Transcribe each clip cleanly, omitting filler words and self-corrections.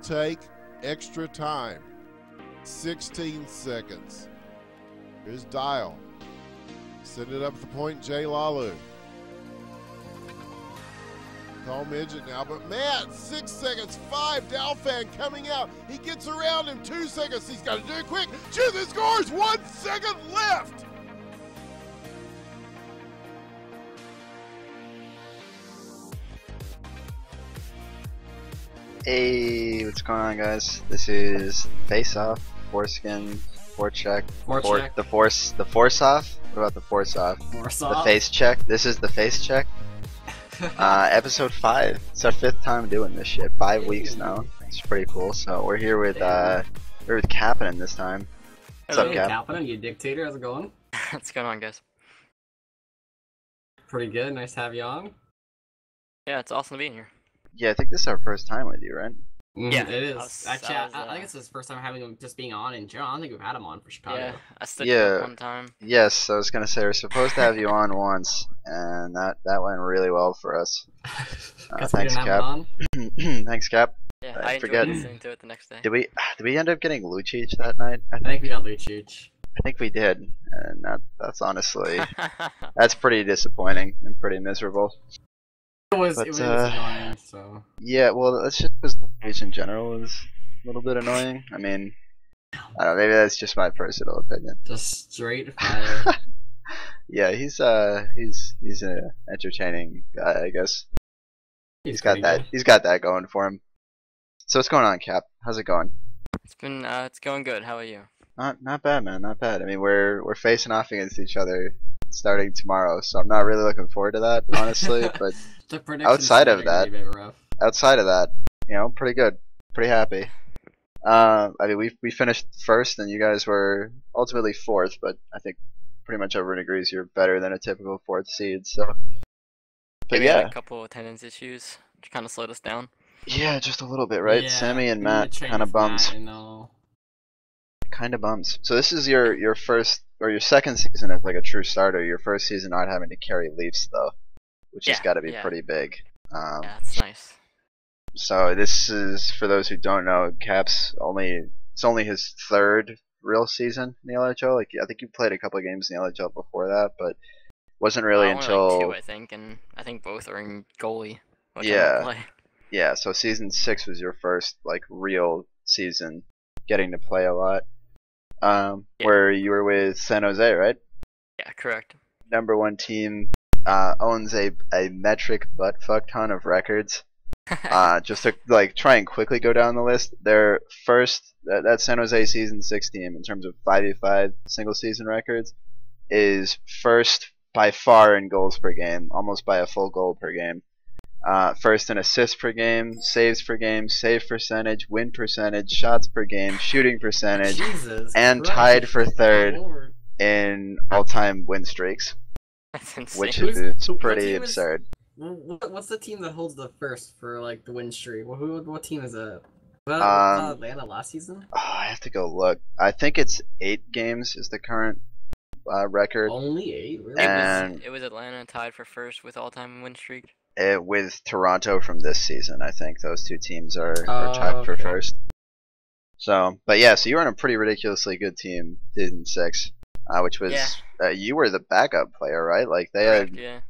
take extra time. 16 seconds. Here's Dyal. Send it up at the point, J. Lalu. Call midget now, but Matt, 6 seconds, 5, Dalfan coming out. He gets around in 2 seconds. He's got to do it quick. Shoot, the scores, 1 second left. Hey, what's going on, guys? This is Faceoff, Foreskin, Forecheck, the Force Off. What about the Force Off? The Face Check. This is the Face Check. Episode 5. It's our 5th time doing this shit. 5 weeks now. It's pretty cool. So we're here with Kapanen this time. What's up, Cap? Kapanen, you dictator. How's it going? What's going on, guys? Pretty good. Nice to have you on. Yeah, it's awesome to be here. Yeah, I think this is our first time with you, right? Yeah, it is. Actually, I think it's his first time having him just being on in general. I don't think we've had him on for Chicago. Yeah, I stood one time. Yes, I was gonna say we're supposed to have you on once, and that went really well for us. Thanks, Cap. Thanks, Cap. Yeah, I enjoyed listening to it the next day. Did we end up getting Lucic that night? I think we got Lucic. I think we did, and that's honestly that's pretty disappointing and pretty miserable. It was annoying, so. Yeah, well, that's just because Lucic in general is a little bit annoying. I mean, I don't know, maybe that's just my personal opinion. Just straight fire. Yeah, he's an entertaining guy, I guess. He's got that going for him. So what's going on, Cap? How's it going? It's going good. How are you? Not bad, man. Not bad. I mean, we're facing off against each other starting tomorrow, so I'm not really looking forward to that, honestly. But outside of that, you know, pretty good, pretty happy. I mean, we finished first, and you guys were ultimately 4th, but I think pretty much everyone agrees you're better than a typical 4th seed. So, but We yeah, had a couple attendance issues, which kind of slowed us down. yeah, just a little bit, right? Yeah, Sammy and Matt kind of bums. Kind of bums. So this is your first or your second season as like a true starter. Your first season not having to carry Leafs though, which has got to be pretty big. Yeah, it's nice. So this is, for those who don't know, Cap's it's only his 3rd real season in the LHL. Like, I think you played a couple of games in the LHL before that, but wasn't really until like 2, I think, and I think both are in goalie. Yeah. So season 6 was your first like real season, getting to play a lot. Where you were with San Jose, right? Yeah, correct. #1 team, owns a metric butt fuck ton of records. Just to like try and quickly go down the list, their first that San Jose season 6 team in terms of 5v5 single season records is first by far in goals per game, almost by a full goal per game. First in assists per game, saves per game, save percentage, win percentage, shots per game, shooting percentage, Jesus and Christ. tied for 3rd Lord. in all-time win streaks, That's insane. which is pretty absurd. What's the team that holds the first for like the win streak? What team is it? Was that Atlanta last season? Oh, I have to go look. I think it's 8 games is the current record. Only 8, really? And it was Atlanta tied for first with all-time win streak. With Toronto from this season, I think those 2 teams are tied for first. So, but yeah, so you were on a pretty ridiculously good team season 6, which was you were the backup player, right? Like they had,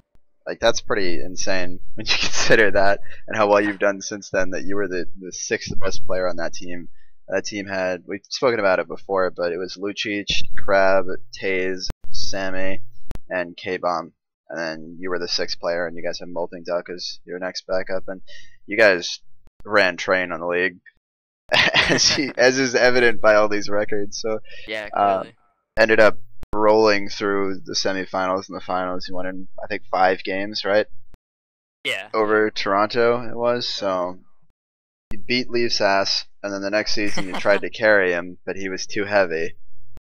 like that's pretty insane when you consider that and how well you've done since then. That you were the 6th best player on that team. That team had, we've spoken about it before, but it was Lucic, Crab, Taze, Sammy, and K-Bomb. And then you were the 6th player, and you guys had Molting Duck as your next backup, and you guys ran train on the league, as is evident by all these records. So yeah, clearly. Ended up rolling through the semifinals and the finals. You won in, I think, 5 games, right? Yeah. Over Toronto it was. So you beat Leafs' ass, and then the next season you tried to carry him, but he was too heavy.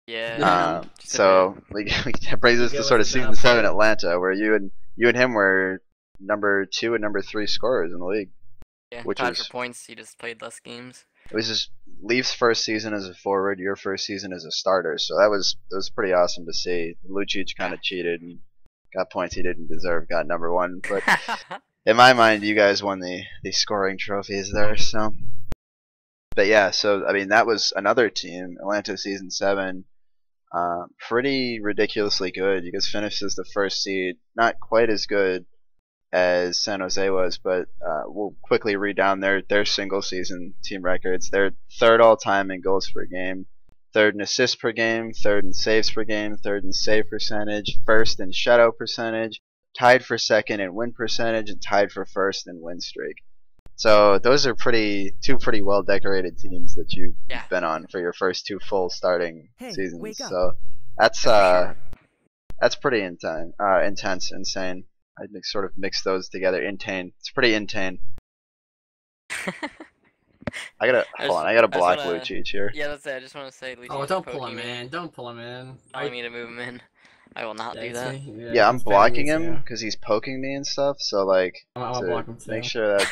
Yeah. So that brings us to sort of season 7 Atlanta, where you and him were #2 and #3 scorers in the league. Yeah, which tied is, for points. He just played less games. It was just Leafs' first season as a forward, your first season as a starter. So that was pretty awesome to see. Lucic kind of cheated and got points he didn't deserve, got #1. But in my mind, you guys won the scoring trophies there. So But yeah, so I mean that was another team, Atlanta season 7, pretty ridiculously good. You guys finished as the first seed, not quite as good as San Jose was, but we'll quickly read down their single season team records. They're third all time in goals per game, third in assists per game, third in saves per game, third in save percentage, first in shutout percentage, tied for second in win percentage, and tied for first in win streak. So those are two pretty well decorated teams that you've been on for your first 2 full starting seasons. So that's pretty intense, insane. I sort of mix those together. Intane. It's pretty intane. I gotta block Lucic here. Yeah, that's it. I just want to say Lucic. Oh, don't pull him in. Don't pull him in. I mean to move him in. I will not do that. Yeah, I'm blocking him because he's poking me and stuff. So like, I'll block him too. Make sure that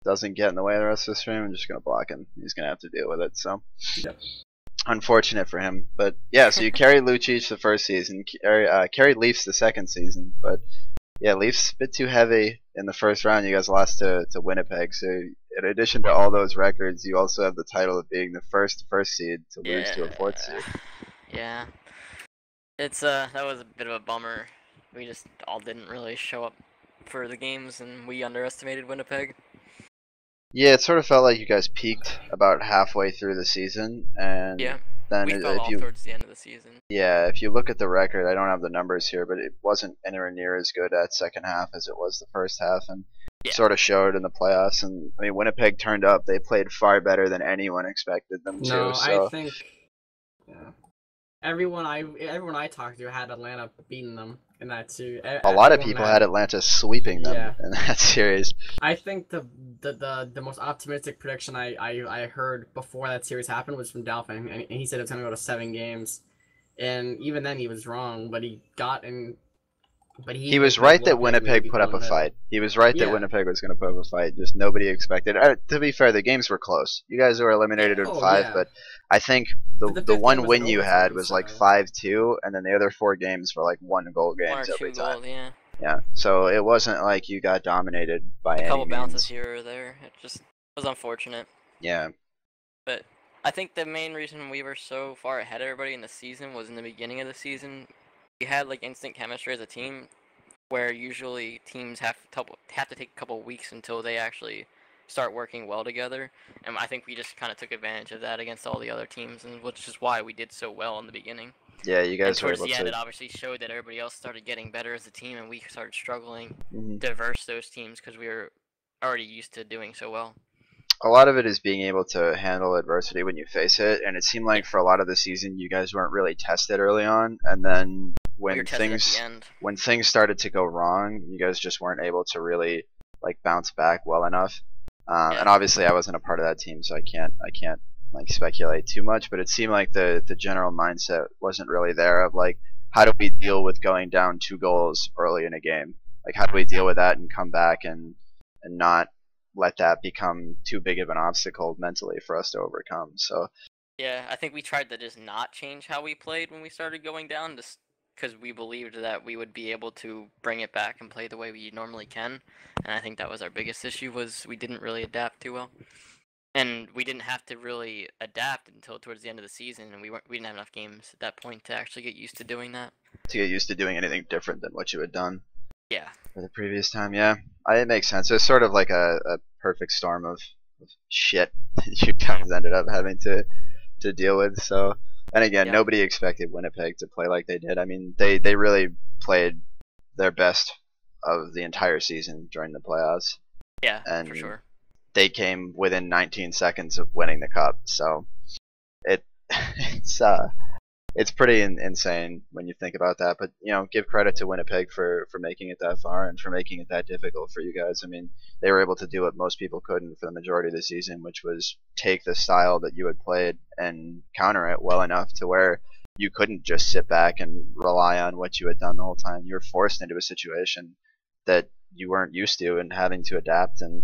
doesn't get in the way of the rest of the stream. I'm just gonna block him. He's gonna have to deal with it. So. Yep. Unfortunate for him, but yeah. So you carried Lucic the first season, carried Leafs the second season, but yeah, Leafs a bit too heavy in the first round. You guys lost to Winnipeg, so in addition to all those records, you also have the title of being the first seed to lose to a 4th seed. Yeah, it's that was a bit of a bummer. We just all didn't really show up for the games, and we underestimated Winnipeg. Yeah, it sort of felt like you guys peaked about halfway through the season, and then we fell off towards the end of the season. Yeah, if you look at the record, I don't have the numbers here, but it wasn't anywhere near as good at second half as it was the first half, and sort of showed in the playoffs. And I mean, Winnipeg turned up; they played far better than anyone expected them to. No, so. I think everyone I talked to had Atlanta beating them in that too. A lot of people had Atlanta sweeping them in that series. I think the most optimistic prediction I heard before that series happened was from Dalfin, and he said it's gonna go to 7 games, and even then he was wrong. But he was right that Winnipeg put up a fight. He was right that Winnipeg was going to put up a fight. Just nobody expected. To be fair, the games were close. You guys were eliminated in 5, but I think the one win you had was like 5-2, and then the other 4 games were like 1-goal games every time. Yeah, so it wasn't like you got dominated by any means. A couple bounces here or there. It just was unfortunate. Yeah. But I think the main reason we were so far ahead of everybody in the season was in the beginning of the season. We had like instant chemistry as a team, where usually teams have to take a couple weeks until they actually start working well together, and I think we just kind of took advantage of that against all the other teams, and which is why we did so well in the beginning. Yeah, you guys were able to. Towards the end, it obviously showed that everybody else started getting better as a team, and we started struggling to verse those teams because we were already used to doing so well. A lot of it is being able to handle adversity when you face it, and it seemed like for a lot of the season you guys weren't really tested early on, and then when things started to go wrong, you guys just weren't able to really like bounce back well enough. And obviously I wasn't a part of that team, so I can't like speculate too much, but it seemed like the general mindset wasn't really there of like, how do we deal with going down 2 goals early in a game? Like, how do we deal with that and come back and not let that become too big of an obstacle mentally for us to overcome? So yeah, I think we tried to just not change how we played when we started going down, just because we believed that we would be able to bring it back and play the way we normally can. And I think that was our biggest issue, was we didn't really adapt too well. And we didn't have to really adapt until towards the end of the season, and we didn't have enough games at that point to actually get used to doing that. To get used to doing anything different than what you had done. Yeah. For the previous time, yeah. It makes sense. It's sort of like a perfect storm of shit that you guys ended up having to deal with. So, and again, nobody expected Winnipeg to play like they did. I mean, they really played their best of the entire season during the playoffs. Yeah, and for sure. They came within 19 seconds of winning the cup. So it's pretty insane when you think about that. But you know, give credit to Winnipeg for making it that far and for making it that difficult for you guys. I mean, they were able to do what most people couldn't for the majority of the season, which was take the style that you had played and counter it well enough to where you couldn't just sit back and rely on what you had done the whole time. You were forced into a situation that you weren't used to and having to adapt and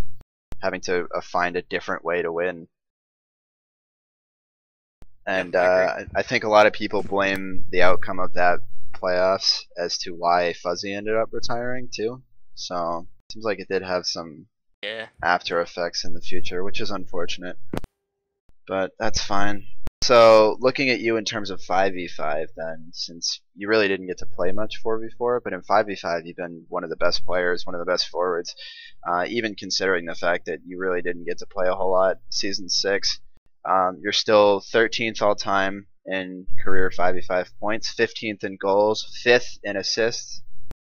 having to find a different way to win. And I think a lot of people blame the outcome of that playoffs as to why Fuzzy ended up retiring too. So it seems like it did have some after effects in the future, which is unfortunate. But that's fine. So, looking at you in terms of 5v5 then, since you really didn't get to play much 4v4, but in 5v5 you've been one of the best players, one of the best forwards, even considering the fact that you really didn't get to play a whole lot Season 6. You're still 13th all-time in career 5v5 points, 15th in goals, 5th in assists,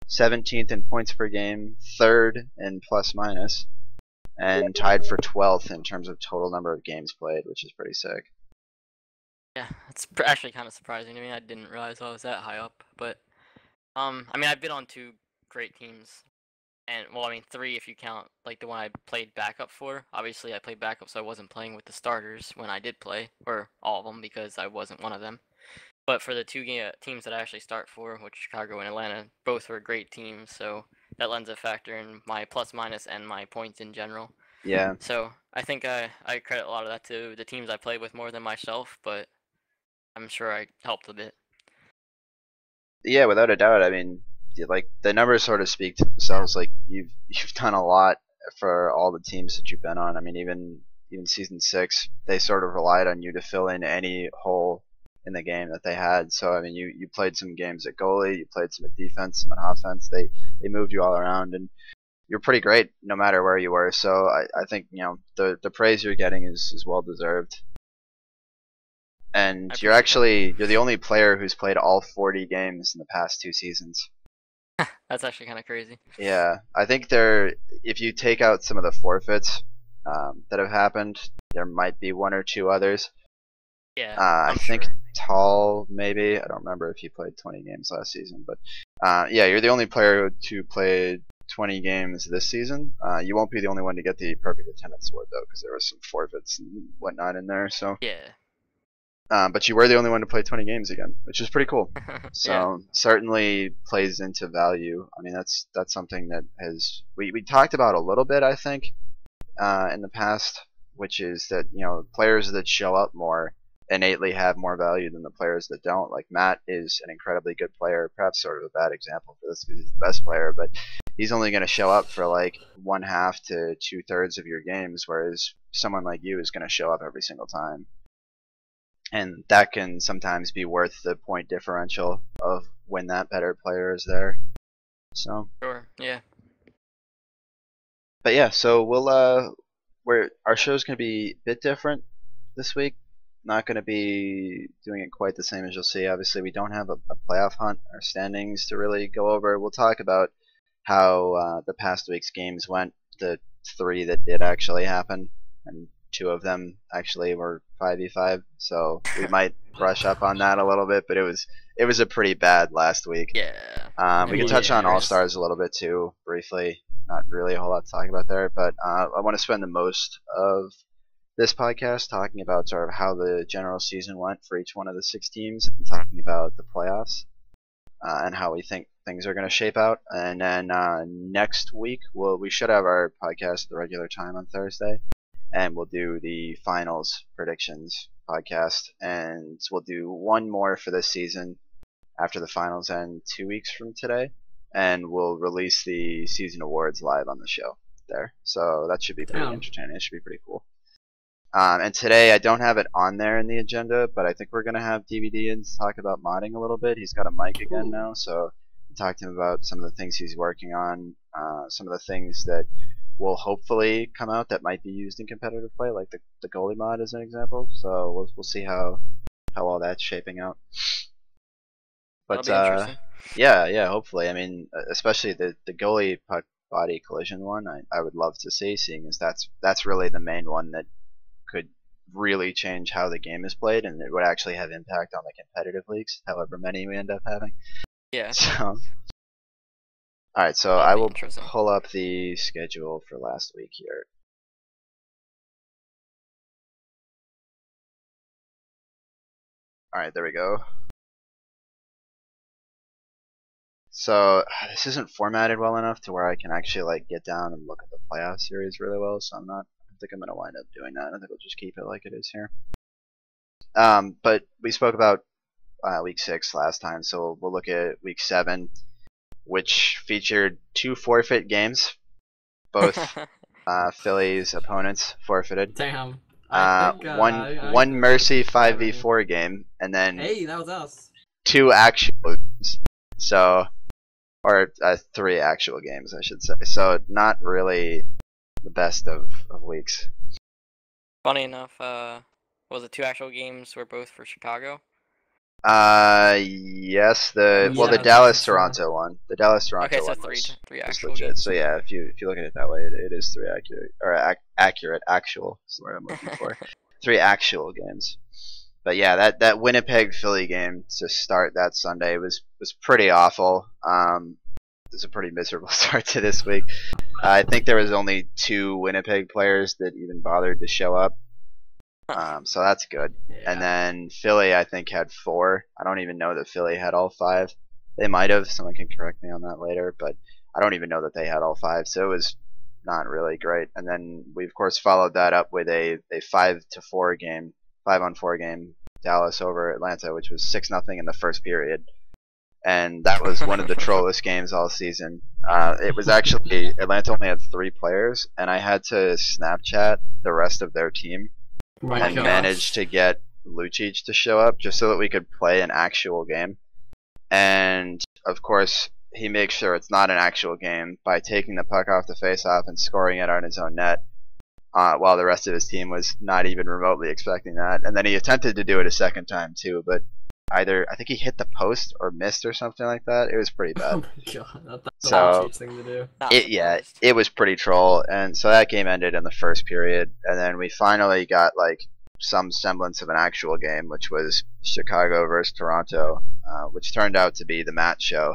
17th in points per game, 3rd in plus-minus, and tied for 12th in terms of total number of games played, which is pretty sick. Yeah, it's actually kind of surprising to me. I didn't realize I was that high up, but I mean, I've been on 2 great teams, and well, I mean 3 if you count like the one I played backup for. Obviously, I played backup, so I wasn't playing with the starters when I did play, or all of them because I wasn't one of them. But for the 2 teams that I actually start for, which Chicago and Atlanta, both were great teams, so that lends a factor in my plus minus and my points in general. Yeah. So I think I credit a lot of that to the teams I played with more than myself, but I'm sure I helped a bit. Yeah, without a doubt. I mean, like the numbers sort of speak to themselves. Like you've done a lot for all the teams that you've been on. I mean, even Season 6, they sort of relied on you to fill in any hole in the game that they had. So I mean, you played some games at goalie, you played some at defense, some at offense. They moved you all around, and you're pretty great no matter where you were. So I think the praise you're getting is well deserved. And you're the only player who's played all 40 games in the past 2 seasons. That's actually kind of crazy. Yeah, I think if you take out some of the forfeits that have happened, there might be 1 or 2 others. Yeah, I think Tall, maybe. I don't remember if he played 20 games last season, but yeah, you're the only player to play 20 games this season. You won't be the only one to get the perfect attendance award though, because there was some forfeits and whatnot in there. So yeah. But you were the only one to play 20 games again, which is pretty cool. So Yeah. certainly plays into value. I mean, that's something that we talked about a little bit, I think, in the past, which is that players that show up more innately have more value than the players that don't. Like Matt is an incredibly good player, perhaps sort of a bad example for this because he's the best player, but he's only going to show up for like 1/2 to 2/3 of your games, whereas someone like you is going to show up every single time. And that can sometimes be worth the point differential of when that better player is there. So Sure. Yeah. But yeah, so our show's gonna be a bit different this week. Not gonna be doing it quite the same as you'll see. Obviously, we don't have a playoff hunt or standings to really go over. We'll talk about how the past week's games went, the 3 that did actually happen, and 2 of them actually were 5v5, so we might brush up on that a little bit, but it was a pretty bad last week. Yeah. We can touch on All-Stars a little bit too, briefly. Not really a whole lot to talk about there, but I want to spend the most of this podcast talking about sort of how the general season went for each one of the 6 teams, and talking about the playoffs and how we think things are going to shape out. And then next week, we should have our podcast at the regular time on Thursday. And we'll do the finals predictions podcast, and we'll do 1 more for this season after the finals end 2 weeks from today, and we'll release the season awards live on the show there. So that should be pretty entertaining. It should be pretty cool. And today I don't have it on there in the agenda, but I think we're gonna have DVD in to talk about modding a little bit. He's got a mic again now, so talk to him about some of the things he's working on, some of the things that will hopefully come out that might be used in competitive play, like the goalie mod as an example. So we'll see how all that's shaping out. But yeah, hopefully. I mean, especially the goalie puck body collision one, I would love to see, seeing as that's really the main one that could really change how the game is played, and it would actually have impact on the competitive leagues, however many we end up having. Yeah. So alright, so I will pull up the schedule for last week here. Alright, there we go. So this isn't formatted well enough to where I can actually like get down and look at the playoff series really well, so I think I'm gonna wind up doing that. I think we'll just keep it like it is here. But we spoke about week 6 last time, so we'll look at week 7, which featured 2 forfeit games, both Philly's opponents forfeited. Damn. One Mercy 5v4 game, and then Hey, that was us. 2 actual games. So, or 3 actual games, I should say. So, not really the best of weeks. Funny enough, was the 2 actual games were both for Chicago? Yes. The Dallas Toronto one. The Dallas Toronto one. Okay, so 3 was actual legit. games. So yeah, if you look at it that way, it is 3 accurate or accurate. Actual is the word I'm looking for. 3 actual games. But yeah, that Winnipeg Philly game to start that Sunday was pretty awful. It was a pretty miserable start to this week. I think there was only 2 Winnipeg players that even bothered to show up. So that's good. Yeah. And then Philly, I think, had 4. I don't even know that Philly had all 5. They might have. Someone can correct me on that later, but I don't even know that they had all 5. So it was not really great. And then we of course followed that up with a 5-4 game, 5-on-4 game, Dallas over Atlanta, which was 6-0 in the first period. And that was one of the trollest games all season. It was actually Atlanta only had 3 players, and I had to Snapchat the rest of their team and managed to get Lucic to show up just so that we could play an actual game. And of course, he makes sure it's not an actual game by taking the puck off the faceoff and scoring it on his own net, while the rest of his team was not even remotely expecting that. And then he attempted to do it a second time too, but I think he hit the post or missed or something like that. It was pretty bad. Oh my god, that's So, a cheap thing to do. it was pretty troll. And so that game ended in the first period, and then we finally got like some semblance of an actual game, which was Chicago versus Toronto, which turned out to be the Matt show.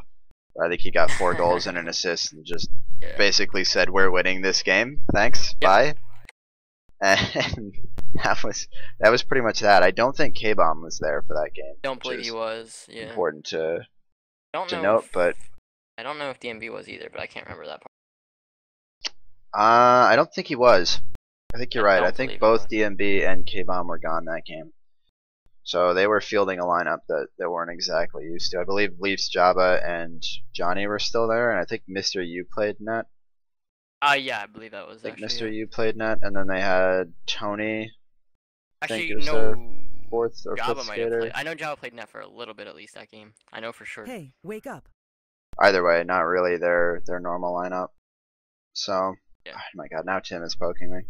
I think he got 4 goals and an assist, and just basically said, "We're winning this game. Thanks, bye." And that was pretty much that. I don't think K-Bomb was there for that game. Don't believe he was. Yeah. Important to Don't note, but I don't know if DMB was either, but I can't remember that part. I don't think he was. I think you're right. I think both DMB and K-Bomb were gone that game. So they were fielding a lineup that they weren't exactly used to. I believe Leafs, Jabba, and Johnny were still there, and I think Mr. U played net. Yeah, I believe that was Mr. U played net, and then they had Tony. Actually, no. Fourth or Jabba fifth might have skater. played. I know Jabba played net for a little bit at least that game. I know for sure. Hey, wake up. Either way, not really their normal lineup. So, Yeah. oh my god, now Tim is poking me.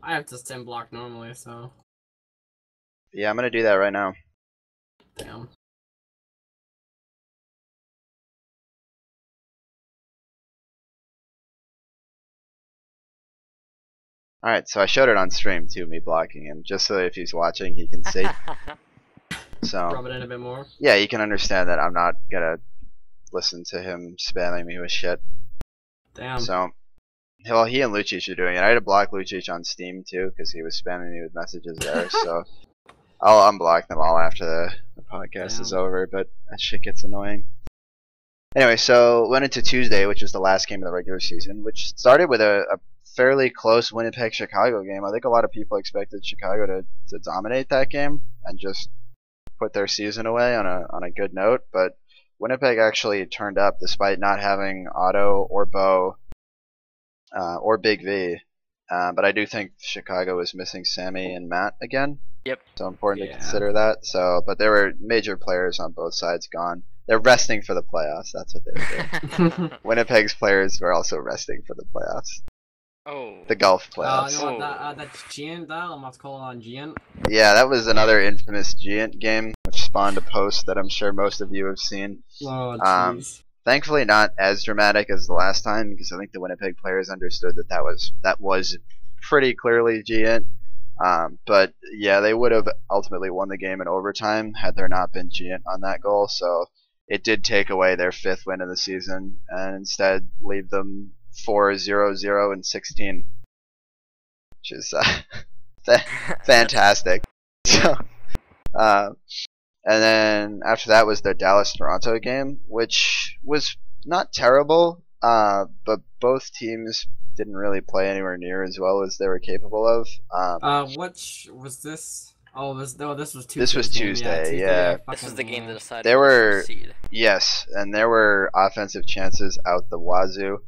I have to stim block normally, so Yeah, I'm gonna do that right now. damn. Alright, so I showed it on stream too, me blocking him, just so if he's watching he can see. So Rub it in a bit more. yeah, you can understand that I'm not gonna listen to him spamming me with shit. Damn. So, well, he and Lucic are doing it. I had to block Lucic on Steam too because he was spamming me with messages there. So I'll unblock them all after the podcast is over. But that shit gets annoying. Anyway, so went into Tuesday, which was the last game of the regular season, which started with a fairly close Winnipeg-Chicago game. I think a lot of people expected Chicago to dominate that game and just put their season away on a good note, but Winnipeg actually turned up despite not having Otto or Bo or Big V. But I do think Chicago is missing Sammy and Matt again. Yep. So important to consider that. So, but there were major players on both sides gone. They're resting for the playoffs. That's what they were doing. Winnipeg's players were also resting for the playoffs. Oh. The golf playoffs. You know what, that's Giant Dial. I'm about to call on Giant. Yeah, that was another infamous Giant game, which spawned a post that I'm sure most of you have seen. Oh, jeez. Thankfully, not as dramatic as the last time, because I think the Winnipeg players understood that was pretty clearly Giant. But yeah, they would have ultimately won the game in overtime had there not been Giant on that goal. So it did take away their 5th win of the season, and instead leave them 4-0-0 and 16, which is fantastic. So, and then after that was the Dallas-Toronto game, which was not terrible, but both teams didn't really play anywhere near as well as they were capable of. Which was this? Oh, this was Tuesday. This was Tuesday, yeah. This was the game that decided. There were seed. Yes, and there were offensive chances out the wazoo.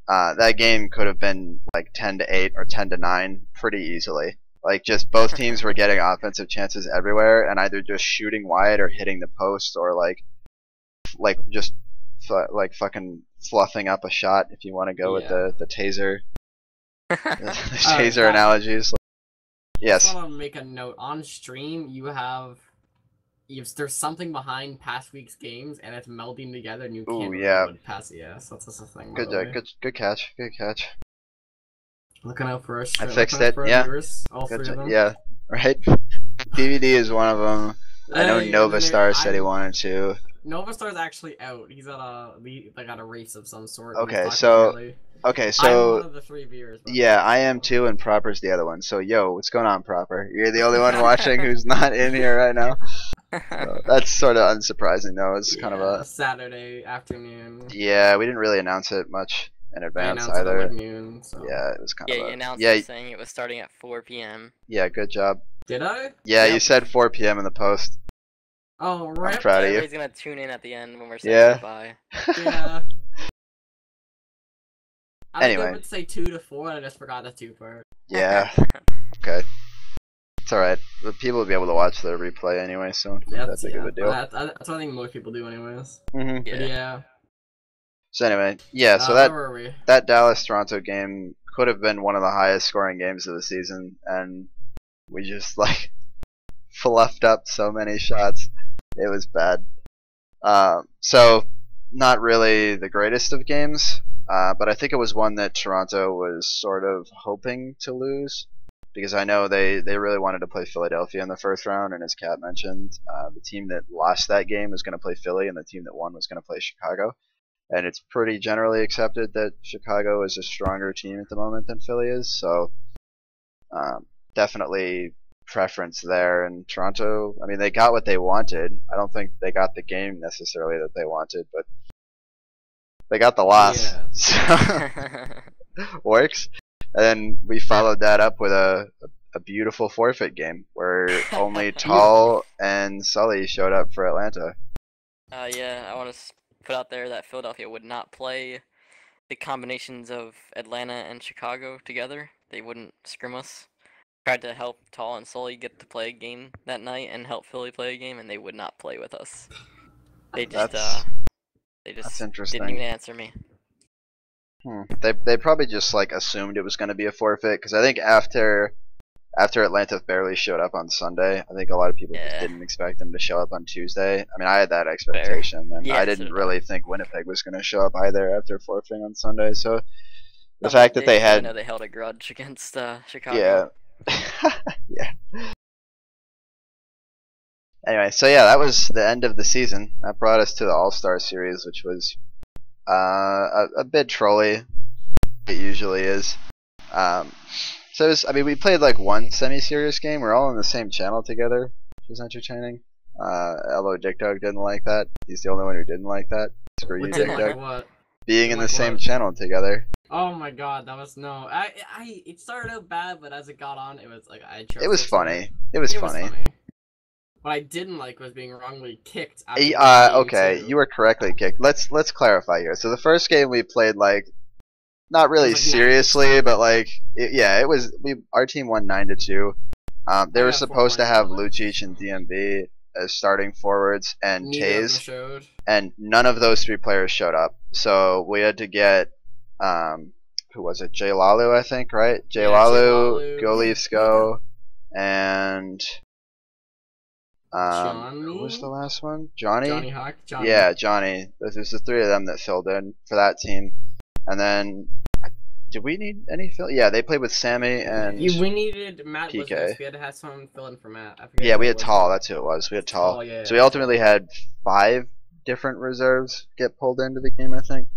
that game could have been like 10-8 or 10-9 pretty easily. Like just both teams were getting offensive chances everywhere, and either just shooting wide or hitting the post, or like just like fucking fluffing up a shot if you want to go with the taser. The taser analogies. Yes. I just want to make a note on stream. There's something behind past week's games, and it's melding together, and you can't really pass it. Yeah, so that's the thing. Good catch. Good catch. Looking out for us. I fixed it. Yeah. Viewers, all three of them. Yeah. Right. DVD is one of them. I know Nova Star said he wanted to. Nova Star's actually out. He's at a race of some sort. Okay, so I'm one of the 3 viewers. Yeah, I am too, and Proper's the other one. So yo, what's going on, Proper? You're the only one watching who's not in here right now. So that's sort of unsurprising, though. It's kind of a Saturday afternoon. Yeah, we didn't really announce it much in advance either. Yeah, it was kind of. Yeah, you announced it saying it was starting at 4 p.m. Yeah, good job. Did I? Yeah, you said 4 p.m. in the post. Oh, right. I'm proud of you. Everybody's gonna tune in at the end when we're saying goodbye. Yeah. Anyway. I would say 2 to 4, and I just forgot the 2 part. Yeah. Okay. It's alright. But people will be able to watch the replay anyway, so that's a good deal. That's what I think most people do anyways. Mm-hmm. Yeah. So anyway, yeah, so that Dallas-Toronto game could have been one of the highest scoring games of the season, and we just, like, fluffed up so many shots. It was bad. So, not really the greatest of games, but I think it was one that Toronto was sort of hoping to lose, because I know they really wanted to play Philadelphia in the first round, and as Kat mentioned, the team that lost that game was going to play Philly, and the team that won was going to play Chicago. And it's pretty generally accepted that Chicago is a stronger team at the moment than Philly is, so definitely preference there. And Toronto, I mean, they got what they wanted. I don't think they got the game necessarily that they wanted, but they got the loss. Yeah. So works. And then we followed that up with a beautiful forfeit game where only Tall and Sully showed up for Atlanta. Yeah, I want to put out there that Philadelphia would not play the combinations of Atlanta and Chicago together. They wouldn't scrim us. Tried to help Tall and Sully get to play a game that night and help Philly play a game, and they would not play with us. They just that's interesting. didn't even answer me. They probably just like assumed it was going to be a forfeit, because I think after Atlanta barely showed up on Sunday, I think a lot of people just didn't expect them to show up on Tuesday. I mean, I had that expectation, and I didn't really think Winnipeg was going to show up either after forfeiting on Sunday. So the fact that they had, I know they held a grudge against Chicago. Yeah, yeah. Anyway, so yeah, that was the end of the season. That brought us to the All-Star Series, which was a bit trolly. It usually is. So it was, I mean, we played like one semi-serious game. We're all on the same channel together, which was entertaining. Although Dick Dog didn't like that. He's the only one who didn't like that. Screw you, Dick Dog. What? Being in the same channel together. Oh my god, that was no. It started out bad, but as it got on, it was like It was funny. It was funny. What I didn't like was being wrongly kicked. Okay, you were correctly kicked. Let's clarify here. So the first game we played like not really seriously, but like it was. Our team won 9-2. They were supposed to have Lucic and DMB as starting forwards and Taze, and none of those 3 players showed up. So we had to get who was it? Jay Lalu, I think, right? Jay Lalu, Go Leafs Go, and who was the last one? Johnny? Johnny Hawk? Johnny. Yeah, Johnny. There's the 3 of them that filled in for that team. And then, did we need any fill? Yeah, they played with Sammy and we needed Matt. PK. We had to have someone fill in for Matt. Yeah, we had Tall. That's who it was. We had Tall. Yeah, so we ultimately had 5 different reserves get pulled into the game, I think.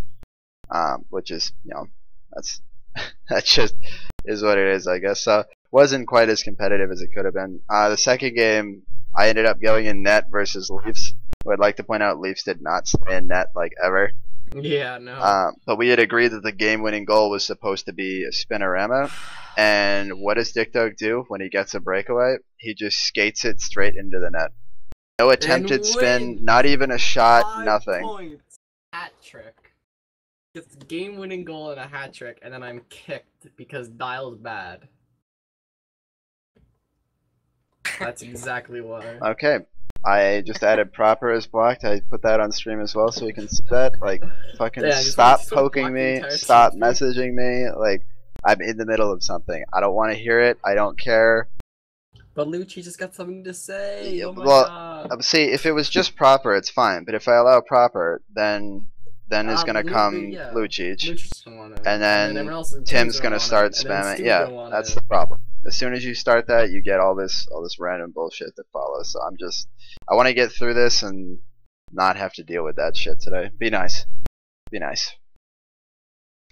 Which is, that just is what it is, I guess. So wasn't quite as competitive as it could have been. The second game, I ended up going in net versus Leafs. I'd like to point out Leafs did not stay in net like ever. Yeah, no. But we had agreed that the game-winning goal was supposed to be a spinorama. And what does Dick Dog do when he gets a breakaway? He just skates it straight into the net. No attempted spin, not even a shot, nothing. Points. Hat trick. Gets game-winning goal and a hat trick, and then I'm kicked because Dial's bad. That's exactly why. Okay. I just added proper as blocked. I put that on stream as well so you can see that. Like, fucking Yeah, stop just poking block the me. entire Stop team. messaging me. Like, I'm in the middle of something. I don't want to hear it. I don't care. But Lucci just got something to say. Oh my Well, god. see, if it was just proper, it's fine. But if I allow proper, then is gonna come yeah. Lucic, Lucci's gonna want it. and then everyone else, Tim's gonna want start it, and then spamming. Stu's Yeah, gonna want that's it. the problem. As soon as you start that, you get all this random bullshit that follows. So I want to get through this and not have to deal with that shit today. Be nice. Be nice.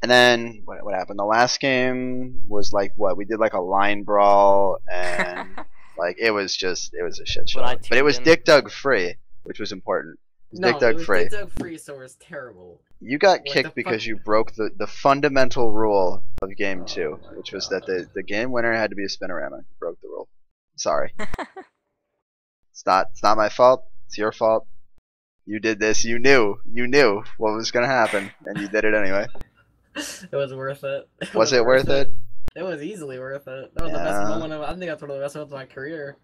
And then what happened? The last game was like what? We did like a line brawl and like it was a shit show. But it was Dick Dug free, which was important. No, it was Dick Dug free, so it was terrible. You got kicked because you broke the fundamental rule of game 2, which was that the game winner had to be a spinorama. You broke the rule. Sorry. It's not my fault. It's your fault. You did this. You knew what was gonna happen, and you did it anyway. It was worth it. Was it worth it? It was easily worth it. That was the best moment I think that's one of the best moments of my career.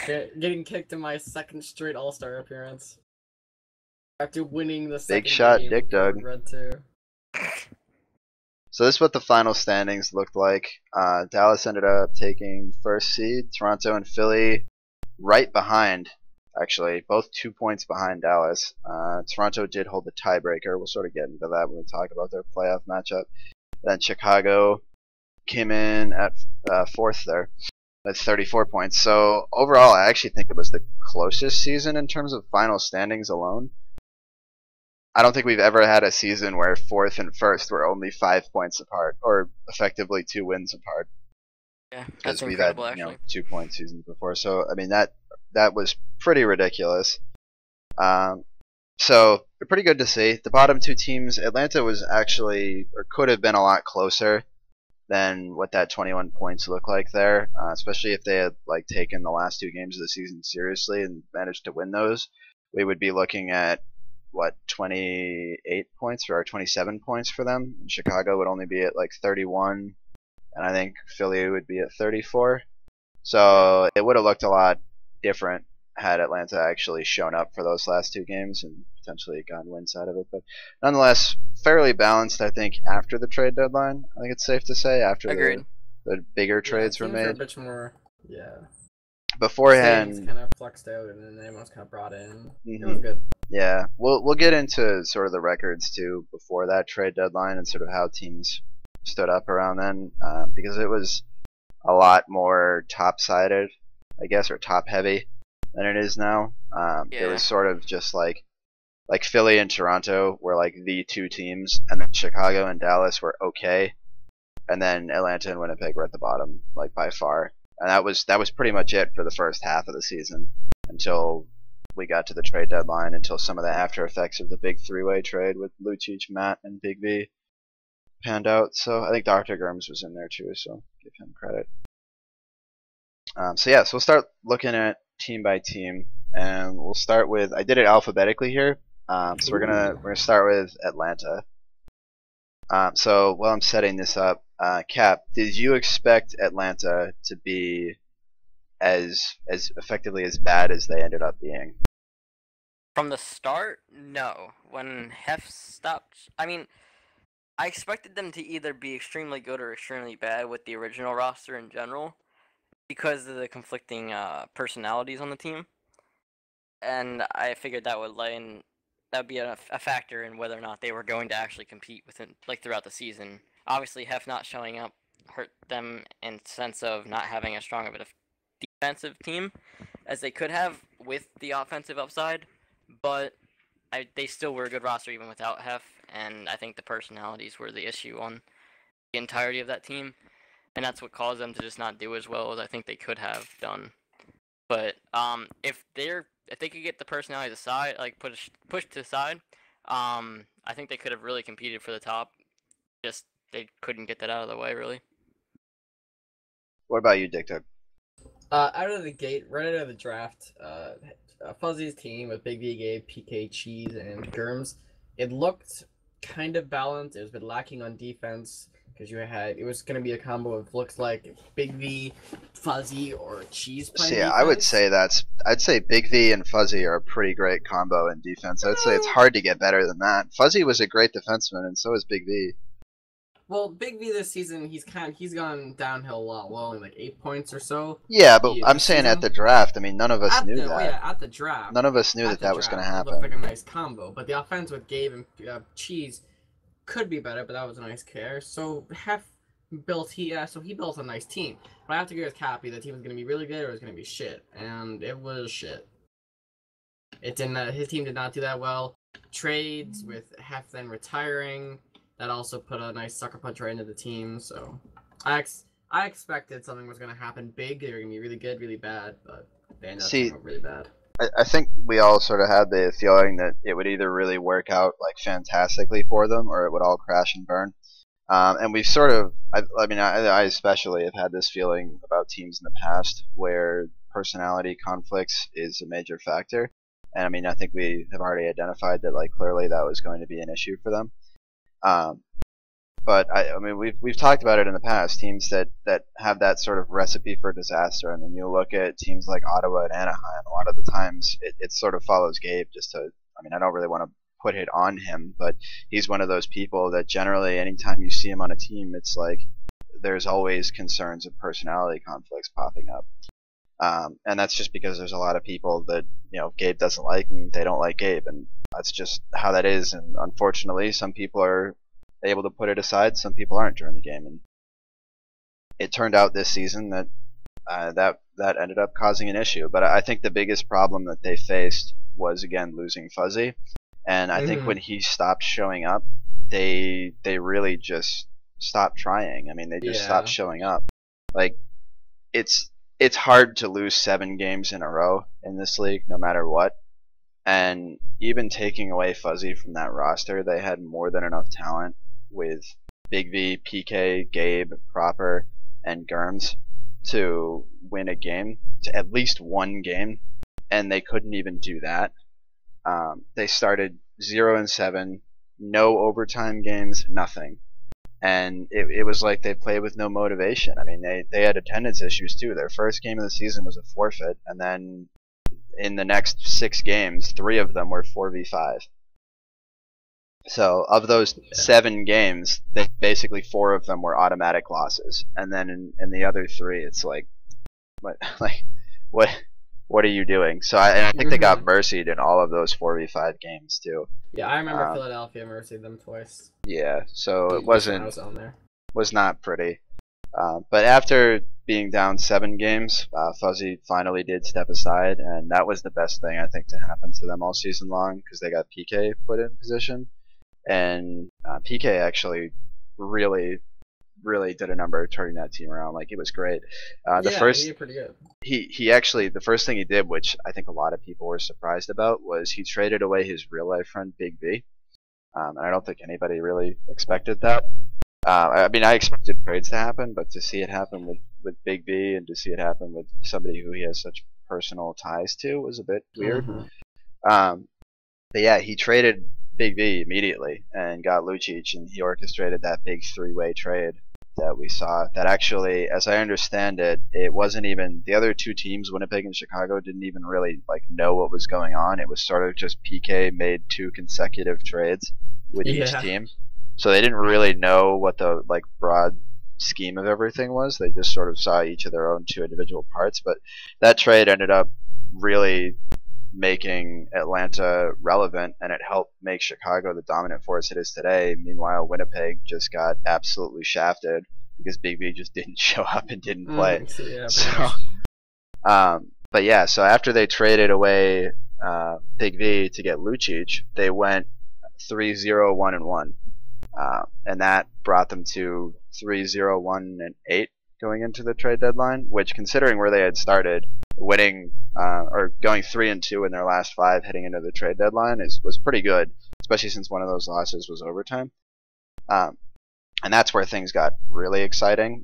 Getting kicked in my second straight All-Star appearance. After winning the second big shot, game Dick Dug. Red 2. So this is what the final standings looked like. Dallas ended up taking first seed. Toronto and Philly right behind, actually, both 2 points behind Dallas. Toronto did hold the tiebreaker. We'll sort of get into that when we talk about their playoff matchup. Then Chicago came in at fourth there. That's 34 points. So overall, I actually think it was the closest season in terms of final standings alone. I don't think we've ever had a season where fourth and first were only 5 points apart, or effectively 2 wins apart. Yeah, because we've had 2 point seasons before. So I mean that was pretty ridiculous. So pretty good to see. The bottom 2 teams, Atlanta was actually or could have been a lot closer than what that 21 points look like there, especially if they had like taken the last 2 games of the season seriously and managed to win those. We would be looking at what 28 points or 27 points for them. And Chicago would only be at like 31, and I think Philly would be at 34. So it would have looked a lot different had Atlanta actually shown up for those last 2 games and potentially gotten wins out of it. But nonetheless, fairly balanced, I think, after the trade deadline. I think it's safe to say after the bigger trades were made. A bit more, beforehand, kind of flexed out, and then everyone's kind of brought in. It was good. Yeah, we'll get into sort of the records too before that trade deadline and sort of how teams stood up around then, because it was a lot more top-sided, I guess, or top-heavy than it is now. It was sort of just like Philly and Toronto were like the 2 teams, and then Chicago and Dallas were okay, and then Atlanta and Winnipeg were at the bottom, like by far. And that was pretty much it for the first half of the season until we got to the trade deadline, until some of the after effects of the big 3-way trade with Lucic, Matt, and Big V panned out. So I think Dr. Germs was in there too, so give him credit. So we'll start looking at team by team, and we'll start with, I did it alphabetically here, so we're gonna start with Atlanta. So while I'm setting this up, Cap, did you expect Atlanta to be as effectively as bad as they ended up being? From the start, no. When Hef stopped, I mean, I expected them to either be extremely good or extremely bad with the original roster in general, because of the conflicting personalities on the team, and I figured that would be a factor in whether or not they were going to actually compete within throughout the season. Obviously, Hef not showing up hurt them in sense of not having as strong of a defensive team as they could have with the offensive upside, but they still were a good roster even without Hef, and I think the personalities were the issue on the entirety of that team, and that's what caused them to just not do as well as I think they could have done. But if they could get the personality aside, pushed to the side, I think they could have really competed for the top. Just they couldn't get that out of the way, really. What about you, Dick Dug? Out of the gate, right out of the draft, Fuzzy's team with Big V, Gabe, PK, Cheese, and Germs, it looked kind of balanced. It was a bit lacking on defense because it was going to be a combo of looks like Big V, Fuzzy, or Cheese playing See, defense. I'd say Big V and Fuzzy are a pretty great combo in defense. I'd say it's hard to get better than that. Fuzzy was a great defenseman, and so is Big V. Well, Big V this season, he's gone downhill a lot. Well, only like 8 points or so. Yeah, but I'm saying at the draft. I mean, none of us knew that. Oh yeah, at the draft. None of us knew that was going to happen. It looked like a nice combo, but the offense with Gabe and Cheese could be better. But that was a nice care. So he built a nice team. But I have to agree with Cappy. The team was going to be really good or it was going to be shit, and it was shit. It didn't. His team did not do that well. Trades with Hef then retiring. That also put a nice sucker punch right into the team. So I expected something was going to happen big. They were going to be really good, really bad, but they ended up being really bad. I think we all sort of had the feeling that it would either really work out like fantastically for them, or it would all crash and burn. And we've sort of, I especially have had this feeling about teams in the past where personality conflicts is a major factor. And I mean, I think we have already identified that like clearly that was going to be an issue for them. But I mean, we've talked about it in the past. Teams that have that sort of recipe for disaster. I mean, you look at teams like Ottawa and Anaheim. A lot of the times, it sort of follows Gabe. I don't really want to put it on him, but he's one of those people that generally, anytime you see him on a team, it's like there's always concerns of personality conflicts popping up. And that's just because there's a lot of people that Gabe doesn't like, and they don't like Gabe, and that's just how that is. And unfortunately, some people are able to put it aside, some people aren't during the game. And it turned out this season that that ended up causing an issue. But I think the biggest problem that they faced was again losing Fuzzy, and I think when he stopped showing up, they really just stopped trying. I mean, they just stopped showing up. Like it's hard to lose 7 games in a row in this league, no matter what. And even taking away Fuzzy from that roster, they had more than enough talent with Big V, PK, Gabe, Proper, and Germs to win a game, to at least one game, and they couldn't even do that. They started 0-7, no overtime games, nothing. And it was like they played with no motivation. I mean, they had attendance issues too. Their first game of the season was a forfeit, and then in the next 6 games, 3 of them were 4v5. So of those 7 games, basically 4 of them were automatic losses, and then in the other 3, it's like, what are you doing? So I think they got mercied in all of those 4v5 games too. Yeah, I remember Philadelphia mercied them twice. Yeah, so it was not pretty. But after being down 7 games, Fuzzy finally did step aside, and that was the best thing I think to happen to them all season long, because they got PK put in position, and PK actually really did a number turning that team around. Like, it was great. He did pretty good. He actually, the first thing he did, which I think a lot of people were surprised about, was he traded away his real life friend Big V, and I don't think anybody really expected that. I mean, I expected trades to happen, but to see it happen with Big V and to see it happen with somebody who he has such personal ties to was a bit weird. But yeah, he traded Big V immediately and got Lucic, and he orchestrated that big 3-way trade that we saw. That actually, as I understand it, it wasn't even the other 2 teams, Winnipeg and Chicago, didn't even really know what was going on. It was sort of just PK made 2 consecutive trades with each team. So they didn't really know what the broad scheme of everything was. They just sort of saw each of their own 2 individual parts. But that trade ended up really making Atlanta relevant, and it helped make Chicago the dominant force it is today. Meanwhile, Winnipeg just got absolutely shafted because Big V just didn't show up and didn't play. But yeah, so after they traded away Big V to get Lucic, they went 3-0-1-1. And that brought them to 3-0-1-8 going into the trade deadline, which, considering where they had started, winning or going 3-2 in their last 5 heading into the trade deadline was pretty good, especially since one of those losses was overtime. And that's where things got really exciting.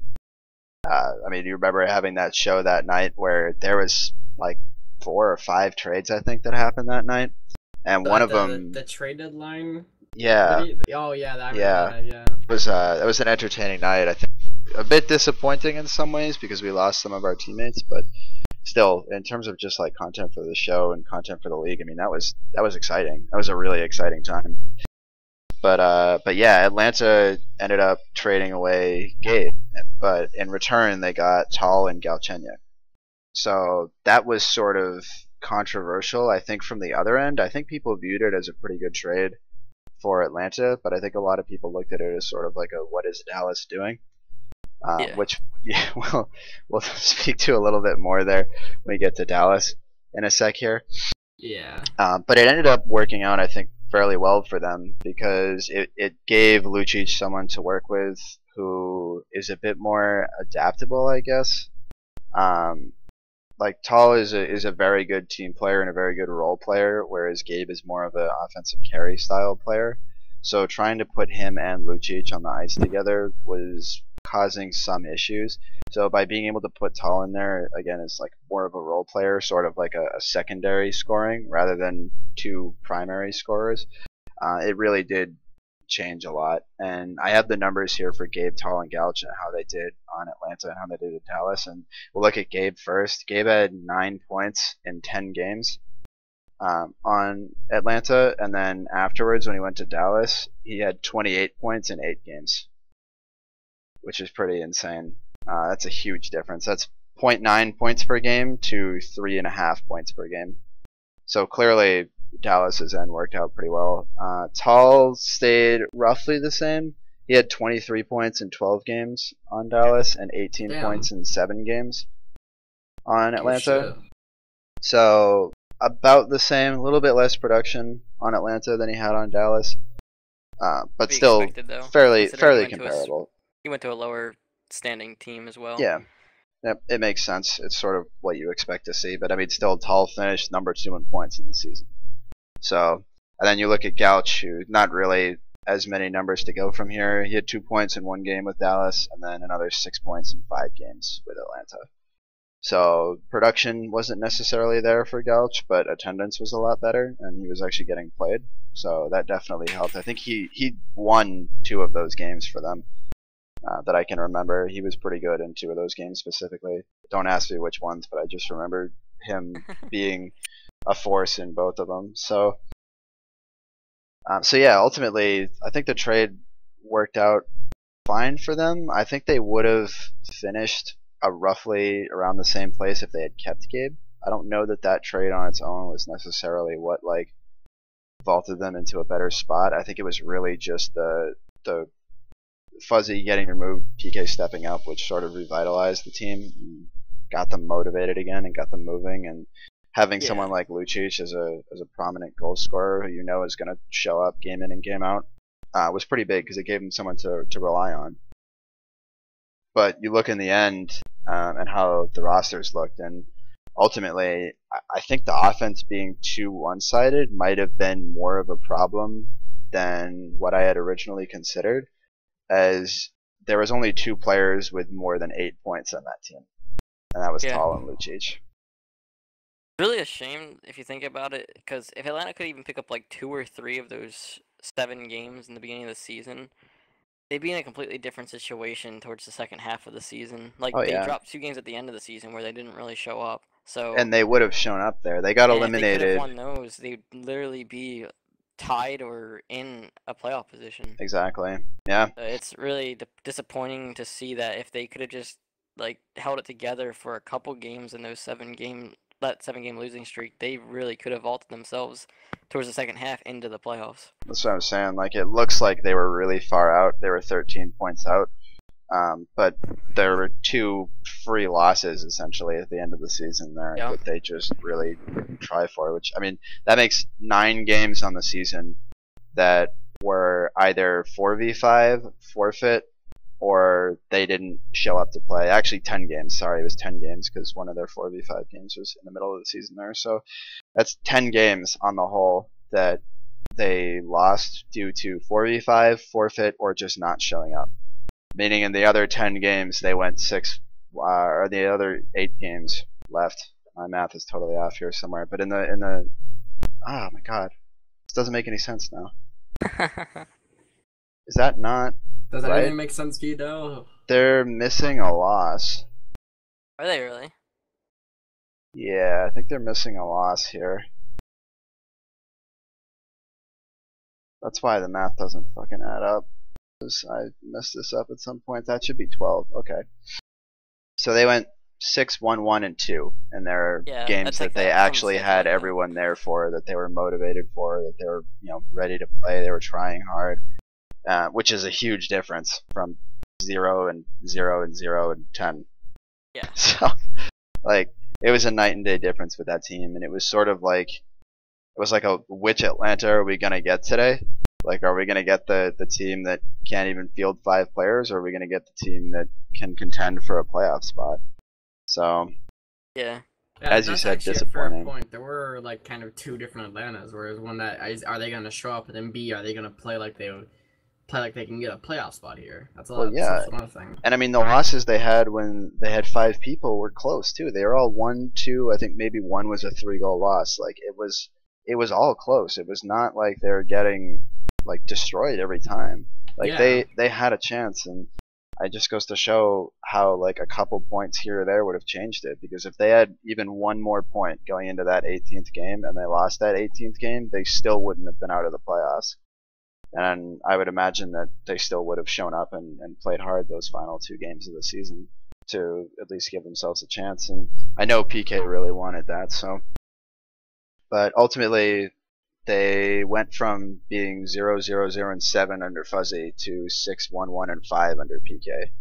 I mean, you remember having that show that night where there was 4 or 5 trades, I think, that happened that night, and one of them, the trade deadline Yeah. Oh yeah, I remember Yeah. that. Yeah. It was an entertaining night. I think a bit disappointing in some ways because we lost some of our teammates, but still, in terms of just like content for the show and content for the league, I mean that was exciting. That was a really exciting time. But yeah, Atlanta ended up trading away Gabe, but in return they got Tall and Galchenyuk. So that was sort of controversial, I think, from the other end. I think people viewed it as a pretty good trade for Atlanta, but I think a lot of people looked at it as sort of like a what is Dallas doing? Yeah. Which yeah, we'll speak to a little bit more there when we get to Dallas in a sec here. Yeah. But it ended up working out, I think, fairly well for them because it gave Lucic someone to work with who is a bit more adaptable, I guess. Like Tall is a very good team player and a very good role player, whereas Gabe is more of an offensive carry style player. So trying to put him and Lucic on the ice together was causing some issues. So by being able to put Tall in there, again, it's like more of a role player, sort of like a secondary scoring rather than two primary scorers. It really did change a lot. And I have the numbers here for Gabe, Tall, and Gouch and how they did on Atlanta and how they did at Dallas. And we'll look at Gabe first. Gabe had 9 points in 10 games on Atlanta, and then afterwards when he went to Dallas, he had 28 points in 8 games, which is pretty insane. That's a huge difference. That's 0.9 points per game to 3.5 points per game. So clearly Dallas's end worked out pretty well. Tall stayed roughly the same. He had 23 points in 12 games on Dallas and 18 Damn. points in 7 games on Oh, Atlanta. shit. So about the same, a little bit less production on Atlanta than he had on Dallas, but Be still expected, though, fairly considering he went to comparable. He went to a lower standing team as well. Yeah, yep, it makes sense. It's sort of what you expect to see, but I mean, still Tall finished number 2 in points in the season. So, and then you look at Gouch, who not really as many numbers to go from here. He had 2 points in 1 game with Dallas, and then another 6 points in 5 games with Atlanta. So production wasn't necessarily there for Gouch, but attendance was a lot better, and he was actually getting played. So that definitely helped. I think he won 2 of those games for them that I can remember. He was pretty good in 2 of those games specifically. Don't ask me which ones, but I just remember him being a force in both of them. So yeah, ultimately, I think the trade worked out fine for them. I think they would have finished roughly around the same place if they had kept Gabe. I don't know that trade on its own was necessarily what like vaulted them into a better spot. I think it was really just the Fuzzy getting removed, PK stepping up, which sort of revitalized the team, and got them motivated again and got them moving. And having someone like Lucic as a prominent goal scorer who you know is going to show up game in and game out was pretty big because it gave him someone to rely on. But you look in the end and how the rosters looked, and ultimately, I think the offense being too one-sided might have been more of a problem than what I had originally considered, as there was only 2 players with more than 8 points on that team, and that was Tall and Lucic. Really a shame if you think about it, because if Atlanta could even pick up like 2 or 3 of those 7 games in the beginning of the season, they'd be in a completely different situation towards the second half of the season. Like they dropped 2 games at the end of the season where they didn't really show up. So and they would have shown up there. They got eliminated. If they could have won those, they'd literally be tied or in a playoff position. Exactly. Yeah. It's really disappointing to see that if they could have just like held it together for a couple games in those 7-game losing streak, they really could have vaulted themselves towards the second half into the playoffs. That's what I'm saying. Like it looks like they were really far out. They were 13 points out, but there were 2 free losses essentially at the end of the season there that they just really didn't try for. Which I mean, that makes 9 games on the season that were either 4v5 forfeit or they didn't show up to play. Actually 10 games, sorry, it was 10 games because one of their 4v5 games was in the middle of the season there. So that's 10 games on the whole that they lost due to 4v5, forfeit, or just not showing up. Meaning in the other 10 games they went 6, or the other 8 games left. My math is totally off here somewhere, but in the oh my god, this doesn't make any sense now. Is that not Does right? anything make sense to you, though? They're missing a loss. Are they really? Yeah, I think they're missing a loss here. That's why the math doesn't fucking add up. I messed this up at some point. That should be 12. Okay. So they went 6-1-1 and 2 in their games that they actually had everyone there for, that they were motivated for, that they were, ready to play. They were trying hard, which is a huge difference from 0 and 0 and 0 and 10. Yeah. So, like, it was a night and day difference with that team, and it was sort of like, it was like which Atlanta are we gonna get today? Like, are we gonna get the team that can't even field 5 players, or are we gonna get the team that can contend for a playoff spot? So, yeah, as you said, disappointing. A fair point. There were like kind of 2 different Atlantas. Whereas one that are they gonna show up, and then B, are they gonna play like they can get a playoff spot here? That's a lot. Well, yeah. That's another thing. And I mean, the losses they had when they had 5 people were close too. They were all 1-2. I think maybe one was a 3-goal loss. Like, it was all close. It was not like they were getting like destroyed every time. Like, yeah. they had a chance, and it just goes to show how like a couple points here or there would have changed it. Because if they had even one more point going into that 18th game and they lost that 18th game, they still wouldn't have been out of the playoffs. And I would imagine that they still would have shown up and played hard those final 2 games of the season to at least give themselves a chance. And I know PK really wanted that. So, but ultimately, they went from being 0-0-0 and 7 under Fuzzy to 6-1-1 and 5 under PK.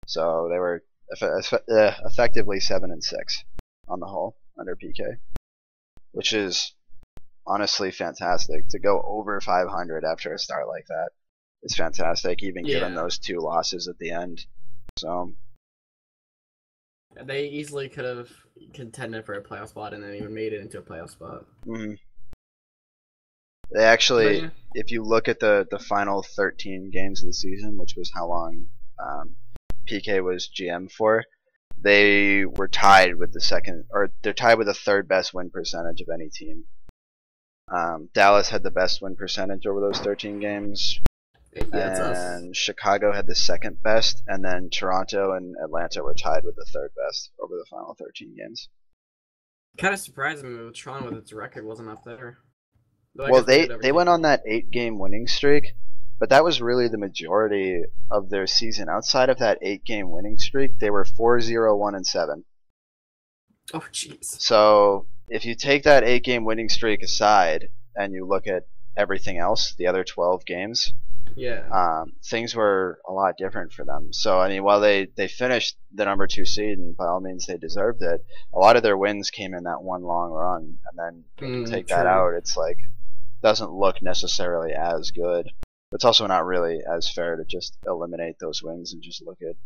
So they were effectively 7 and 6 on the whole under PK, which is honestly fantastic. To go over 500 after a start like that is fantastic, even given those 2 losses at the end. So they easily could have contended for a playoff spot and then even made it into a playoff spot. Mm-hmm. They actually, if you look at the final 13 games of the season, which was how long PK was GM for, they were tied with they're tied with the 3rd best win percentage of any team. Dallas had the best win percentage over those 13 games, and Chicago had the 2nd best, and then Toronto and Atlanta were tied with the 3rd best over the final 13 games. Kind of surprised me with Toronto with its record wasn't up there. Well, they went on that 8-game winning streak, but that was really the majority of their season. Outside of that 8-game winning streak, they were 4-0-1 and 7. Oh, jeez. So if you take that 8-game winning streak aside and you look at everything else, the other 12 games, things were a lot different for them. So I mean, while they finished the number 2 seed, and by all means they deserved it, a lot of their wins came in that one long run, and then if you take that out, it's like, doesn't look necessarily as good. It's also not really as fair to just eliminate those wins and just look at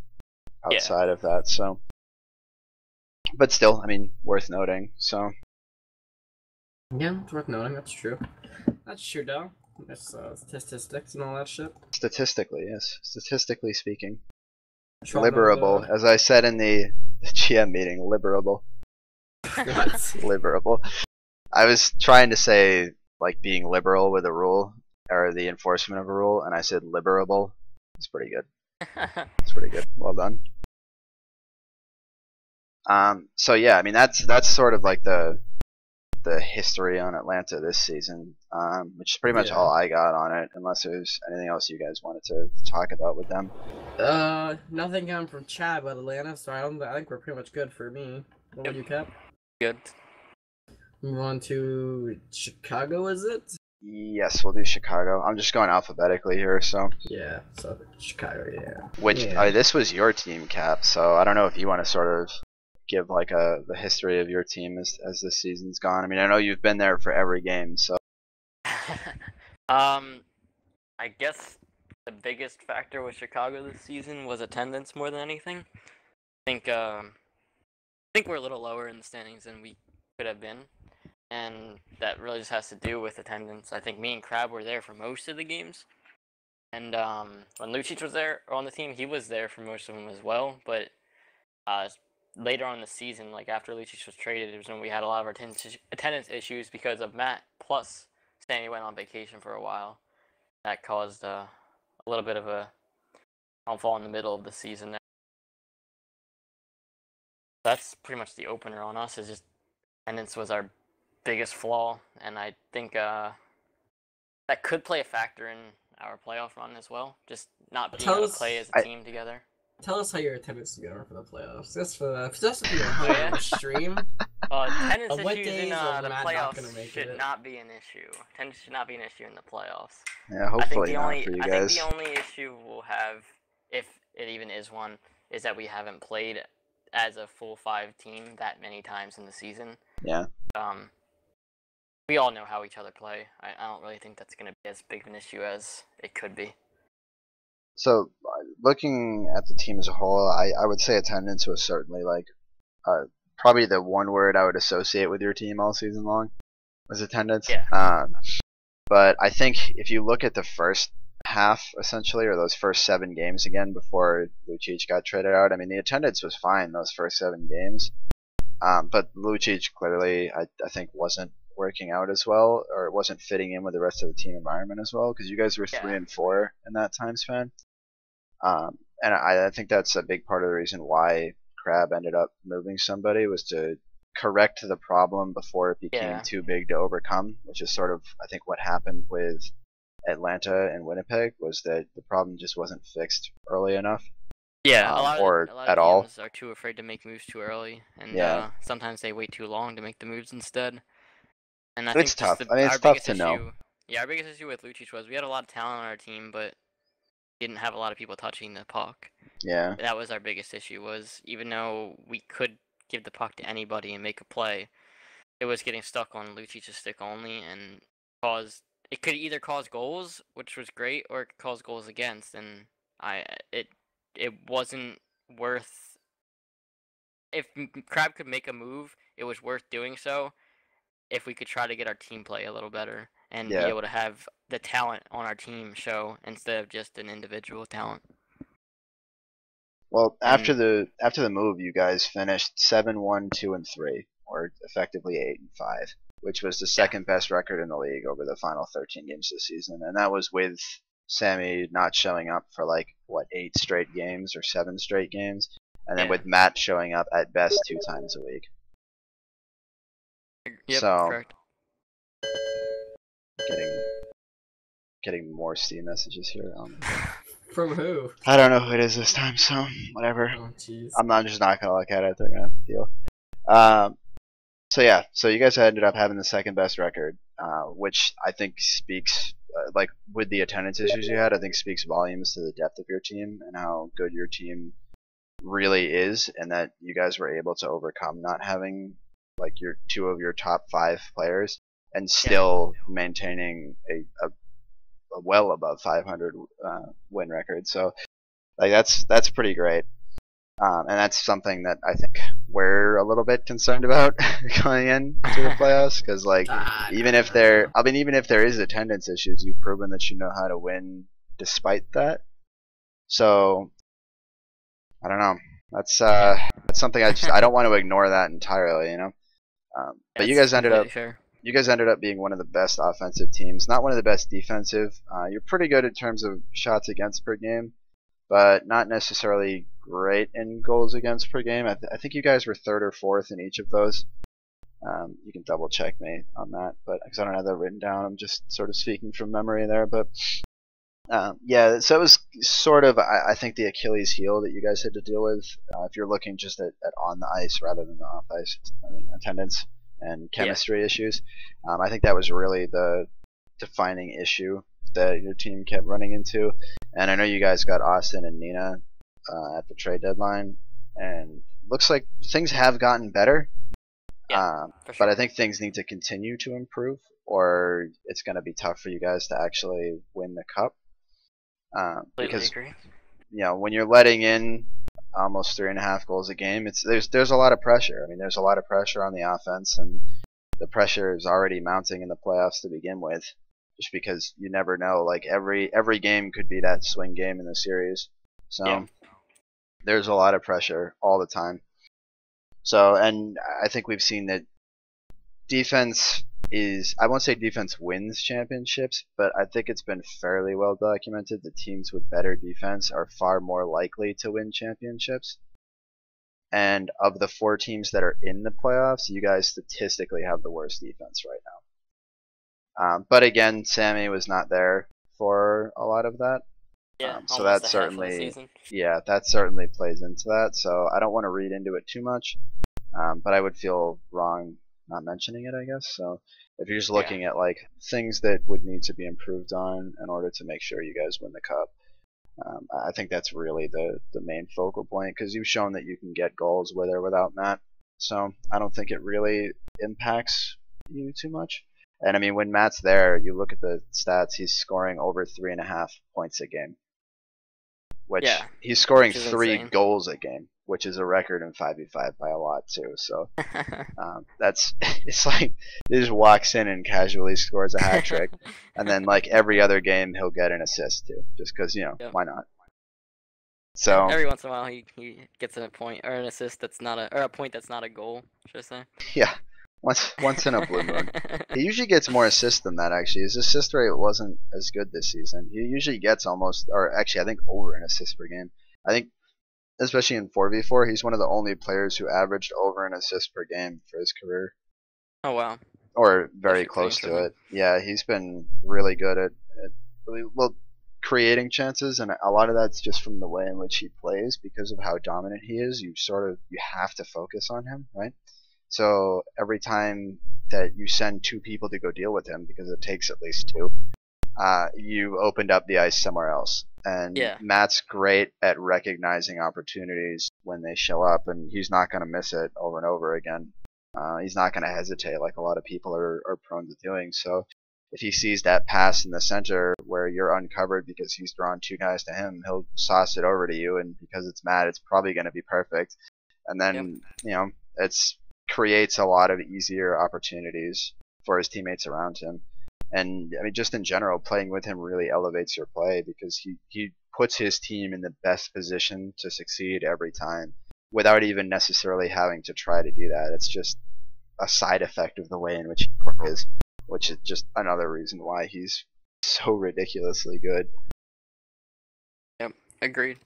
outside of that. So, but still, I mean, worth noting. So, yeah, it's worth noting. That's true. That's true, though. There's statistics and all that shit. Statistically, yes. Statistically speaking, liberable, as I said in the GM meeting, liberable. Liberable. I was trying to say like being liberal with a rule or the enforcement of a rule, and I said liberable. It's pretty good. It's pretty good. Well done. So yeah, I mean that's sort of like the history on Atlanta this season, which is pretty much all I got on it. Unless there's anything else you guys wanted to talk about with them. Nothing coming from Chad about Atlanta, so I think we're pretty much good for me. What about you, Cap? Good. Move on to Chicago, is it? Yes, we'll do Chicago. I'm just going alphabetically here, so. Yeah, so Chicago, yeah. Which this was your team, Cap. So I don't know if you want to sort of give like the history of your team as this season's gone. I mean, I know you've been there for every game, so. I guess the biggest factor with Chicago this season was attendance more than anything. I think we're a little lower in the standings than we could have been, and that really just has to do with attendance. I think me and Crab were there for most of the games, and when Lucic was there on the team, he was there for most of them as well. But later on in the season, like after Lucic was traded, it was when we had a lot of our attendance issues because of Matt plus Stanley went on vacation for a while, that caused a little bit of a downfall in the middle of the season there. That's pretty much the opener on us. Is just attendance was our biggest flaw, and I think that could play a factor in our playoff run as well. Just not being able to play as a team together. Tell us how your attendance is going for the playoffs. Just for your home stream. Attendance issues in the playoffs should not be an issue. Attendance should not be an issue in the playoffs. Yeah, hopefully not for you guys. I think the only issue we'll have, if it even is one, is that we haven't played as a full 5 team that many times in the season. Yeah. We all know how each other play. I don't really think that's going to be as big of an issue as it could be. So, looking at the team as a whole, I would say attendance was certainly like probably the one word I would associate with your team all season long was attendance. Yeah. But I think if you look at the first half, essentially, or those first 7 games again before Lucic got traded out, I mean, the attendance was fine those first 7 games. But Lucic clearly, I think, wasn't working out as well, or it wasn't fitting in with the rest of the team environment as well, because you guys were 3 and 4 in that time span. And I think that's a big part of the reason why Crab ended up moving somebody, was to correct the problem before it became too big to overcome, which is sort of, I think, what happened with Atlanta and Winnipeg, was that the problem just wasn't fixed early enough. Yeah, a lot of teams are too afraid to make moves too early, and sometimes they wait too long to make the moves instead. And I think it's tough. It's tough to know. Yeah, our biggest issue with Lucic was we had a lot of talent on our team, but didn't have a lot of people touching the puck. Yeah. That was our biggest issue, was even though we could give the puck to anybody and make a play, it was getting stuck on Lucic's stick only, and it could either cause goals, which was great, or it could cause goals against, and it wasn't worth. If Crab could make a move, it was worth doing so. If we could try to get our team play a little better and be able to have the talent on our team show instead of just an individual talent. Well, after the move, you guys finished 7-1, 2-3, or effectively 8-5, which was the second best record in the league over the final 13 games this season, and that was with Sammy not showing up for 8 straight games or 7 straight games, and then with Matt showing up at best 2 times a week. Yep, so, correct. Getting more Steam messages here. From who? I don't know who it is this time, so whatever. Oh, jeez. I'm just not gonna look at it. They're gonna have to deal. So you guys ended up having the second best record, which I think speaks, with the attendance issues you had, I think speaks volumes to the depth of your team and how good your team really is, and that you guys were able to overcome not having your 2 of your top 5 players and still maintaining a well above 500 win record. So that's pretty great, and that's something that I think we're a little bit concerned about going into the playoffs, because even if there is attendance issues, you've proven that you know how to win despite that. So I don't know. That's something I don't want to ignore that entirely, you know. But you guys ended up being one of the best offensive teams, not one of the best defensive. You're pretty good in terms of shots against per game, but not necessarily great in goals against per game. I think you guys were 3rd or 4th in each of those. You can double check me on that, but because I don't have that written down, I'm just sort of speaking from memory there. But so it was sort of, I think, the Achilles heel that you guys had to deal with if you're looking just at on the ice rather than the off ice attendance and chemistry issues. I think that was really the defining issue that your team kept running into. And I know you guys got Austin and Nina at the trade deadline, and looks like things have gotten better. For sure. But I think things need to continue to improve, or it's going to be tough for you guys to actually win the cup. Because when you're letting in almost 3.5 goals a game, there's a lot of pressure. I mean, there's a lot of pressure on the offense, and the pressure is already mounting in the playoffs to begin with, just because you never know. Every game could be that swing game in the series. So there's a lot of pressure all the time. So, and I think we've seen that defense is, I won't say defense wins championships, but I think it's been fairly well documented that teams with better defense are far more likely to win championships. And of the 4 teams that are in the playoffs, you guys statistically have the worst defense right now. But again, Sammy was not there for a lot of that. Yeah, so almost that a half of the certainly, season. yeah, that certainly plays into that. So I don't want to read into it too much, but I would feel wrong not mentioning it, I guess. So if you're just looking at like things that would need to be improved on in order to make sure you guys win the cup, I think that's really the main focal point, because you've shown that you can get goals with or without Matt. So I don't think it really impacts you too much. And I mean, when Matt's there, you look at the stats, he's scoring over 3.5 points a game. Which he's scoring 3 insane. goals a game, which is a record in 5v5 by a lot too. So it's like he just walks in and casually scores a hat trick, and then like every other game he'll get an assist too, just because why not? So every once in a while he gets a point or an assist that's not a point that's not a goal, should I say? Yeah, once in a blue moon. He usually gets more assists than that, actually. His assist rate wasn't as good this season. He usually gets almost, or actually I think over an assist per game. I think, especially in 4v4, he's one of the only players who averaged over an assist per game for his career. Oh, wow. Or very close to it. Yeah, he's been really good at creating chances, and a lot of that's just from the way in which he plays. Because of how dominant he is, you have to focus on him, right? So every time that you send 2 people to go deal with him, because it takes at least 2, you opened up the ice somewhere else. And Matt's great at recognizing opportunities when they show up, and he's not going to miss it over and over again. He's not going to hesitate like a lot of people are prone to doing. So if he sees that pass in the center where you're uncovered because he's drawn 2 guys to him, he'll sauce it over to you, and because it's Matt, it's probably going to be perfect. And then it's creates a lot of easier opportunities for his teammates around him. And I mean, just in general, playing with him really elevates your play, because he puts his team in the best position to succeed every time without even necessarily having to try to do that. It's just a side effect of the way in which he plays, which is just another reason why he's so ridiculously good. Yep, agreed.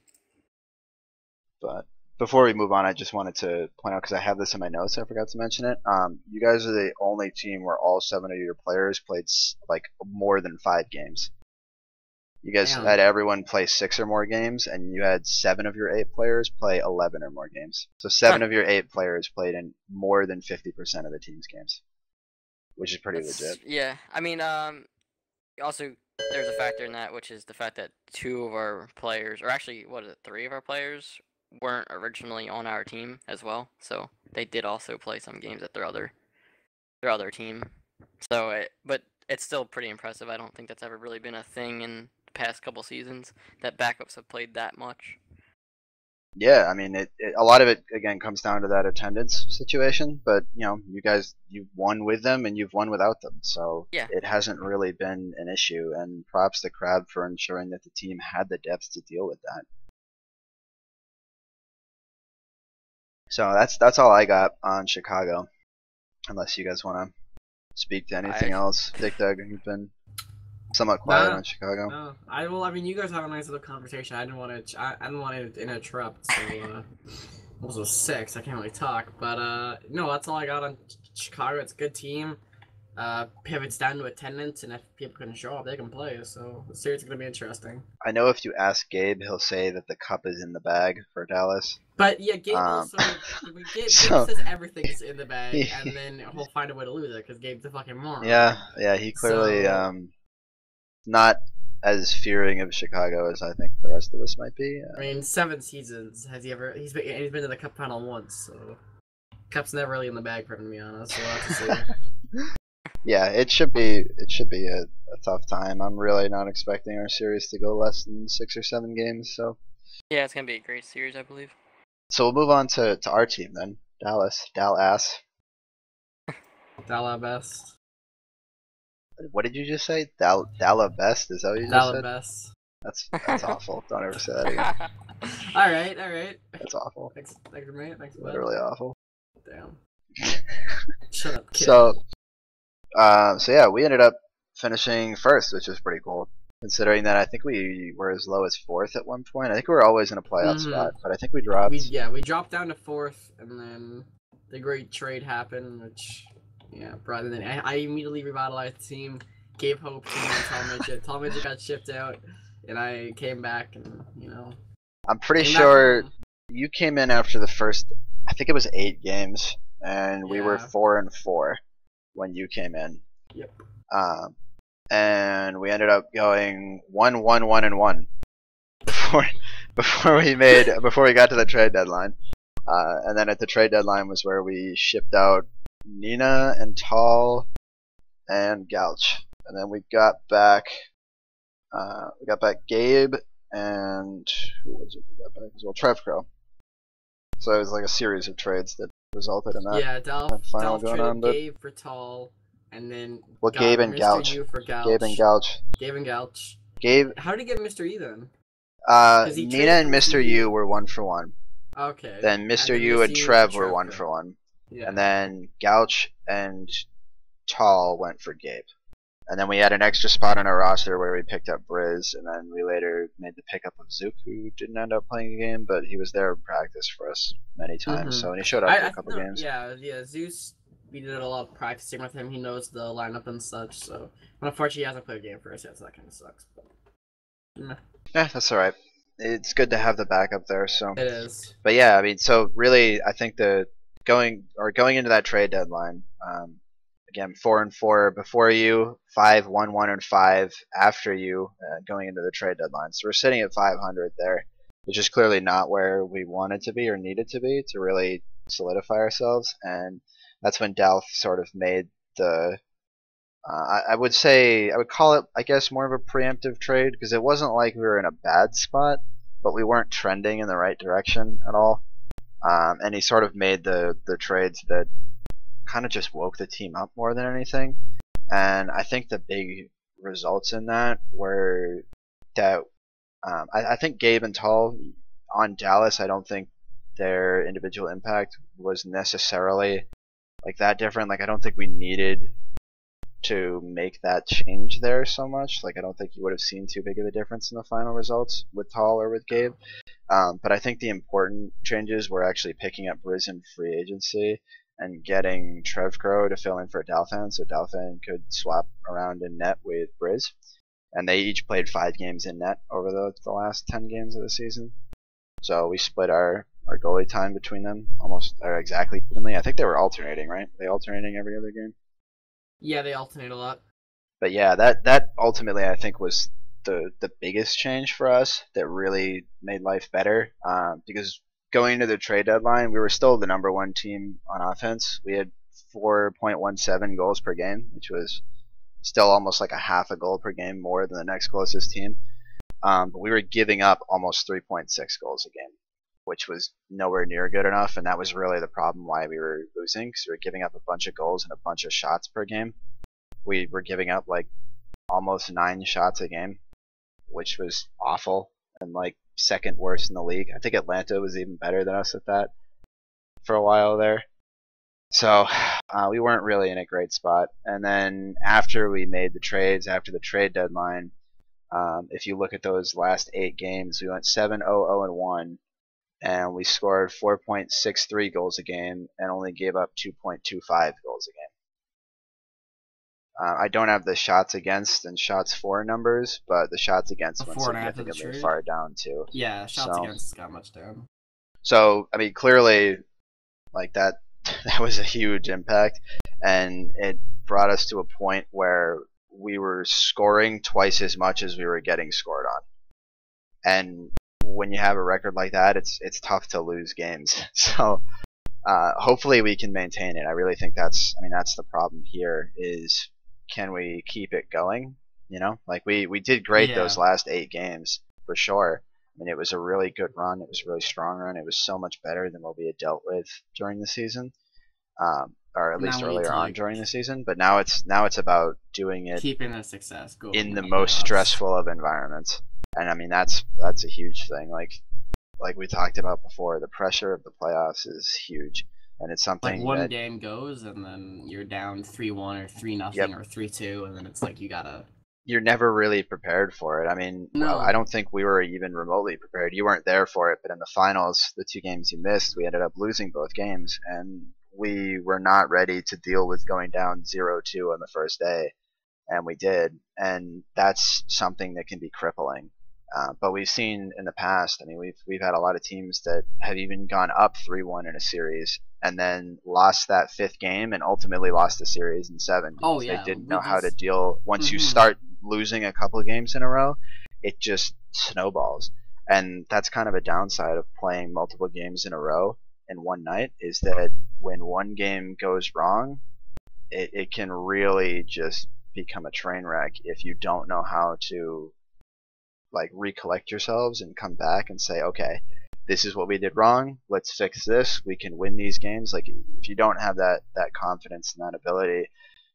But before we move on, I just wanted to point out, because I have this in my notes, I forgot to mention it. You guys are the only team where all 7 of your players played like more than 5 games. You guys had everyone play 6 or more games, and you had 7 of your 8 players play 11 or more games. So 7 of your 8 players played in more than 50% of the team's games, which is pretty legit. Yeah, I mean, also there's a factor in that, which is the fact that 2 of our players, or actually, 3 of our players weren't originally on our team as well, so they did also play some games at their other team. So, but it's still pretty impressive. I don't think that's ever really been a thing in the past couple seasons that backups have played that much. Yeah, I mean, a lot of it again comes down to that attendance situation. But you guys, you've won with them and you've won without them, so it hasn't really been an issue. And props to Crab for ensuring that the team had the depth to deal with that. So that's all I got on Chicago, unless you guys want to speak to anything else. Dick Doug, you've been somewhat quiet on Chicago. No, I mean, you guys have a nice little conversation. I didn't want to interrupt. So also 6, I can't really talk. But no, that's all I got on Chicago. It's a good team. Pivots down to attendance, and if people can show up, they can play. So the series is gonna be interesting. I know if you ask Gabe, he'll say that the cup is in the bag for Dallas. But yeah, Gabe also Gabe says everything's in the bag, and then he'll find a way to lose it because Gabe's a fucking moron. Yeah, he clearly not as fearing of Chicago as I think the rest of us might be. I mean, 7 seasons has he ever? He's been to the cup final once, so cup's never really in the bag for him, to be honest. So we'll have to see. Yeah, it should be a tough time. I'm really not expecting our series to go less than 6 or 7 games. So yeah, it's gonna be a great series, I believe. So we'll move on to our team then, Dallas. Dallas. Dallas. What did you just say? Dallas? Is that what you just said? Dallas. That's awful. Don't ever say that again. All right. That's awful. Thanks for me. Thanks, literally awful. Damn. Shut up, kid. So, So yeah, we ended up finishing first, which was pretty cool. Considering that I think we were as low as 4th at one point. I think we were always in a playoff spot, but I think we dropped. We dropped down to 4th, and then the great trade happened, which brought in. I immediately revitalized the team, gave hope to Tall Midget. Tall Midget got shipped out, and I came back, and I'm pretty sure you came in after the first. I think it was 8 games, and we were 4-4 when you came in. Yep. And we ended up going 1-1-1-1 before we got to the trade deadline. And then at the trade deadline was where we shipped out Nina and Tall and Gouch. And then we got back Gabe and who was it we got back as well? Trevcrow. So it was like a series of trades that resulted in that. Yeah, Delph traded Gabe for Tall. And then Gabe and Gouch. Gabe and Gouch. Gabe and Gouch. How did he get Mr. E then? Nina and Mr. U were 1-for-1. Okay. Then Mr. U and Trev were 1-for-1. Yeah. And then Gouch and Tall went for Gabe. And then we had an extra spot on our roster where we picked up Briz, and then we later made the pickup of Zook, who didn't end up playing a game, but he was there in practice for us many times. So and he showed up for a couple games. Yeah, Zeus. We did a lot of practicing with him. He knows the lineup and such. So, but unfortunately, he hasn't played a game for us yet, so that kind of sucks. But, yeah, that's all right. It's good to have the backup there. So it is. But yeah, I mean, so really, I think going into that trade deadline, again 4-4 before you, 5-1-1-5 after you, going into the trade deadline. So we're sitting at 500 there, which is clearly not where we wanted to be or needed to be to really solidify ourselves. And that's when Dalf sort of made the, I would call it, I guess, more of a preemptive trade, because it wasn't like we were in a bad spot, but we weren't trending in the right direction at all. And he sort of made the trades that kind of just woke the team up more than anything. And I think the big results in that were that I think Gabe and Tall on Dallas, I don't think their individual impact was necessarily like that different. Like I don't think we needed to make that change there so much. Like I don't think you would have seen too big of a difference in the final results with Tall or with Gabe. But I think the important changes were actually picking up Briz in free agency and getting Trevcrow to fill in for Dalfan, so Dalfan could swap around in net with Briz. And they each played 5 games in net over the last 10 games of the season. So we split our goalie time between them almost or exactly evenly. I think they were alternating, right? They alternating every other game? Yeah, they alternate a lot. But yeah, that ultimately I think was the biggest change for us that really made life better. Because going into the trade deadline, we were still the #1 team on offense. We had 4.17 goals per game, which was still almost like a half a goal per game more than the next closest team. But we were giving up almost 3.6 goals a game, which was nowhere near good enough, and that was really the problem why we were losing, because we were giving up a bunch of goals and a bunch of shots per game. We were giving up like almost 9 shots a game, which was awful and like second worst in the league. I think Atlanta was even better than us at that for a while there. So we weren't really in a great spot. And then after we made the trades, after the trade deadline, if you look at those last 8 games, we went 7-0-0-1, and we scored 4.63 goals a game and only gave up 2.25 goals a game. I don't have the shots against and shots for numbers, but the shots against went significantly far down too. Yeah, shots against got much down. So I mean, clearly, like that was a huge impact, and it brought us to a point where we were scoring twice as much as we were getting scored on. And when you have a record like that, it's tough to lose games. So hopefully we can maintain it. I really think that's the problem here is, can we keep it going? You know, like we did great those last 8 games for sure. I mean, it was a really good run. It was a really strong run. It was so much better than what we had dealt with during the season, or at least earlier on during the season. But now it's about doing it, keeping the success going in the most stressful of environments. And I mean, that's a huge thing. Like we talked about before, the pressure of the playoffs is huge. and it's Like something one that game goes, and then you're down 3-1 or 3-0 Yep. or 3-2, and then it's like you gotta. you're never really prepared for it. I mean, No. I don't think we were even remotely prepared. You weren't there for it, but in the finals, the 2 games you missed, we ended up losing both games, and we were not ready to deal with going down 0-2 on the first day, and we did, and that's something that can be crippling. But we've seen in the past. I mean, we've had a lot of teams that have even gone up 3-1 in a series and then lost that 5th game and ultimately lost the series in 7 because Oh, yeah, they didn't we know how to just- deal. Once you Mhm. start losing a couple of games in a row, it just snowballs, and that's kind of a downside of playing multiple games in a row in one night. Is that when one game goes wrong, it can really just become a train wreck if you don't know how to like recollect yourselves and come back and say, okay, this is what we did wrong. Let's fix this. We can win these games. Like if you don't have that confidence and that ability,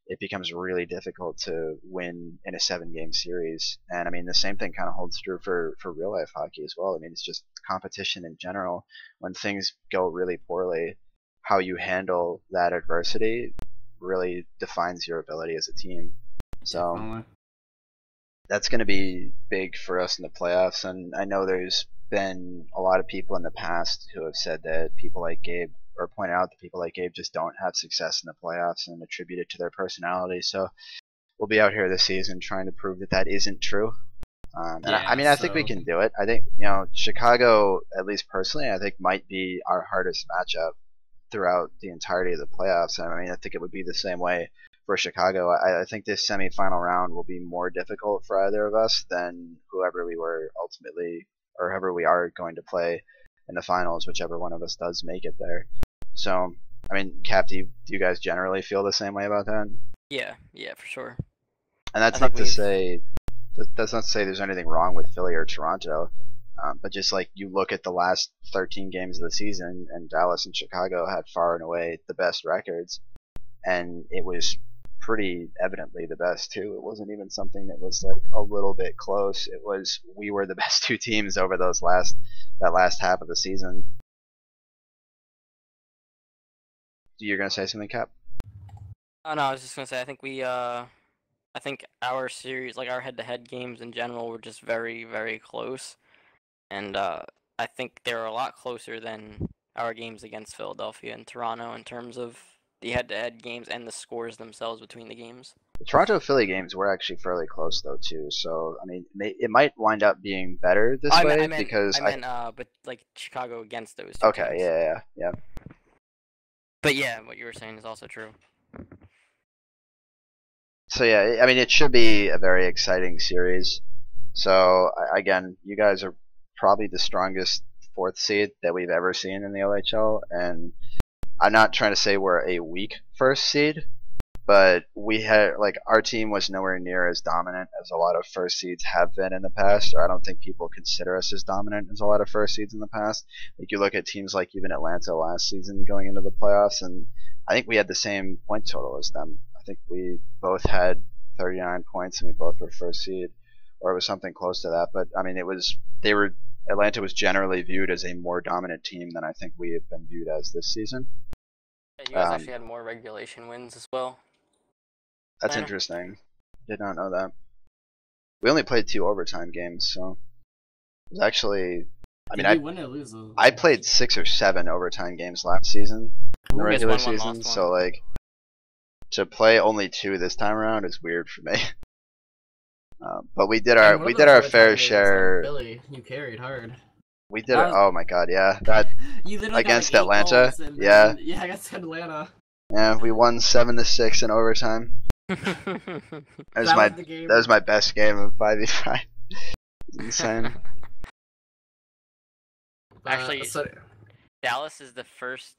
it becomes really difficult to win in a 7-game series. And I mean, the same thing kind of holds true for real life hockey as well. I mean, it's just competition in general. When things go really poorly, how you handle that adversity really defines your ability as a team. So Definitely. that's going to be big for us in the playoffs. And I know there's been a lot of people in the past who have said that people like Gabe, or point out that people like Gabe just don't have success in the playoffs and attribute it to their personality. So we'll be out here this season trying to prove that that isn't true. And I mean, I think we can do it. I think, Chicago, at least personally, I think might be our hardest matchup throughout the entirety of the playoffs. I mean, I think it would be the same way for Chicago. I think this semifinal round will be more difficult for either of us than whoever we were ultimately, or whoever we are going to play in the finals, whichever one of us does make it there. So, I mean, Cap, do you guys generally feel the same way about that? Yeah, for sure. And that's not to say there's anything wrong with Philly or Toronto, but just like you look at the last 13 games of the season, and Dallas and Chicago had far and away the best records, and it was pretty evidently the best too. It wasn't even something that was like a little bit close. It was we were the best 2 teams over that last half of the season. You're gonna say something, Cap? Oh no, I was just gonna say I think our series, like our head-to-head games in general, were just very, very close, and I think they were a lot closer than our games against Philadelphia and Toronto in terms of the head-to-head games and the scores themselves between the games. The Toronto Philly games were actually fairly close though too. So I mean, it might wind up being better this way because but like Chicago against those 2 okay, teams. yeah. But yeah, what you were saying is also true. So yeah, I mean, it should be a very exciting series. So again, you guys are probably the strongest 4th seed that we've ever seen in the OHL, and I'm not trying to say we're a weak 1st seed, but we had our team was nowhere near as dominant as a lot of 1st seeds have been in the past, or I don't think people consider us as dominant as a lot of 1st seeds in the past. Like you look at teams like even Atlanta last season going into the playoffs, and I think we had the same point total as them. I think we both had 39 points and we both were 1st seed, or it was something close to that. But I mean, Atlanta was generally viewed as a more dominant team than I think we have been viewed as this season. Yeah, you guys actually had more regulation wins as well. That's interesting. Did not know that. We only played 2 overtime games, so it was actually. I mean, Did you win or lose those? I played 6 or 7 overtime games last season in the Ooh, regular won one, season. lost So one. to play only 2 this time around is weird for me. But we did our fair share. Philly, you carried hard. We did it. Oh my god, yeah, that You literally against got, like, 8 Atlanta. goals and Yeah, then, yeah, against Atlanta. yeah, we won 7-6 in overtime. That was my best game of 5v5. It's insane. Actually, Dallas is the first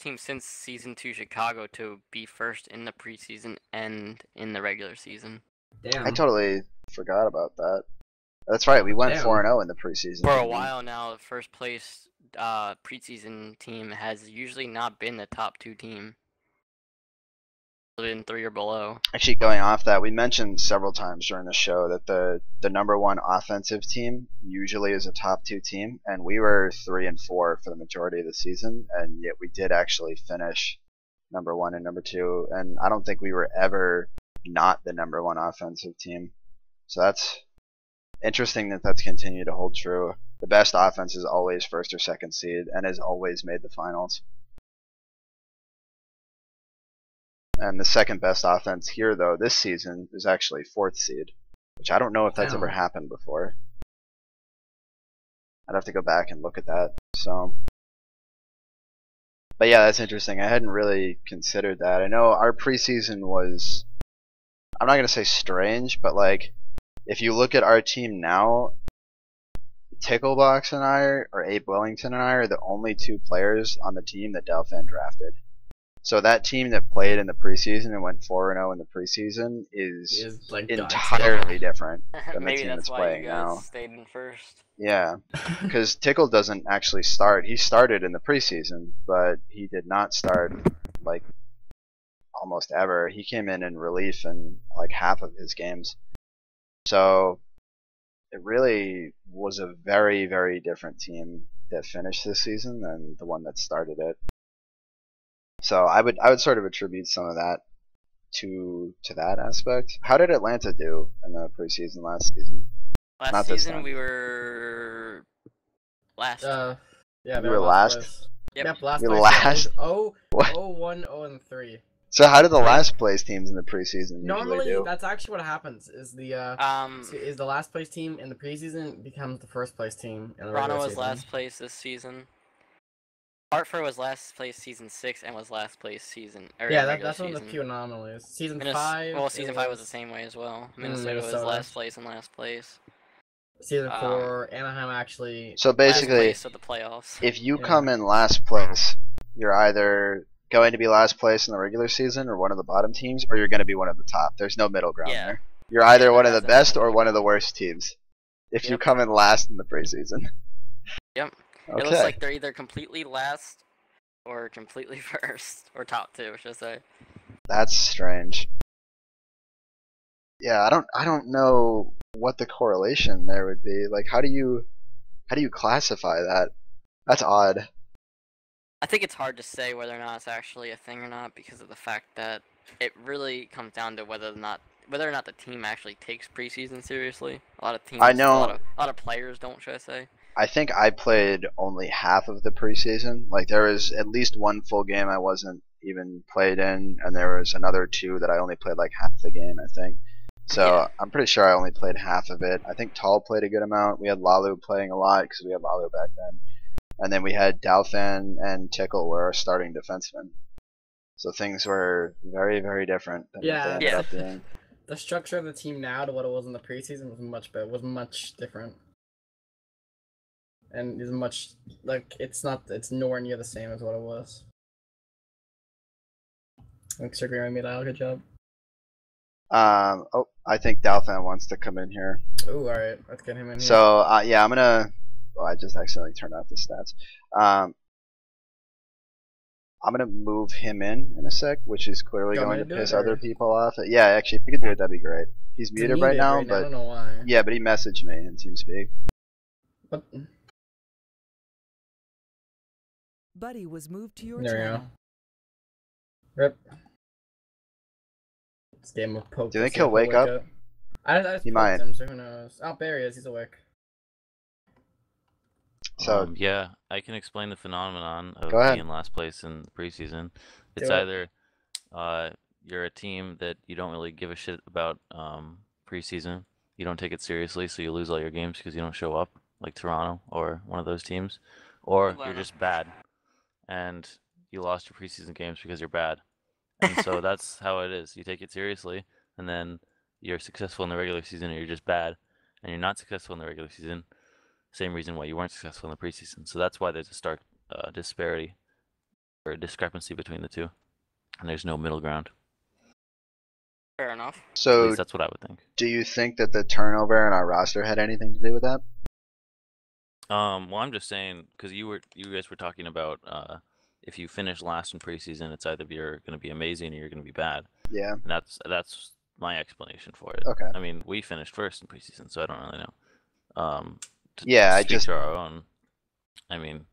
team since season 2 Chicago to be first in the preseason and in the regular season. Damn. I totally forgot about that. That's right. We went 4-0 in the preseason. For a while now, the first place preseason team has usually not been the top 2 team. in 3 or below. Actually, going off that, we mentioned several times during the show that the number one offensive team usually is a top 2 team, and we were 3 and 4 for the majority of the season, and yet we did actually finish number 1 and number 2, and I don't think we were ever not the number 1 offensive team. So that's interesting that that's continued to hold true. The best offense is always first or second seed and has always made the finals. And the second best offense here, though, this season is actually 4th seed, which I don't know if that's ever happened before. I'd have to go back and look at that. So, but yeah, that's interesting. I hadn't really considered that. I know our preseason was, I'm not going to say strange, but like, if you look at our team now, Ticklebox and I, or Abe Wellington and I, are the only 2 players on the team that Delphin drafted. So that team that played in the preseason and went 4-0 in the preseason is like entirely different than the team that's playing now. Stayed in first. Yeah, because Tickle doesn't actually start. He started in the preseason, but he did not start like almost ever. He came in relief in like half of his games. So it really was a very, very different team that finished this season than the one that started it. So I would sort of attribute some of that to that aspect. How did Atlanta do in the preseason last season? Last season we were last. Yeah, we were last. Yep, last. We were last. Oh, 1, 0, and 3. So how did the last place teams in the preseason normally do? That's actually what happens. Is the last place team in the preseason becomes the first place team in the regular season. Toronto was last place this season. Hartford was last place season 6 and was last place season. That's one of the few anomalies. Season 5. Well, season 5 was the same way as well. Minnesota was last place and last place. Season 4, Anaheim actually. So basically, last place of the playoffs. If you come in last place, you're either going to be last place in the regular season or one of the bottom teams, or you're going to be one of the top. There's no middle ground there. You're either one of the best or one of the worst teams. If you come in last in the preseason. Yep. Okay. It looks like they're either completely last or completely first, or top 2, should I say. That's strange. Yeah, I don't know what the correlation there would be. Like, how do you classify that? That's odd. I think it's hard to say whether or not it's actually a thing or not because of the fact that it really comes down to whether or not the team actually takes preseason seriously. A lot of teams, I know. A lot of players don't, should I say? I think I played only half of the preseason. Like, there was at least one full game I wasn't even played in, and there was another 2 that I only played like half the game, I think. So I'm pretty sure I only played half of it. I think Tall played a good amount. We had Lalu playing a lot because we had Lalu back then. And then we had Dalfan and Tickle were our starting defensemen. So things were very, very different than they ended up being. The structure of the team now to what it was in the preseason was much better. Was much different. And is much it's nowhere near the same as what it was. Thanks for agreeing with me, Dial. Good job. I think Dalfan wants to come in here. Ooh, alright. Let's get him in here. So, yeah, I'm gonna... Oh, I just accidentally turned off the stats. I'm gonna move him in a sec, which is clearly going to piss other people off. Yeah, actually, if we could do it, that'd be great. He's muted right now, but... I don't know why. Yeah, but he messaged me in TeamSpeak. What? Buddy was moved to your channel. Rip. This game of poke. Do you think he'll wake up? I just he might. Him, so who knows? Oh, there he is. He's awake. So yeah, I can explain the phenomenon of being last place in preseason. It's either you're a team that you don't really give a shit about preseason. You don't take it seriously, so you lose all your games because you don't show up, like Toronto or one of those teams, or you're just bad and you lost your preseason games because you're bad. And so that's how it is. You take it seriously, and then you're successful in the regular season, or you're just bad, and you're not successful in the regular season. Same reason why you weren't successful in the preseason. So that's why there's a stark disparity or discrepancy between the two, and there's no middle ground. Fair enough. So at least that's what I would think. Do you think that the turnover in our roster had anything to do with that? Well, I'm just saying because you guys were talking about if you finish last in preseason, it's either you're going to be amazing or you're going to be bad. Yeah. And that's my explanation for it. Okay. I mean, we finished first in preseason, so I don't really know. Yeah, to speak to our own. I mean,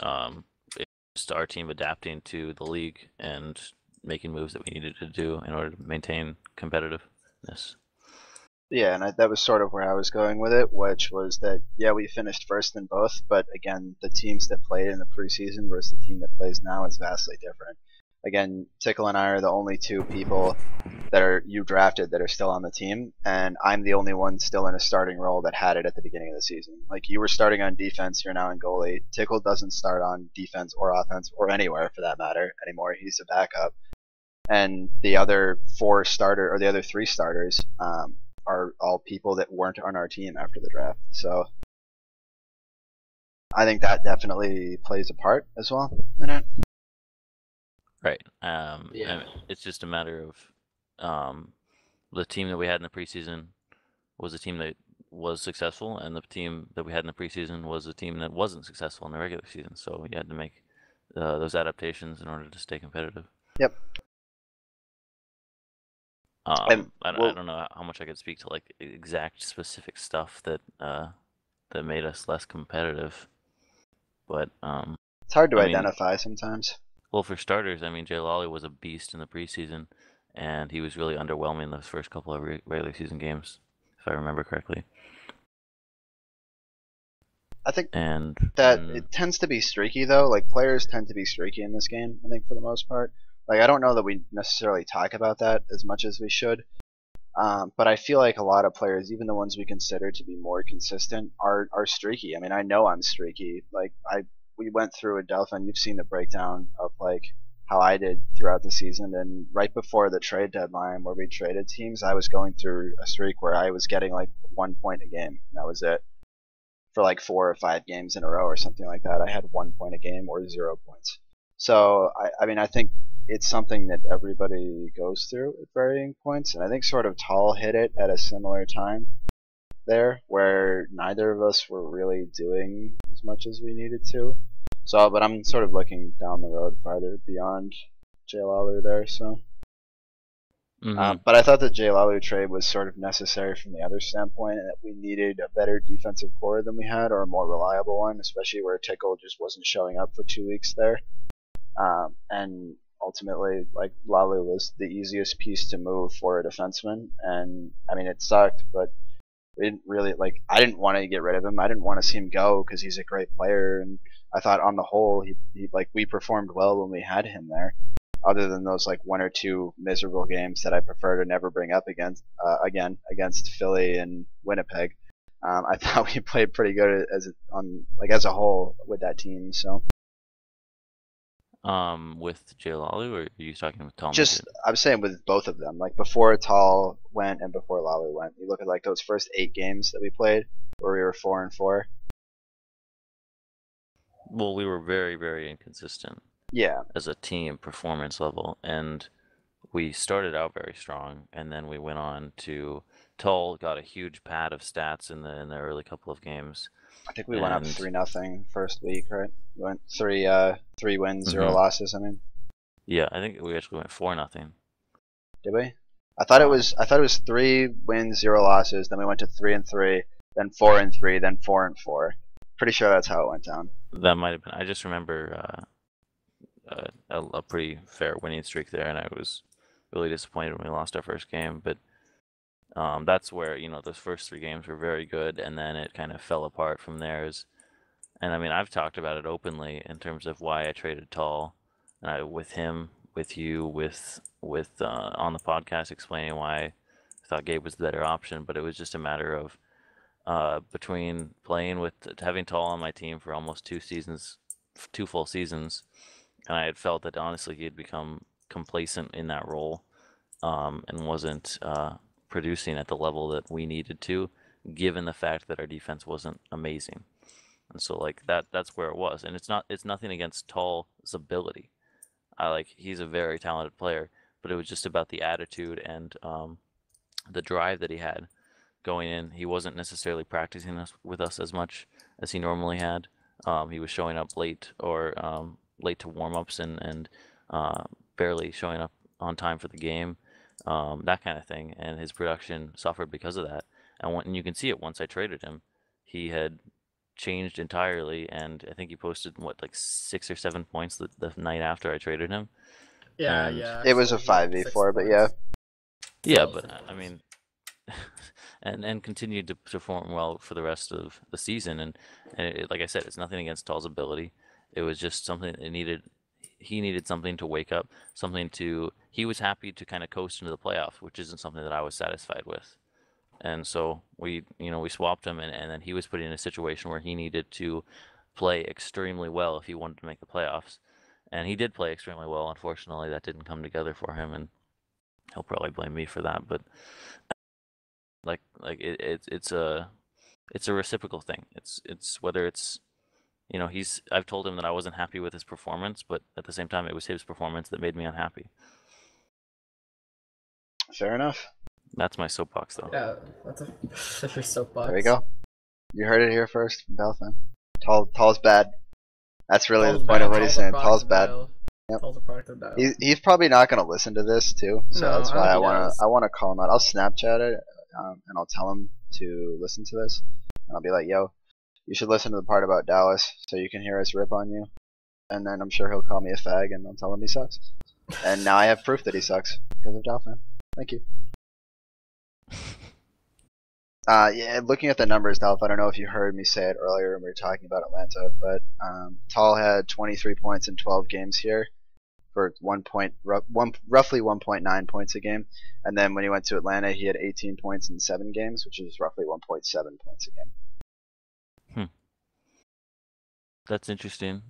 it's just our team adapting to the league and making moves that we needed to do in order to maintain competitiveness. Yeah, and that was sort of where I was going with it, which was that, yeah, we finished first in both, but again, the teams that played in the preseason versus the team that plays now is vastly different. Again, Tickle and I are the only two people that you drafted that are still on the team, and I'm the only one still in a starting role that had it at the beginning of the season. Like, you were starting on defense, you're now in goalie. Tickle doesn't start on defense or offense, or anywhere for that matter, anymore. He's a backup. And the other the other three starters, are all people that weren't on our team after the draft. So I think that definitely plays a part as well in it. Right. Yeah. It's just a matter of the team that we had in the preseason was a team that was successful, and the team that we had in the preseason was a team that wasn't successful in the regular season. So you had to make those adaptations in order to stay competitive. Yep. I don't know how much I could speak to like exact specific stuff that that made us less competitive, but it's hard to identify sometimes. Well, for starters, I mean, Jay Lawley was a beast in the preseason, and he was really underwhelming in those first couple of regular season games, if I remember correctly. I think it tends to be streaky though. Like, players tend to be streaky in this game, I think, for the most part. Like, I don't know that we necessarily talk about that as much as we should. But I feel like a lot of players, even the ones we consider to be more consistent, are streaky. I mean, I know I'm streaky. Like, we went through a Delphi, and you've seen the breakdown of like how I did throughout the season. And right before the trade deadline, where we traded teams, I was going through a streak where I was getting like 1 point a game. That was it. For like 4 or 5 games in a row or something like that, I had 1 point a game or 0 points. So I mean, I think it's something that everybody goes through at varying points, and I think sort of Tall hit it at a similar time there, where neither of us were really doing as much as we needed to. So, but I'm sort of looking down the road farther beyond Jay Lalu there. So, but I thought the Jay Lalu trade was sort of necessary from the other standpoint, and that we needed a better defensive core than we had, or a more reliable one, especially where Tickle just wasn't showing up for 2 weeks there. And ultimately, like, Lalu was the easiest piece to move for a defenseman, and I mean, it sucked, but we didn't really, like, I didn't want to get rid of him. I didn't want to see him go because he's a great player, and I thought on the whole he like, we performed well when we had him there, other than those like 1 or 2 miserable games that I prefer to never bring up against against Philly and Winnipeg. I thought we played pretty good as a whole with that team. So. With Jay Lalu, or are you talking with Tall? I'm saying with both of them. Like, before Tall went and before Lalu went, you look at like those first 8 games that we played, where we were 4-4. Well, we were very, very inconsistent. Yeah. As a team, performance level, and we started out very strong, and then we went on to Tall got a huge pad of stats in the early couple of games. I think we went up 3-0 first week, right? We went 3 wins, 0 losses. I mean. Yeah, I think we actually went 4-0. Did we? I thought it was 3 wins, 0 losses. Then we went to 3-3, then 4-3, then 4-4. Pretty sure that's how it went down. That might have been. I just remember a pretty fair winning streak there, and I was really disappointed when we lost our first game. But that's where, you know, those first 3 games were very good, and then it kind of fell apart from there. And I mean, I've talked about it openly in terms of why I traded Tall, and with him, with you, with on the podcast, explaining why I thought Gabe was the better option. But it was just a matter of between having Tall on my team for almost 2 full seasons, and I had felt that honestly he had become complacent in that role, and wasn't producing at the level that we needed to, given the fact that our defense wasn't amazing. And so like that's where it was. And it's nothing against Tall's ability. He's a very talented player, but it was just about the attitude and the drive that he had going in. He wasn't necessarily practicing with us as much as he normally had. He was showing up late, or late to warm-ups and barely showing up on time for the game, that kind of thing. And his production suffered because of that. And you can see it once I traded him, he had changed entirely. And I think he posted what, like 6 or 7 points the night after I traded him. Yeah, And yeah. It was a 5v4, but yeah. Yeah, but I mean, and continued to perform well for the rest of the season. And like I said, it's nothing against Tall's ability. It was just something that he needed something to wake up, he was happy to kind of coast into the playoffs, which isn't something that I was satisfied with. And so we swapped him, and then he was put in a situation where he needed to play extremely well if he wanted to make the playoffs. And he did play extremely well. Unfortunately, that didn't come together for him, and he'll probably blame me for that. But it's a reciprocal thing. It's whether it's I've told him that I wasn't happy with his performance, but at the same time, it was his performance that made me unhappy. Fair enough. That's my soapbox, though. Yeah, that's a soapbox. There we go. You heard it here first from Dolphin. Tall's bad. That's really the point of what he's saying. Tall's bad. Yep. Tall's a product of Dial. He's probably not going to listen to this too, so that's why I want to call him out. I'll Snapchat it, and I'll tell him to listen to this, and I'll be like, "Yo, you should listen to the part about Dallas, so you can hear us rip on you." And then I'm sure he'll call me a fag, and I'll tell him he sucks. And now I have proof that he sucks because of Dolphin. Thank you. Yeah, looking at the numbers, Dolph, I don't know if you heard me say it earlier when we were talking about Atlanta, but Tall had 23 points in 12 games here for roughly 1.9 points a game. And then when he went to Atlanta, he had 18 points in 7 games, which is roughly 1.7 points a game. That's interesting.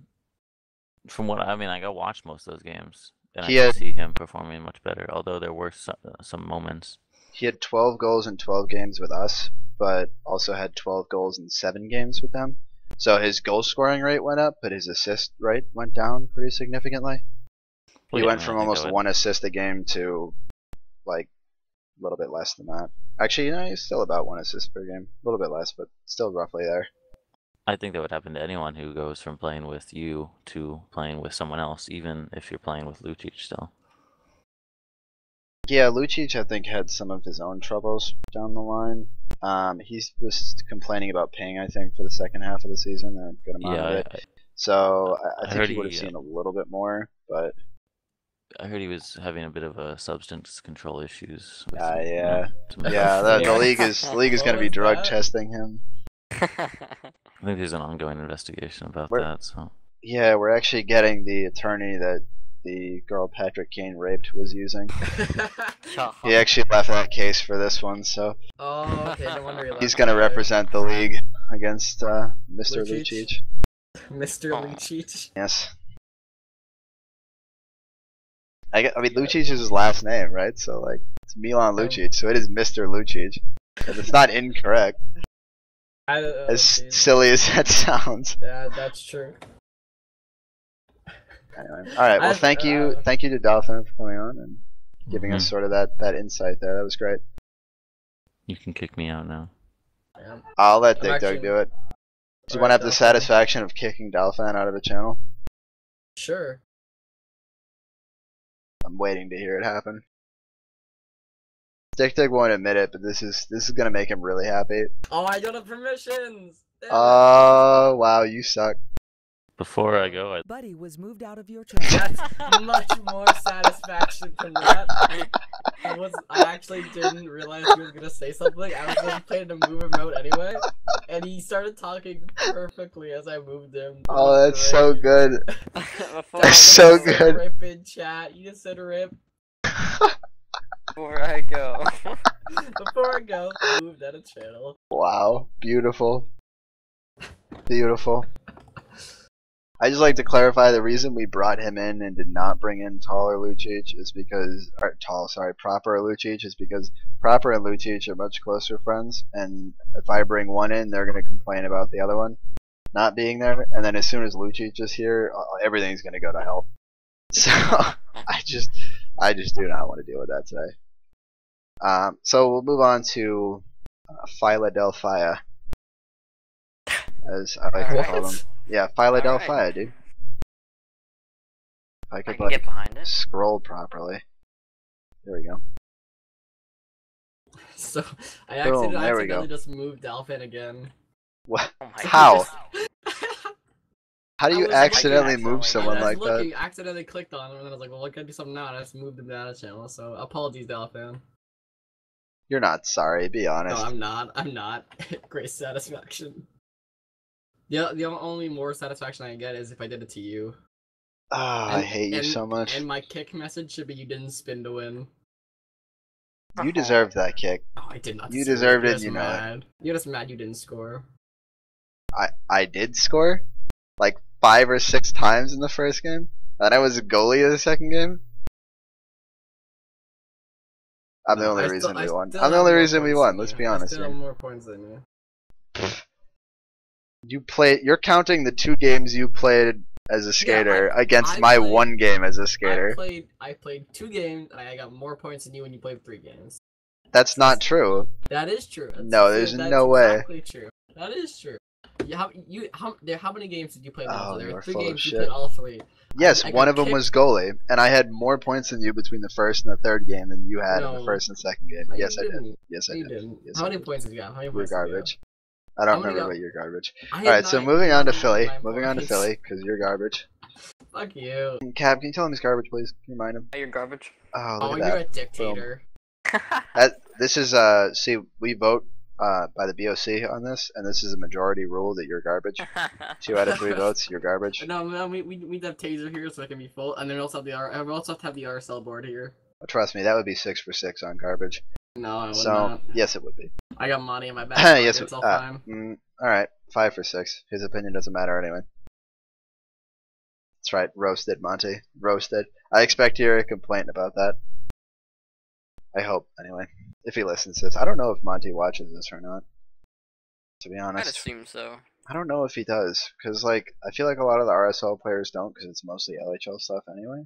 From what I got watched most of those games, and I could see him performing much better, although there were some moments. He had 12 goals in 12 games with us, but also had 12 goals in 7 games with them. So his goal scoring rate went up, but his assist rate went down pretty significantly. He went from almost 1 assist a game to like a little bit less than that. Actually, he's still about 1 assist per game. A little bit less, but still roughly there. I think that would happen to anyone who goes from playing with you to playing with someone else, even if you're playing with Lucic still. Yeah, Lucic I think had some of his own troubles down the line. He was complaining about ping, I think, for the second half of the season, a good amount of it. So I think he would have seen a little bit more, but I heard he was having a bit of a substance control issues. The league is going to be drug testing him. I think there's an ongoing investigation about that. So yeah, we're actually getting the attorney that the girl Patrick Kane raped was using. He actually left that case for this one, so okay, no wonder he's going to represent the league against Mr. Lucic. Mr. Lucic? Yes. I mean, Lucic is his last name, right? So, like, it's Milan Lucic, so it is Mr. Lucic. It's not incorrect. As silly as that sounds. Yeah, that's true. Anyway, alright, well, thank you to Dolphin for coming on and giving us sort of that insight there. That was great. You can kick me out now. Yeah. I'll let Dick Doug do it. Do you want to have the satisfaction of kicking Dolphin out of the channel? Sure. I'm waiting to hear it happen. Dick won't admit it, but this is gonna make him really happy. Oh, I don't have permissions! Oh, wow, you suck. Before I go, Buddy was moved out of your channel. That's much more satisfaction from that. I actually didn't realize he was gonna say something. I was gonna play the mover mode anyway, and he started talking perfectly as I moved him. Oh, that's so good. That's so good. Rip in chat. You just said rip. Before I go. Before I go, moved out of channel. Wow, beautiful. Beautiful. I just like to clarify the reason we brought him in and did not bring in Proper Lucic is because Proper and Lucic are much closer friends, and if I bring one in, they're going to complain about the other one not being there, and then as soon as Lucic is here, everything's going to go to hell. So I just do not want to deal with that today. So we'll move on to Philadelphia, as I like to call them. Yeah, Philadelphia, dude. If I I could can get behind it. scroll properly. There we go. So I Boom, there we accidentally go. just moved Dolphin again. What? Oh my How? Just- How do I you was accidentally looking- move I someone I like was that? looking, accidentally clicked on him, and then I was like, well, I gotta do something now, and I just moved him down the channel, so apologies, Dolphin. You're not sorry, be No, honest. I'm not. Great satisfaction. The only more satisfaction I get is if I did it to you. Ah, I hate you so much. And my kick message should be you didn't spin to win. You deserved that kick. Oh, I did not. You deserve deserved it, You're and just you know it. mad. You're just mad you didn't score. I did score like 5 or 6 times in the first game, and I was a goalie in the second game. I'm the No, only reason we won. still I'm the have only more reason we points won. than Let's you. be honest I still have here. more points than you. You're counting the 2 games you played as a skater against I my played- 1 game as a skater. I played 2 games, and I got more points than you when you played 3 games. That's not true. That is true. No, there's no way. That's exactly true. That is true. How many games did you play? Oh, There you were are 3 full of games. You shit. played all 3. Yes, I one got of them kicked. was goalie, and I had more points than you between the first and the third game than you had in the No. first and second game. No, you Yes, I did. didn't. Yes, I You did. didn't. Yes, How I many did. points did you have? How many You're points did you have? garbage. I don't How many remember, got- but you're garbage. I had Alright, so 9 moving on to Philly. 9 Moving on to points. Philly, because you're garbage. Fuck you. Cab, can you tell him he's garbage, please? Can you remind him? Oh, you're garbage. Oh, Oh, look you're at a that. dictator. This is, see, we vote by the BOC on this, and this is a majority rule that you're garbage. 2 out of 3 votes, you're garbage. No, we have taser here so it can be full, and then we also have we also have to have the RSL board here. Trust me, that would be 6 for 6 on garbage. No, I would So, not. yes, it would be. I got money in my back. Yes, It's all fine. Alright, 5 for 6. His opinion doesn't matter anyway. That's right, roasted, Monty. Roasted. I expect to hear a complaint about that. I hope, anyway. If he listens to this. I don't know if Monty watches this or not. To be I'd honest. assume so. I don't know if he does. Because, like, I feel like a lot of the RSL players don't, because it's mostly LHL stuff anyway.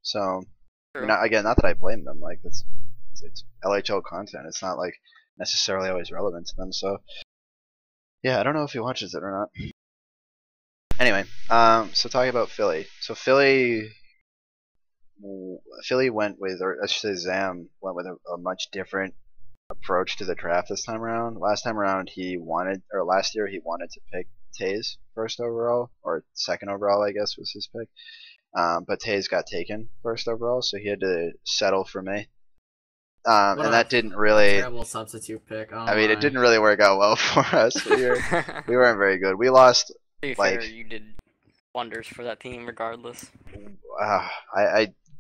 So, I True. mean, again, not that I blame them. Like, it's LHL content. It's not, like, necessarily always relevant to them. So, yeah, I don't know if he watches it or not. Anyway, so talking about Philly. So Philly went with, or I should say Zam went with a much different approach to the draft this time around. Last time around last year he wanted to pick Taze first overall, or second overall I guess was his pick. But Taze got taken first overall, so he had to settle for me. And that didn't really. Terrible substitute pick. Oh I mean, my. it didn't really work out well for us. We weren't very good. We lost. To be fair, you did wonders for that team regardless.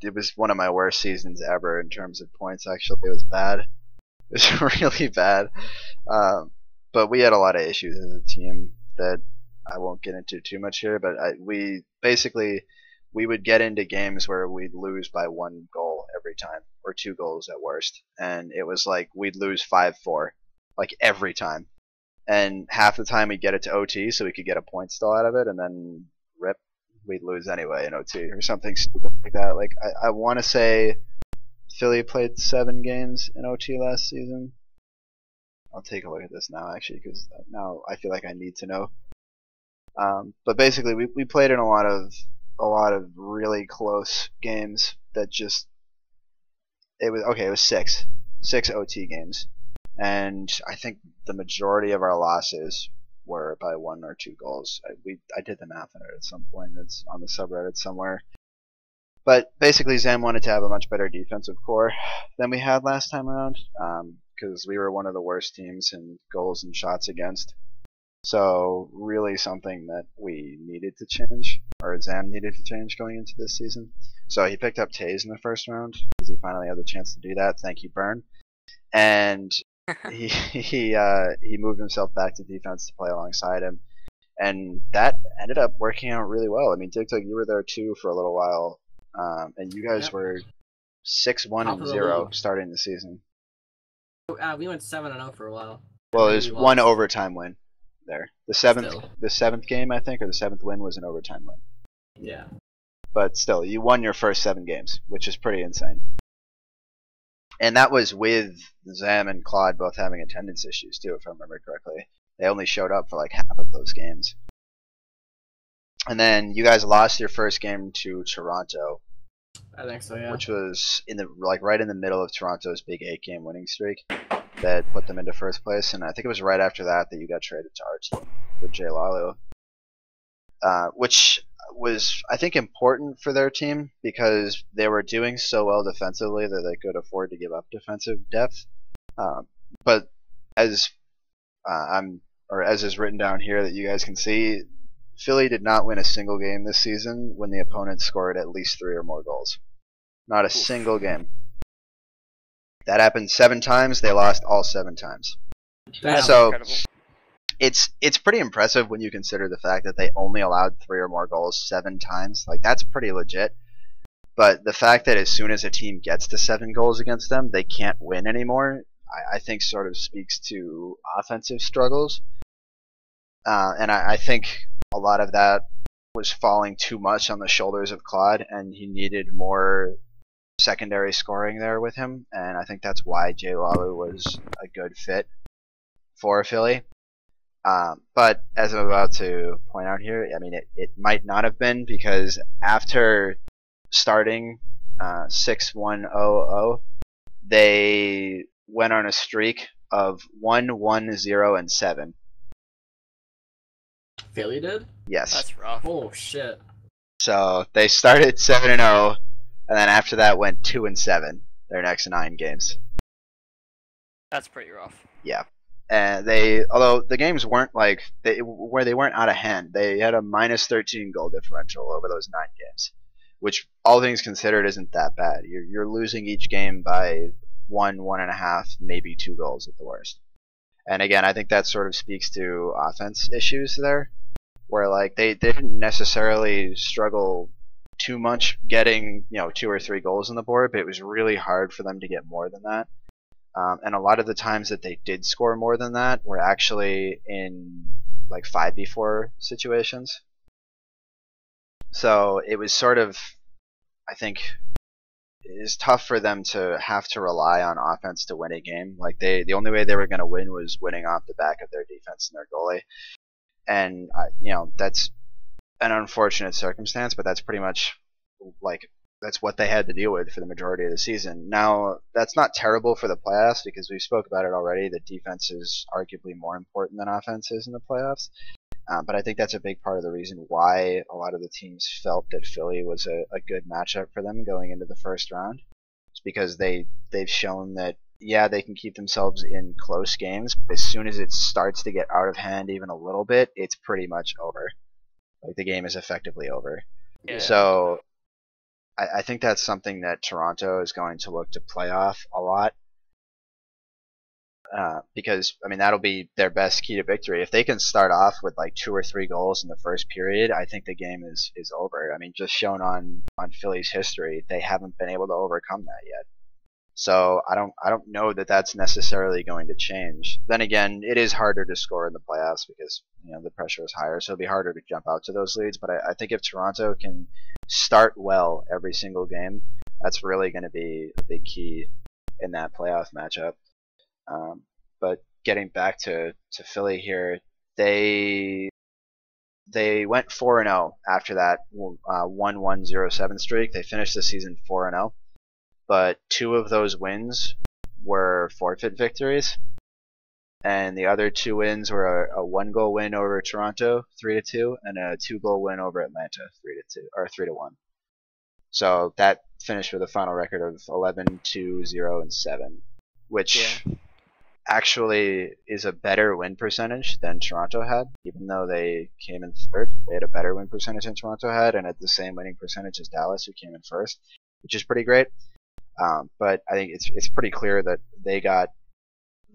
It was one of my worst seasons ever in terms of points. Actually, it was bad. It was really bad. But we had a lot of issues as a team that I won't get into too much here. But we would get into games where we'd lose by 1 goal every time, or 2 goals at worst, and it was like we'd lose 5-4, like every time. And half the time we'd get it to OT so we could get a point still out of it, and then rip, we'd lose anyway in OT or something stupid like that. Like I want to say Philly played 7 games in OT last season. I'll take a look at this now actually, because now I feel like I need to know. But basically we played in a lot of really close games that just it was 6 OT games. And I think the majority of our losses were by 1 or 2 goals. I did the math on it at some point. It's on the subreddit somewhere. But basically, Zam wanted to have a much better defensive core than we had last time around, because we were one of the worst teams in goals and shots against. So really something that we needed to change, or Zam needed to change going into this season. So he picked up Taze in the first round because he finally had the chance to do that. Thank you, Byrne. And he moved himself back to defense to play alongside him, and that ended up working out really well. I mean, Dick, you were there too for a little while, and you guys were 6-1-0 starting the season. We went 7-0 for a while. Well, there's 1 overtime win there. The seventh game, I think, or the 7th win was an overtime win. Yeah. But still, you won your first 7 games, which is pretty insane. And that was with Zam and Claude both having attendance issues too, if I remember correctly. They only showed up for like half of those games. And then you guys lost your first game to Toronto. I think so, yeah. Which was right in the middle of Toronto's big 8-game winning streak that put them into first place, and I think it was right after that you got traded to our team with Jay Lalu, which was, I think, important for their team because they were doing so well defensively that they could afford to give up defensive depth. But as as is written down here that you guys can see, Philly did not win a single game this season when the opponent scored at least 3 or more goals. Not a single game. That happened 7 times. They lost all 7 times. That's so incredible. it's pretty impressive when you consider the fact that they only allowed 3 or more goals 7 times. Like, that's pretty legit. But the fact that as soon as a team gets to 7 goals against them, they can't win anymore, I think sort of speaks to offensive struggles. And I think a lot of that was falling too much on the shoulders of Claude, and he needed more secondary scoring there with him, and I think that's why Jay Lalu was a good fit for Philly. But as I'm about to point out here, I mean, it might not have been, because after starting 6-1-0-0, they went on a streak of 1-1-0-7. Philly did? Yes. That's rough. Oh, shit. So they started 7-0, and then after that went 2-7 their next 9 games. That's pretty rough. Yeah. And although the games weren't where they weren't out of hand, they had a -13 goal differential over those 9 games, which, all things considered, isn't that bad. You're losing each game by 1.5, maybe 2 goals at the worst. And again, I think that sort of speaks to offense issues there, where they didn't necessarily struggle too much getting 2 or 3 goals on the board, but it was really hard for them to get more than that. And a lot of the times that they did score more than that were actually in 5v4 situations. So it was sort of, I think, it's tough for them to have to rely on offense to win a game. The only way they were going to win was winning off the back of their defense and their goalie. And that's an unfortunate circumstance, but that's pretty much that's what they had to deal with for the majority of the season. Now, that's not terrible for the playoffs, because we spoke about it already, that defense is arguably more important than offense is in the playoffs. But I think that's a big part of the reason why a lot of the teams felt that Philly was a good matchup for them going into the first round. It's because they've shown that, yeah, they can keep themselves in close games, but as soon as it starts to get out of hand even a little bit, it's pretty much over. The game is effectively over. Yeah. So I think that's something that Toronto is going to look to play off a lot. Because, I mean, that'll be their best key to victory. If they can start off with 2 or 3 goals in the first period, I think the game is over. I mean, just shown on Philly's history, they haven't been able to overcome that yet. So I don't know that that's necessarily going to change. Then again, it is harder to score in the playoffs because the pressure is higher, so it'll be harder to jump out to those leads. But I think if Toronto can start well every single game, that's really going to be a big key in that playoff matchup. But getting back to Philly here, they went 4-0 after that 1-1-0-7 streak. They finished the season 4-0, but 2 of those wins were forfeit victories, and the other 2 wins were a 1-goal win over Toronto, 3-2, and a 2-goal win over Atlanta, 3-2 or 3-1. So that finished with a final record of 11-2-0-7, which actually is a better win percentage than Toronto had, even though they came in third. They had a better win percentage than Toronto had, and at the same winning percentage as Dallas, who came in first, which is pretty great. But I think it's pretty clear that they got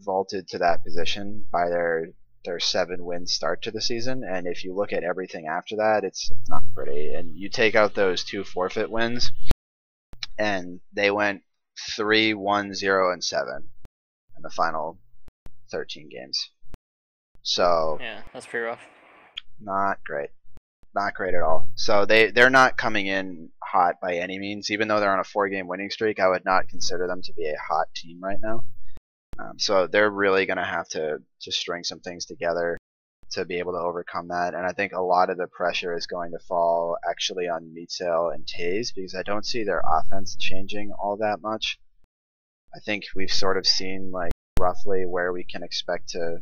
vaulted to that position by their 7-win start to the season, and if you look at everything after that, it's not pretty. And you take out those 2 forfeit wins, and they went 3-1-0-7 in the final 13 games. So yeah, that's pretty rough. Not great at all. So they're not coming in hot by any means. Even though they're on a 4-game winning streak, I would not consider them to be a hot team right now. So they're really going to have to string some things together to be able to overcome that. And I think a lot of the pressure is going to fall actually on Meatsail and Taze, because I don't see their offense changing all that much. I think we've sort of seen like roughly where we can expect to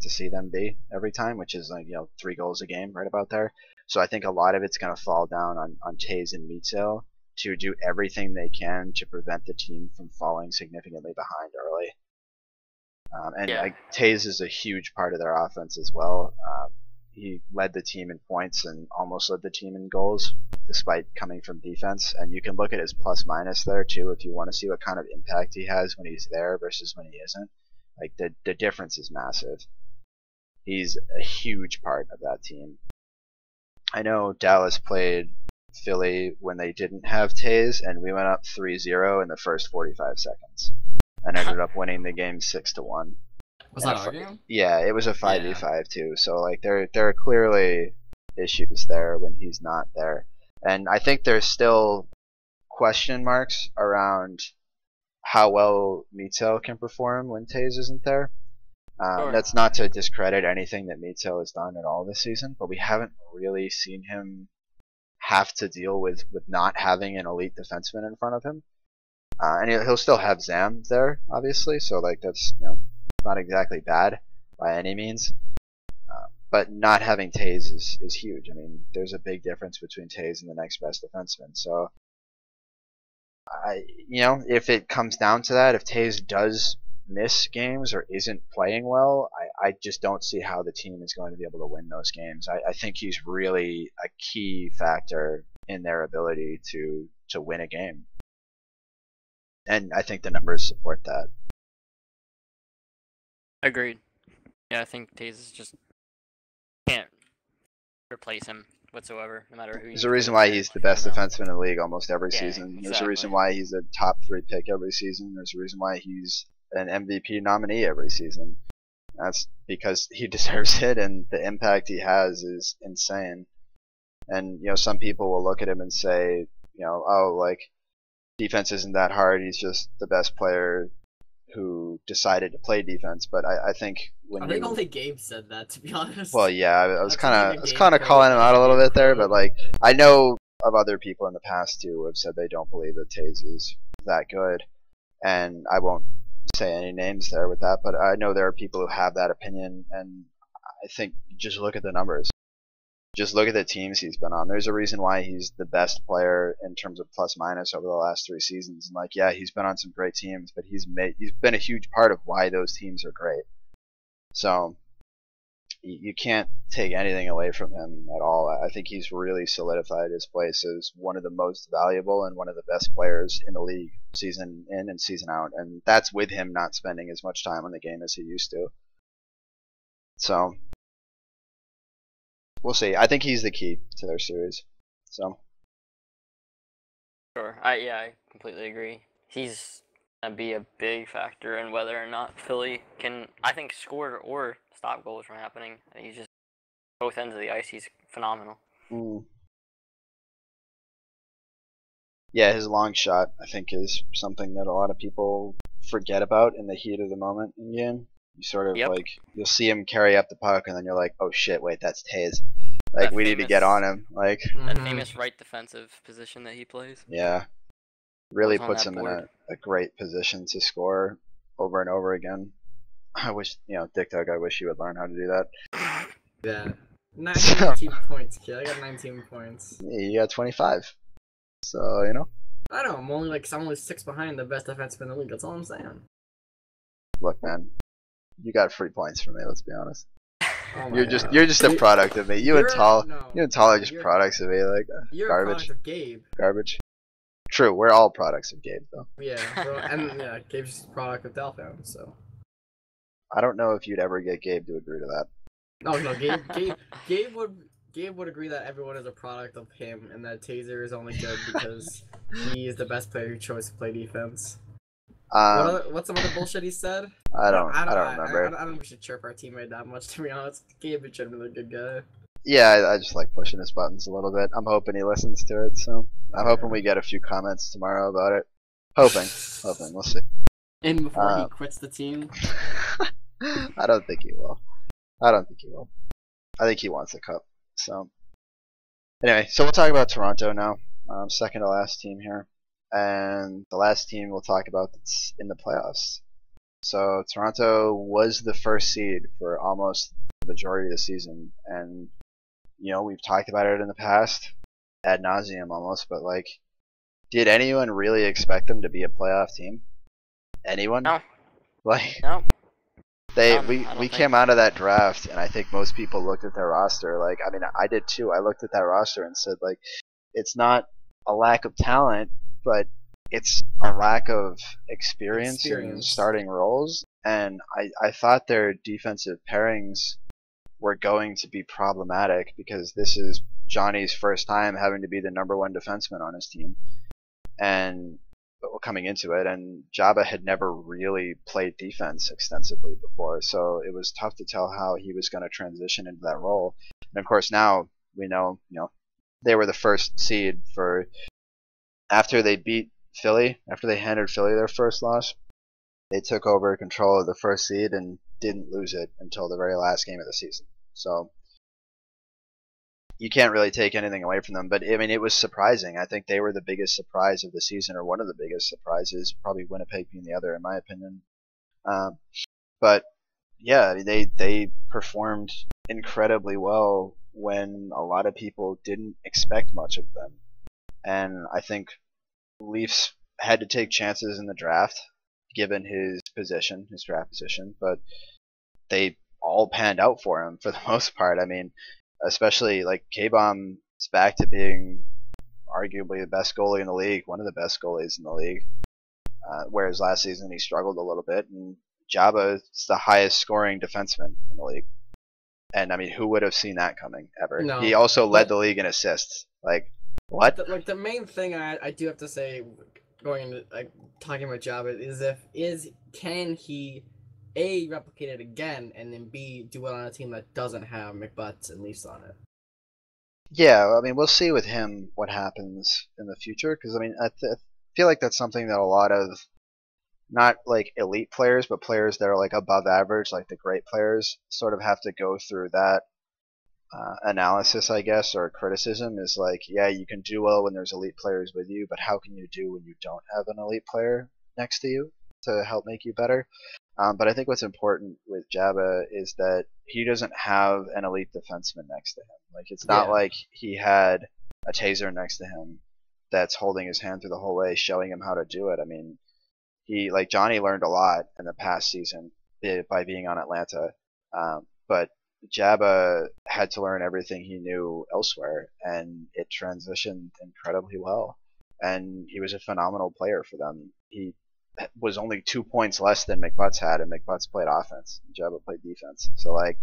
see them be every time, which is like 3 goals a game, right about there. So I think a lot of it's going to fall down on Taze and Meatsail to do everything they can to prevent the team from falling significantly behind early. Taze is a huge part of their offense as well. He led the team in points and almost led the team in goals, despite coming from defense. And you can look at his plus minus there too if you want to see what kind of impact he has when he's there versus when he isn't. Like the difference is massive. He's a huge part of that team. I know Dallas played Philly when they didn't have Taze, and we went up 3-0 in the first 45 seconds, and ended up winning the game 6-1. Was that our game? Yeah, it was a 5v5 too. So like there are clearly issues there when he's not there, and I think there's still question marks around how well Meatsail can perform when Taze isn't there. That's not to discredit anything that Meatsail has done at all this season, but we haven't really seen him have to deal with not having an elite defenseman in front of him. And he'll still have Zam there, obviously, so like that's not exactly bad by any means. But not having Taze is huge. I mean, there's a big difference between Taze and the next best defenseman. So, if it comes down to that, if Taze does miss games or isn't playing well, I just don't see how the team is going to be able to win those games. I think he's really a key factor in their ability to win a game. And I think the numbers support that. Agreed. Yeah, I think Taze just can't replace him whatsoever, no matter who. There's a reason why he's the best defenseman in the league almost every season. Exactly. There's a reason why he's a top 3 pick every season. There's a reason why he's an MVP nominee every season. That's because he deserves it, and the impact he has is insane. And some people will look at him and say, oh, like defense isn't that hard. He's just the best player who decided to play defense. But I think I think only Gabe said that, to be honest. Well, yeah, I was kind of calling him out a little bit there, but like I know of other people in the past too who have said they don't believe that Taze is that good, and I won't say any names there with that, but I know there are people who have that opinion, and I think just look at the numbers. Just look at the teams he's been on. There's a reason why he's the best player in terms of plus minus over the last 3 seasons. And like, yeah, he's been on some great teams, but he's been a huge part of why those teams are great. So you can't take anything away from him at all. I think he's really solidified his place as one of the most valuable and one of the best players in the league, season in and season out. And that's with him not spending as much time on the game as he used to. So we'll see. I think he's the key to their series. So. Sure. I completely agree. He's gonna be a big factor in whether or not Philly can, I think, score or stop goals from happening. He's just both ends of the ice. He's phenomenal. Yeah, his long shot, I think, is something that a lot of people forget about in the heat of the moment in game. You sort of like, you'll see him carry up the puck, and then you're like, oh shit, wait, that's Taze. Like, we need to get on him. Like that famous right defensive position that he plays. Yeah, really puts him in a great position to score over and over again. I wish, Dick Dug, I wish he would learn how to do that. Yeah, 19 points, kid. I got 19 points. Yeah, you got 25. So I know. I'm only 6 behind the best defenseman in the league. That's all I'm saying. Look, man, you got free points from me. Let's be honest. Oh you're just a product of me. You and Tall are just products of me. Like you're garbage. A product of Gabe. Garbage. True, we're all products of Gabe, though. Yeah, and Gabe's a product of Delphine, so. I don't know if you'd ever get Gabe to agree to that. No, Gabe would agree that everyone is a product of him, and that Taser is only good because he is the best player choice to play defense. What's some other bullshit he said? I don't remember. I don't think we should chirp our teammate that much, to be honest. Gabe is generally a good guy. Yeah, I just like pushing his buttons a little bit. I'm hoping he listens to it, so I'm hoping we get a few comments tomorrow about it. Hoping. We'll see. And before he quits the team? I don't think he will. I don't think he will. I think he wants the cup. So anyway, so we'll talk about Toronto now. Second to last team here, and the last team we'll talk about that's in the playoffs. So Toronto was the first seed for almost the majority of the season, and we've talked about it in the past, ad nauseum almost, but like, did anyone really expect them to be a playoff team? Anyone? No. Like, no. We came out of that draft, and I think most people looked at their roster. Like, I mean, I did too. I looked at that roster and said, like, it's not a lack of talent, but it's a lack of experience in starting roles. And I thought their defensive pairings were going to be problematic because this is Johnny's first time having to be the #1 defenseman on his team, and coming into it, and Jabba had never really played defense extensively before, so it was tough to tell how he was going to transition into that role. And of course now we know, they were the first seed for after they beat Philly, after they handed Philly their first loss. They took over control of the first seed and didn't lose it until the very last game of the season. So you can't really take anything away from them, but I mean, it was surprising. I think they were the biggest surprise of the season, or one of the biggest surprises, probably Winnipeg being the other, in my opinion. But yeah, they performed incredibly well when a lot of people didn't expect much of them, and I think Leafs had to take chances in the draft, given his position, his draft position, but they all panned out for him for the most part. I mean, especially like K-Bomb is back to being arguably the best goalie in the league, one of the best goalies in the league, whereas last season he struggled a little bit, and Jabba is the highest scoring defenseman in the league. And I mean, who would have seen that coming ever? No, he also led the league in assists. Like, what? The main thing I do have to say, going into talking about Jabba, is can he A, replicate it again, and then B, do it on a team that doesn't have McButts and Leafs on it? Yeah, I mean, we'll see with him what happens in the future, because I mean, I feel like that's something that a lot of, not like elite players, but players that are like above average, like the great players, sort of have to go through that analysis, I guess, or criticism. Is like, yeah, you can do well when there's elite players with you, but how can you do when you don't have an elite player next to you to help make you better? But I think what's important with Jabba is that he doesn't have an elite defenseman next to him. Like, it's not like he had a taser next to him that's holding his hand through the whole way, showing him how to do it. I mean, Johnny learned a lot in the past season by being on Atlanta, but Jabba had to learn everything he knew elsewhere, and it transitioned incredibly well. And he was a phenomenal player for them. He was only 2 points less than McButts had, and McButts played offense. Jabba played defense. So like,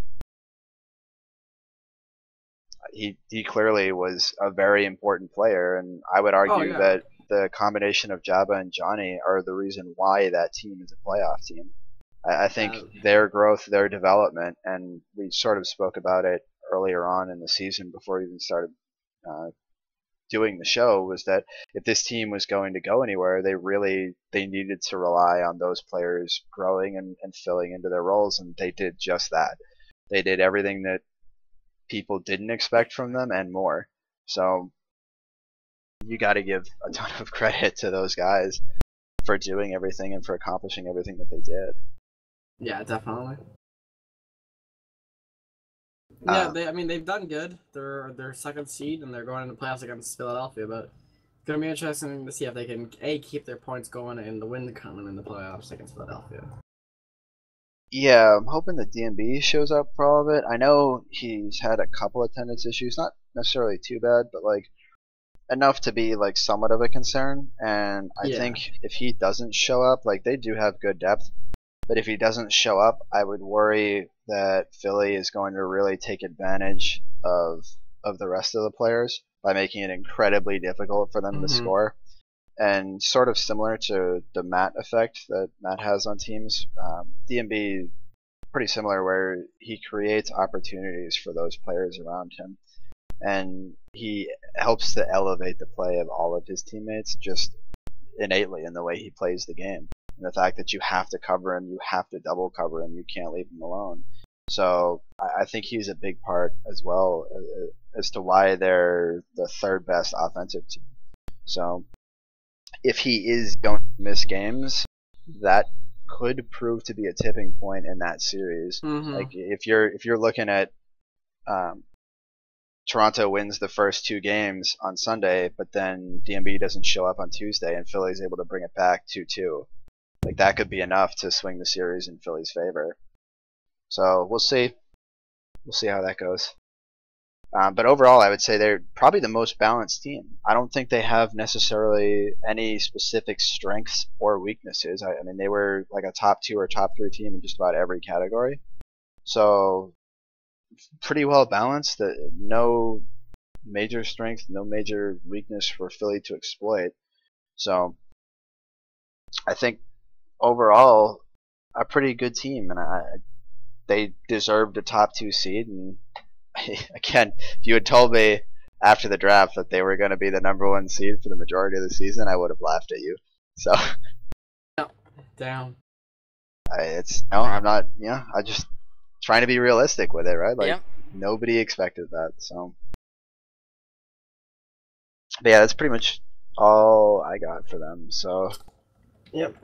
he clearly was a very important player, and I would argue that the combination of Jabba and Johnny are the reason why that team is a playoff team. I think their growth, their development, and we sort of spoke about it earlier on in the season before we even started doing the show, was that if this team was going to go anywhere, they needed to rely on those players growing and filling into their roles, and they did just that. They did everything that people didn't expect from them and more. So you got to give a ton of credit to those guys for doing everything and for accomplishing everything that they did. Yeah, definitely. Yeah, they've done good. They're second seed, and they're going into playoffs against Philadelphia. But it's gonna be interesting to see if they can keep their points going and the win coming in the playoffs against Philadelphia. Yeah, I'm hoping that DMB shows up for all of it. I know he's had a couple attendance issues, not necessarily too bad, but like enough to be like somewhat of a concern. And I think if he doesn't show up, like, they do have good depth. But if he doesn't show up, I would worry that Philly is going to really take advantage of the rest of the players by making it incredibly difficult for them to score. And sort of similar to the Matt effect that Matt has on teams, DMB pretty similar, where he creates opportunities for those players around him. And he helps to elevate the play of all of his teammates just innately in the way he plays the game. And the fact that you have to cover him, you have to double cover him, you can't leave him alone. So I think he's a big part as well as to why they're the third best offensive team. So if he is going to miss games, that could prove to be a tipping point in that series. Like if you're looking at Toronto wins the first 2 games on Sunday, but then DMB doesn't show up on Tuesday, and Philly's able to bring it back 2-2. Like that could be enough to swing the series in Philly's favor. So we'll see. We'll see how that goes. But overall, I would say they're probably the most balanced team. I don't think they have necessarily any specific strengths or weaknesses. I mean, they were like a top 2 or top 3 team in just about every category. So pretty well balanced. No major strength, no major weakness for Philly to exploit. So I think overall a pretty good team, and they deserved a top 2 seed. And again, if you had told me after the draft that they were going to be the number 1 seed for the majority of the season, I would have laughed at you. So down. I'm not. Yeah, I just trying to be realistic with it, right? Like nobody expected that. So, but yeah, that's pretty much all I got for them. So, yep.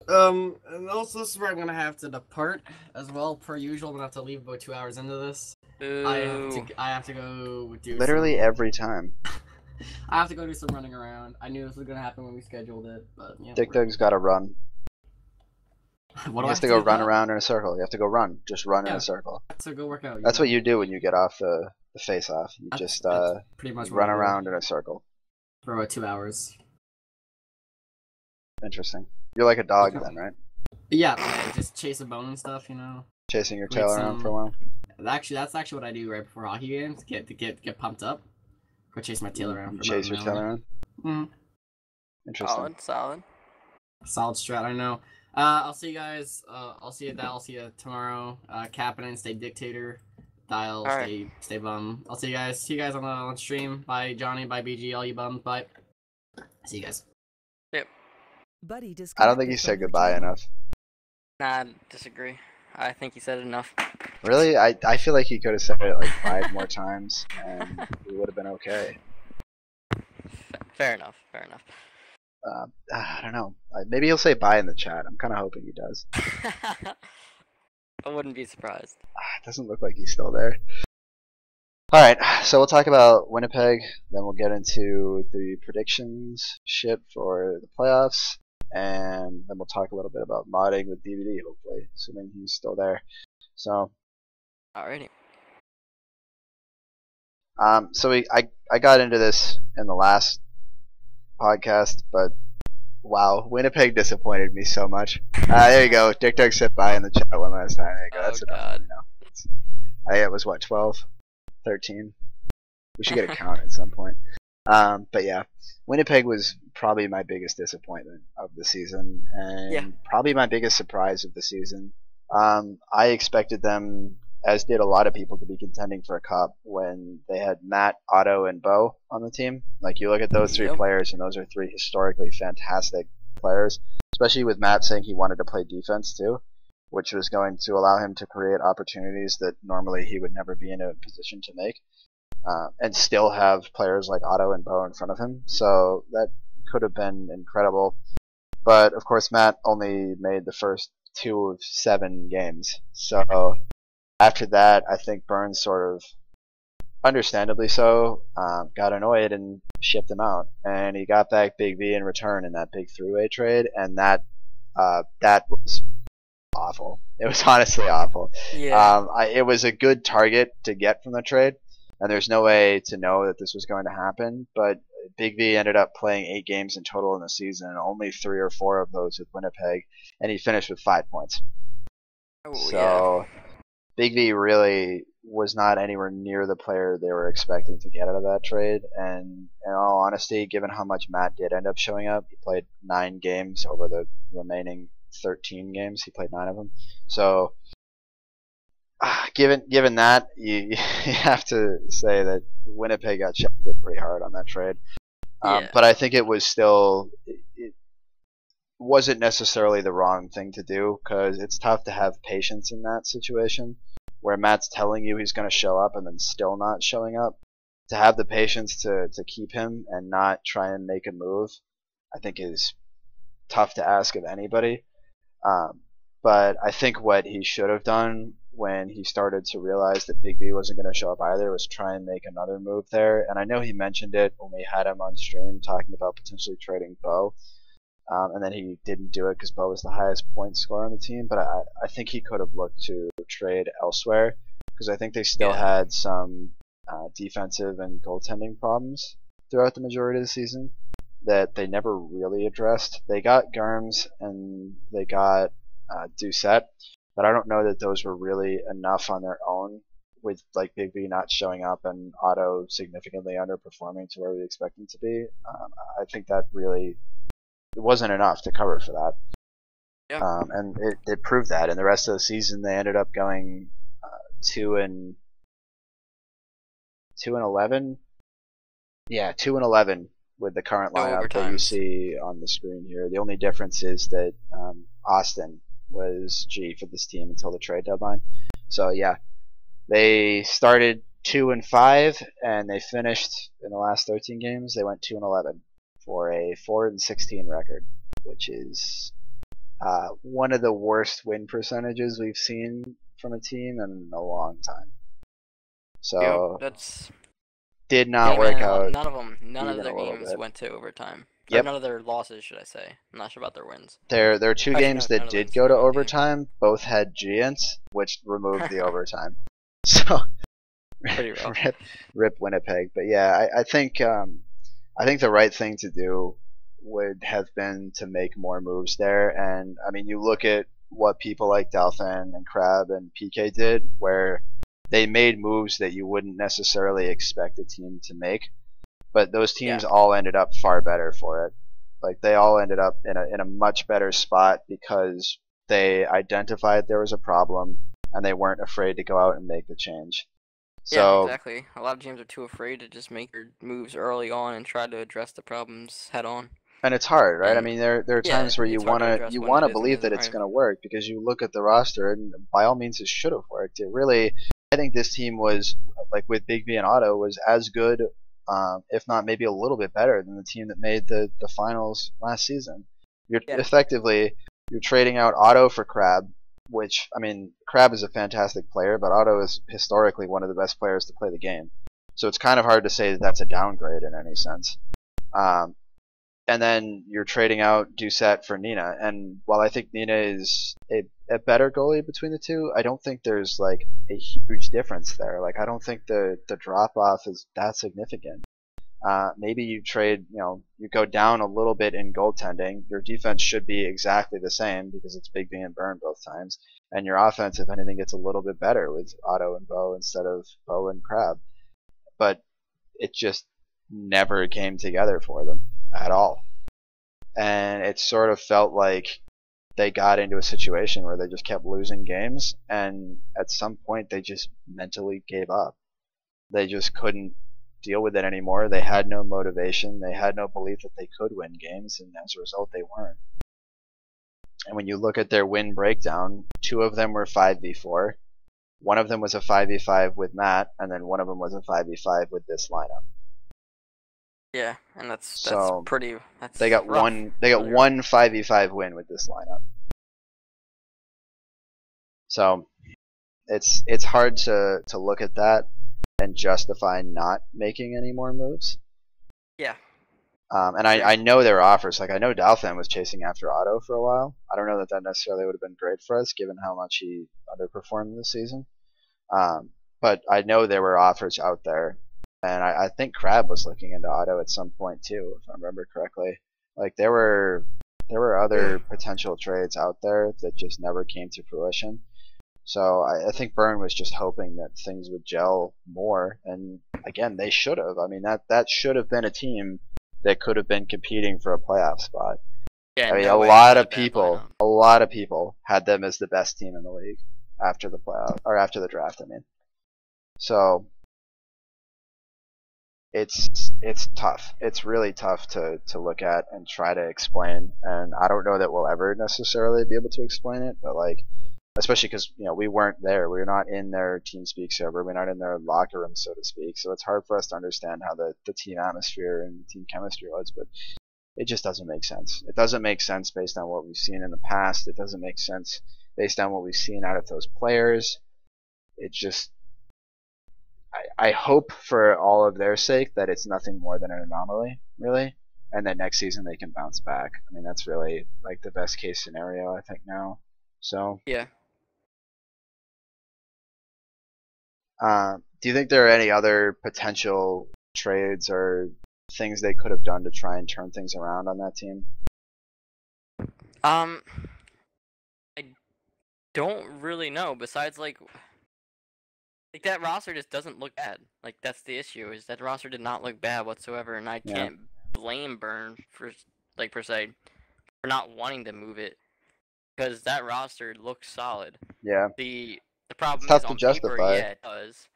And also this is where I'm gonna have to depart as well. Per usual, I'm gonna have to leave about 2 hours into this. I have to go do literally every time. I have to go do some running around. I knew this was gonna happen when we scheduled it, but yeah. Dick Doug's got to run. What he has to go run around in a circle. You have to go run. Just run in a circle. So go work out. That's what you do when you get off the face-off. You just pretty much run around in a circle. For about 2 hours. Interesting. You're like a dog then, right? Yeah, just chase a bone and stuff, you know. Chasing your tail around for a while. Actually, that's actually what I do right before hockey games. Get pumped up. Go chase my tail around. Chase your tail around. Interesting. Solid strat. I know. I'll see you guys. I'll see you. I'll see you tomorrow. Kapanen, stay dictator. Dial, stay bum. I'll see you guys. See you guys on stream. Bye, Johnny. Bye, BG. All you bums. Bye. See you guys. Yep. Buddy, I don't think you said goodbye enough. Nah, I disagree. I think he said enough. Really? I feel like he could have said it like 5 more times, and we would have been okay. Fair enough. Fair enough. I don't know. Maybe he'll say bye in the chat. I'm kind of hoping he does. I wouldn't be surprised. It doesn't look like he's still there. Alright, so we'll talk about Winnipeg, then we'll get into the predictions shit for the playoffs, and then we'll talk a little bit about modding with DVD, hopefully, assuming he's still there. So, alrighty. So I got into this in the last podcast, but wow, Winnipeg disappointed me so much. There you go. Dick Doug said bye in the chat one last time. There you go. That's enough. It was what, 12, 13. We should get a count at some point. But yeah, Winnipeg was probably my biggest disappointment of the season, and probably my biggest surprise of the season. I expected them, as did a lot of people, to be contending for a cup when they had Matt, Otto, and Bo on the team. Like, you look at those 3 players, and those are 3 historically fantastic players, especially with Matt saying he wanted to play defense too, which was going to allow him to create opportunities that normally he would never be in a position to make, and still have players like Otto and Bo in front of him. So that could have been incredible. But, of course, Matt only made the first 2 of 7 games. So after that, I think Burns sort of, understandably so, got annoyed and shipped him out. And he got back Big V in return in that big 3-way trade, and that was awful. It was honestly awful. Yeah. It was a good target to get from the trade, and there's no way to know that this was going to happen, but Big V ended up playing 8 games in total in the season, and only 3 or 4 of those with Winnipeg, and he finished with 5 points. Big V really was not anywhere near the player they were expecting to get out of that trade, and in all honesty, given how much Matt did end up showing up, he played 9 games over the remaining 13 games. He played 9 of them. So, given that, you have to say that Winnipeg got shafted pretty hard on that trade. But I think it was still wasn't necessarily the wrong thing to do, because it's tough to have patience in that situation where Matt's telling you he's going to show up and then still not showing up. To have the patience to keep him and not try and make a move, I think is tough to ask of anybody. But I think what he should have done when he started to realize that Big B wasn't going to show up either was try and make another move there. And I know he mentioned it when we had him on stream talking about potentially trading Bo. And then he didn't do it because Bo was the highest point scorer on the team. But I think he could have looked to trade elsewhere, because I think they still had some defensive and goaltending problems throughout the majority of the season that they never really addressed. They got Germs and they got Doucette, but I don't know that those were really enough on their own, with like Big B not showing up and Otto significantly underperforming to where we expect him to be. I think that really it wasn't enough to cover for that. Yeah. And it proved that. And the rest of the season, they ended up going 2-11. Yeah, 2-11 with the current lineup that you see on the screen here. The only difference is that Austin was G for this team until the trade deadline. So yeah, they started 2-5 and they finished in the last 13 games. They went 2-11 for a 4-16 record, which is one of the worst win percentages we've seen from a team in a long time. So that's did not work out. None of their games went to overtime. Yep. Or none of their losses, should I say? I'm not sure about their wins. There are two games that did go to overtime. Both had Giants, which removed the overtime. So pretty rough. Rip Winnipeg. But yeah, I think the right thing to do would have been to make more moves there. And I mean, you look at what people like Dalfin and Crab and PK did, where they made moves that you wouldn't necessarily expect a team to make, but those teams all ended up far better for it. Like they all ended up in a much better spot because they identified there was a problem and they weren't afraid to go out and make the change. So, yeah, exactly. A lot of teams are too afraid to just make their moves early on and try to address the problems head on. And it's hard, right? I mean, there are times where you wanna believe that it's gonna work, because you look at the roster and by all means it should have worked. It really, I think this team was, like with Big B and Otto, was as good, if not maybe a little bit better than the team that made the finals last season. Effectively, you're trading out Otto for Crab, which, I mean, Crab is a fantastic player, but Otto is historically one of the best players to play the game. So it's kind of hard to say that that's a downgrade in any sense. And then you're trading out Doucette for Nina. And while I think Nina is a better goalie between the two, I don't think there's like a huge difference there. Like I don't think the drop off is that significant. Maybe you trade, you go down a little bit in goaltending. Your defense should be exactly the same because it's Big B and Burn both times. And your offense, if anything, gets a little bit better with Otto and Bo instead of Bo and Crab. But it just never came together for them at all. And it sort of felt like they got into a situation where they just kept losing games, and at some point they just mentally gave up. They just couldn't deal with it anymore. They had no motivation. They had no belief that they could win games, and as a result they weren't. And when you look at their win breakdown, 2 of them were 5v4. One of them was a 5v5 with Matt, and then one of them was a 5v5 with this lineup. Yeah, and that's pretty. They got rough. one 5v5 win with this lineup. So it's hard to look at that and justify not making any more moves. Yeah. And I know there were offers. Like I know Dalfin was chasing after Otto for a while. I don't know that necessarily would have been great for us given how much he underperformed this season. But I know there were offers out there. And I think Crab was looking into Otto at some point too, if I remember correctly. Like there were other potential trades out there that just never came to fruition. So I think Byrne was just hoping that things would gel more. And again, they should have. I mean, that should have been a team that could have been competing for a playoff spot. Yeah, I mean, a lot of people had them as the best team in the league after the playoff or after the draft. I mean, so. it's tough. It's really tough to look at and try to explain. And I don't know that we'll ever necessarily be able to explain it, but like, especially because we weren't there. We're not in their team speak server. We're not in their locker room, so to speak. So it's hard for us to understand how the team atmosphere and the team chemistry was. But it just doesn't make sense. It doesn't make sense based on what we've seen in the past. It doesn't make sense based on what we've seen out of those players. It just, I hope for all of their sake that it's nothing more than an anomaly, really, and that next season they can bounce back. I mean, that's really like the best case scenario, I think, now. So yeah. Do you think there are any other potential trades or things they could have done to try and turn things around on that team? I don't really know. Besides, like that roster just doesn't look bad. Like, that's the issue, is that roster did not look bad whatsoever, and I can't blame Burn for, like, per se, for not wanting to move it, because that roster looks solid. Yeah. The problem it's tough is on to justify. paper, yeah, it does,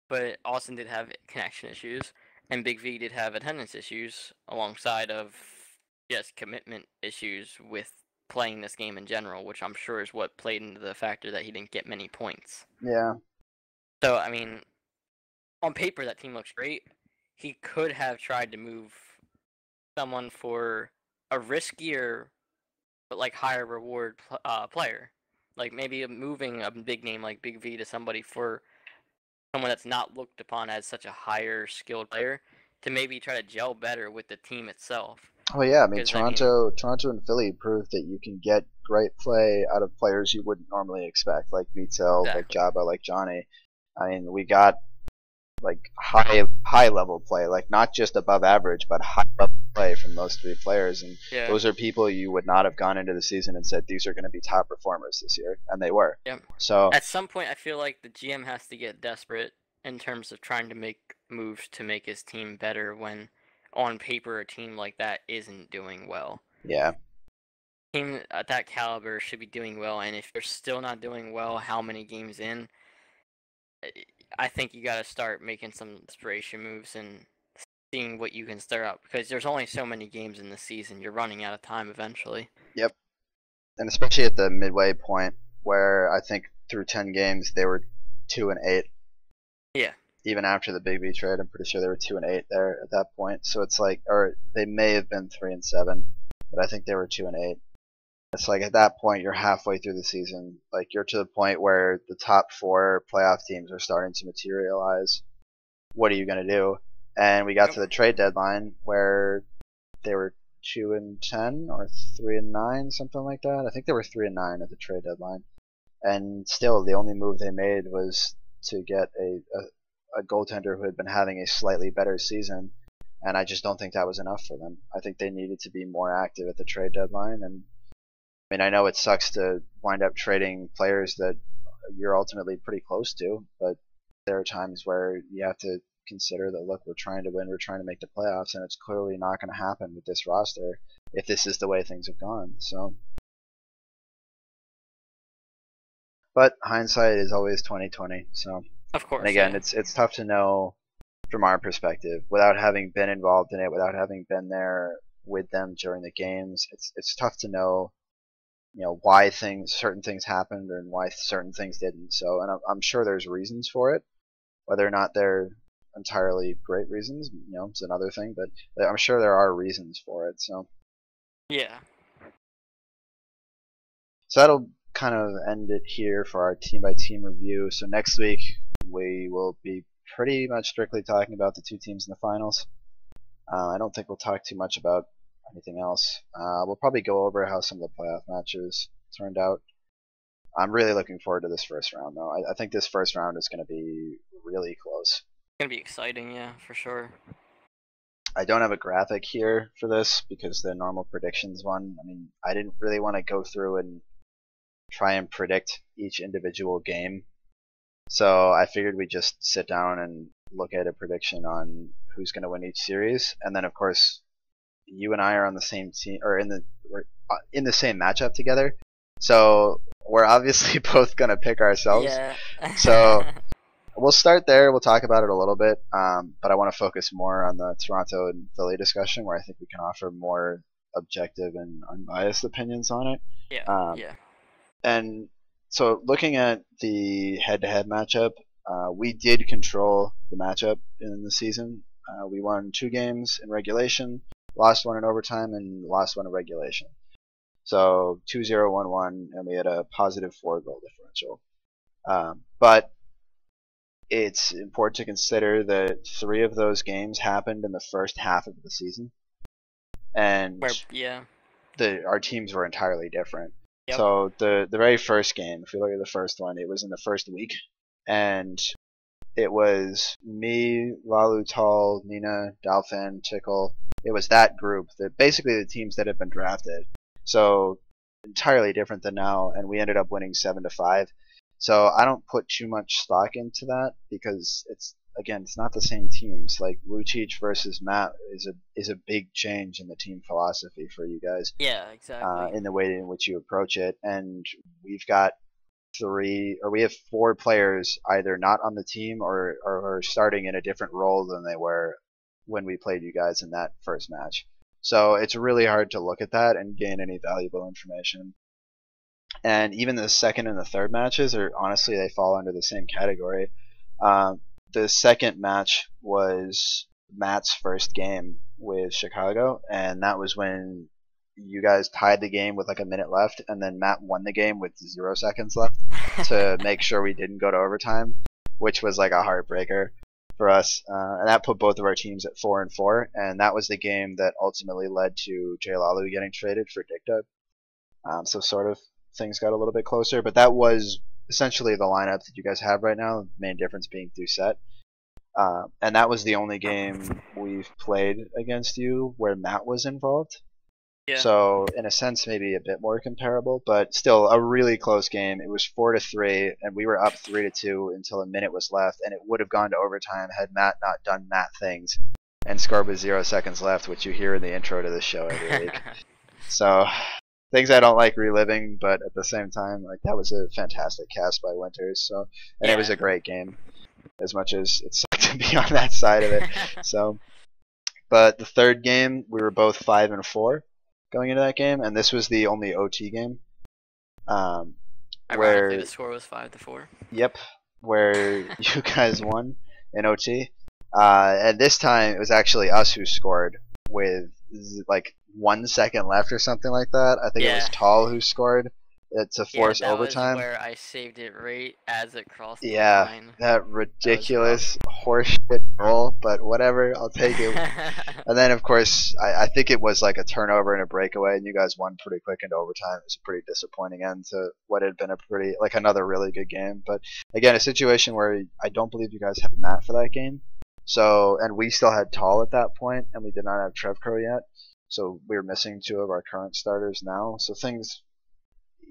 but Austin did have connection issues, and Big V did have attendance issues, alongside of just commitment issues with playing this game in general, which I'm sure is what played into the factor that he didn't get many points. Yeah. So, I mean, on paper, that team looks great. He could have tried to move someone for a riskier, but like higher reward player. Like maybe moving a big name like Big V to somebody for someone that's not looked upon as such a higher skilled player to maybe try to gel better with the team itself. Oh yeah, I mean Toronto and Philly proved that you can get great play out of players you wouldn't normally expect, like Vitel, like Jabba, like Johnny. I mean, we got like high level play, like not just above average, but high level play from those three players, and those are people you would not have gone into the season and said these are going to be top performers this year, and they were. Yep. So at some point, I feel like the GM has to get desperate in terms of trying to make moves to make his team better when, on paper, a team like that isn't doing well. Yeah. A team at that caliber should be doing well, and if you're still not doing well, how many games in? I think you got to start making some desperation moves and seeing what you can stir up, because there's only so many games in the season. You're running out of time eventually. Yep. And especially at the midway point, where I think through 10 games they were 2-8. Yeah. Even after the Big V trade, I'm pretty sure they were 2-8 there at that point. So it's like, or they may have been 3-7, but I think they were 2-8. It's like at that point you're halfway through the season. Like you're to the point where the top 4 playoff teams are starting to materialize. What are you gonna do? And we got to the trade deadline where they were 2-10 or 3-9, something like that. I think they were 3-9 at the trade deadline. And still, the only move they made was to get a goaltender who had been having a slightly better season. And I just don't think that was enough for them. I think they needed to be more active at the trade deadline. And I mean, I know it sucks to wind up trading players that you're ultimately pretty close to, but there are times where you have to consider that, look, we're trying to win, we're trying to make the playoffs, and it's clearly not going to happen with this roster if this is the way things have gone. So, but hindsight is always 20/20. So, of course. And again, it's tough to know from our perspective without having been involved in it, without having been there with them during the games. It's tough to know, why certain things happened and why certain things didn't. So, and I'm sure there's reasons for it, whether or not they're entirely great reasons, it's another thing, but I'm sure there are reasons for it. So yeah. So that'll kind of end it here for our team by team review. So next week we will be pretty much strictly talking about the 2 teams in the finals. I don't think we'll talk too much about anything else. We'll probably go over how some of the playoff matches turned out. I'm really looking forward to this first round, though. I think this first round is going to be really close. It's going to be exciting, yeah, for sure. I don't have a graphic here for this because the normal predictions one, I mean, I didn't really want to go through and try and predict each individual game. So I figured we'd just sit down and look at a prediction on who's going to win each series. And then, of course, you and I are on the same team, or we're in the same matchup together. So we're obviously both going to pick ourselves. Yeah. So we'll start there. We'll talk about it a little bit, but I want to focus more on the Toronto and Philly discussion, where I think we can offer more objective and unbiased opinions on it. Yeah. Yeah. And so, looking at the head-to-head matchup, we did control the matchup in the season. We won 2 games in regulation, lost 1 in overtime, and lost 1 in regulation. So 2-0, 1-1, and we had a positive 4 goal differential. But it's important to consider that 3 of those games happened in the first half of the season, and our teams were entirely different. Yep. So the very first game, if you look at the first one, it was in the first week, and it was me, Lalu, Tall, Nina, Dalfan, Tickle. It was that group, that basically the teams that had been drafted. So entirely different than now, and we ended up winning 7-5. So I don't put too much stock into that, because it's not the same teams. Like Lucic versus Matt is a big change in the team philosophy for you guys. Yeah, exactly. In the way in which you approach it, and we have 4 players either not on the team or starting in a different role than they were when we played you guys in that first match. So it's really hard to look at that and gain any valuable information. And even the second and the third matches honestly, they fall under the same category. The second match was Matt's first game with Chicago, and that was when you guys tied the game with like a minute left, and then Matt won the game with 0 seconds left to make sure we didn't go to overtime, which was like a heartbreaker for us. And that put both of our teams at 4-4, and that was the game that ultimately led to Jay Lalu getting traded for Dick Dub. So sort of things got a little bit closer, but that was essentially the lineup that you guys have right now, the main difference being Doucette. And that was the only game we've played against you where Matt was involved. Yeah. So in a sense, maybe a bit more comparable, but still a really close game. It was 4-3, and we were up 3-2 until a minute was left, and it would have gone to overtime had Matt not done Matt things and scored with 0 seconds left, which you hear in the intro to the show every week. So things I don't like reliving, but at the same time, like, that was a fantastic cast by Winters. So, and it was a great game, as much as it sucked to be on that side of it. So, but the third game, we were both 5-4 going into that game, and this was the only OT game. Where the score was 5-4. Yep, where you guys won in OT. And this time it was actually us who scored with like 1 second left or something like that. I think it was Tall who scored to force overtime. Was where I saved it right as it crossed the line. Yeah, that ridiculous horseshit goal, but whatever, I'll take it. And then of course, I think it was like a turnover and a breakaway, and you guys won pretty quick into overtime. It was a pretty disappointing end to what had been another really good game. But again, a situation where I don't believe you guys had Matt for that game. So, and we still had Tall at that point, and we did not have Trevcro yet. So we were missing 2 of our current starters now. So things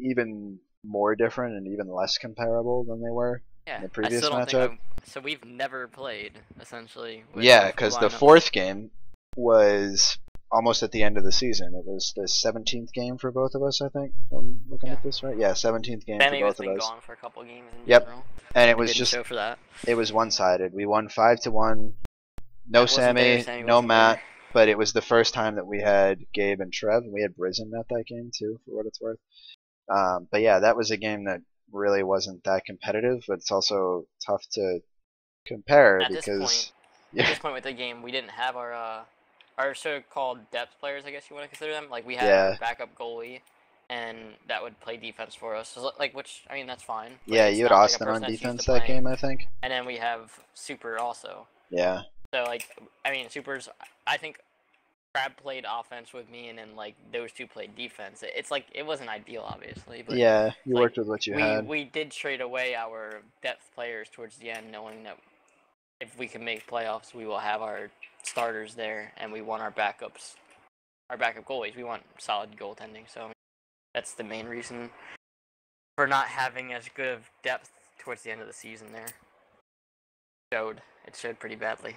even more different and even less comparable than they were in the previous matchup. So we've never played, essentially. Yeah, because the 4th game was almost at the end of the season. It was the 17th game for both of us, I think, if I'm looking at this right. Yeah, 17th game for both of us. Been gone for a couple games in general. And it was just show for that. It was one-sided. We won 5-1. No Sammy, no Matt, but it was the first time that we had Gabe and Trev, and we had Brizen at that game too, for what it's worth. But yeah, that was a game that really wasn't that competitive, but it's also tough to compare at this point with the game, we didn't have our so-called depth players, I guess you want to consider them. Like, we had our backup goalie, and that would play defense for us. So, like, which, I mean, that's fine. Yeah, you had Austin on defense that game, I think. And then we have Super also. Yeah. So, like, I mean, Super's, I think Crab played offense with me, and then, like, those 2 played defense. It's like, it wasn't ideal, obviously. But yeah, you worked with what you had. We did trade away our depth players towards the end, knowing that if we can make playoffs, we will have our starters there, and we want our backup goalies. We want solid goaltending, so that's the main reason for not having as good of depth towards the end of the season there. It showed pretty badly.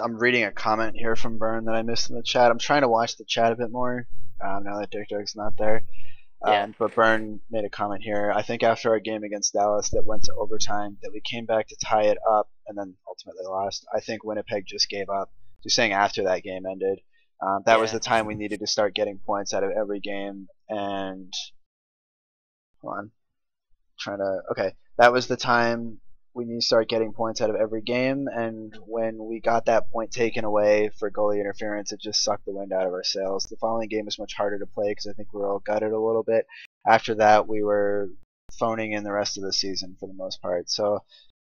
I'm reading a comment here from Byrne that I missed in the chat. I'm trying to watch the chat a bit more now that Dick Dog's not there. Yeah. But Byrne made a comment here. I think after our game against Dallas that went to overtime, that we came back to tie it up and then ultimately lost. I think Winnipeg just gave up. Just saying after that game ended, that was the time we needed to start getting points out of every game. And hold on, that was the time we need to start getting points out of every game. And when we got that point taken away for goalie interference, it just sucked the wind out of our sails. The following game was much harder to play because I think we were all gutted a little bit. After that, we were phoning in the rest of the season for the most part. So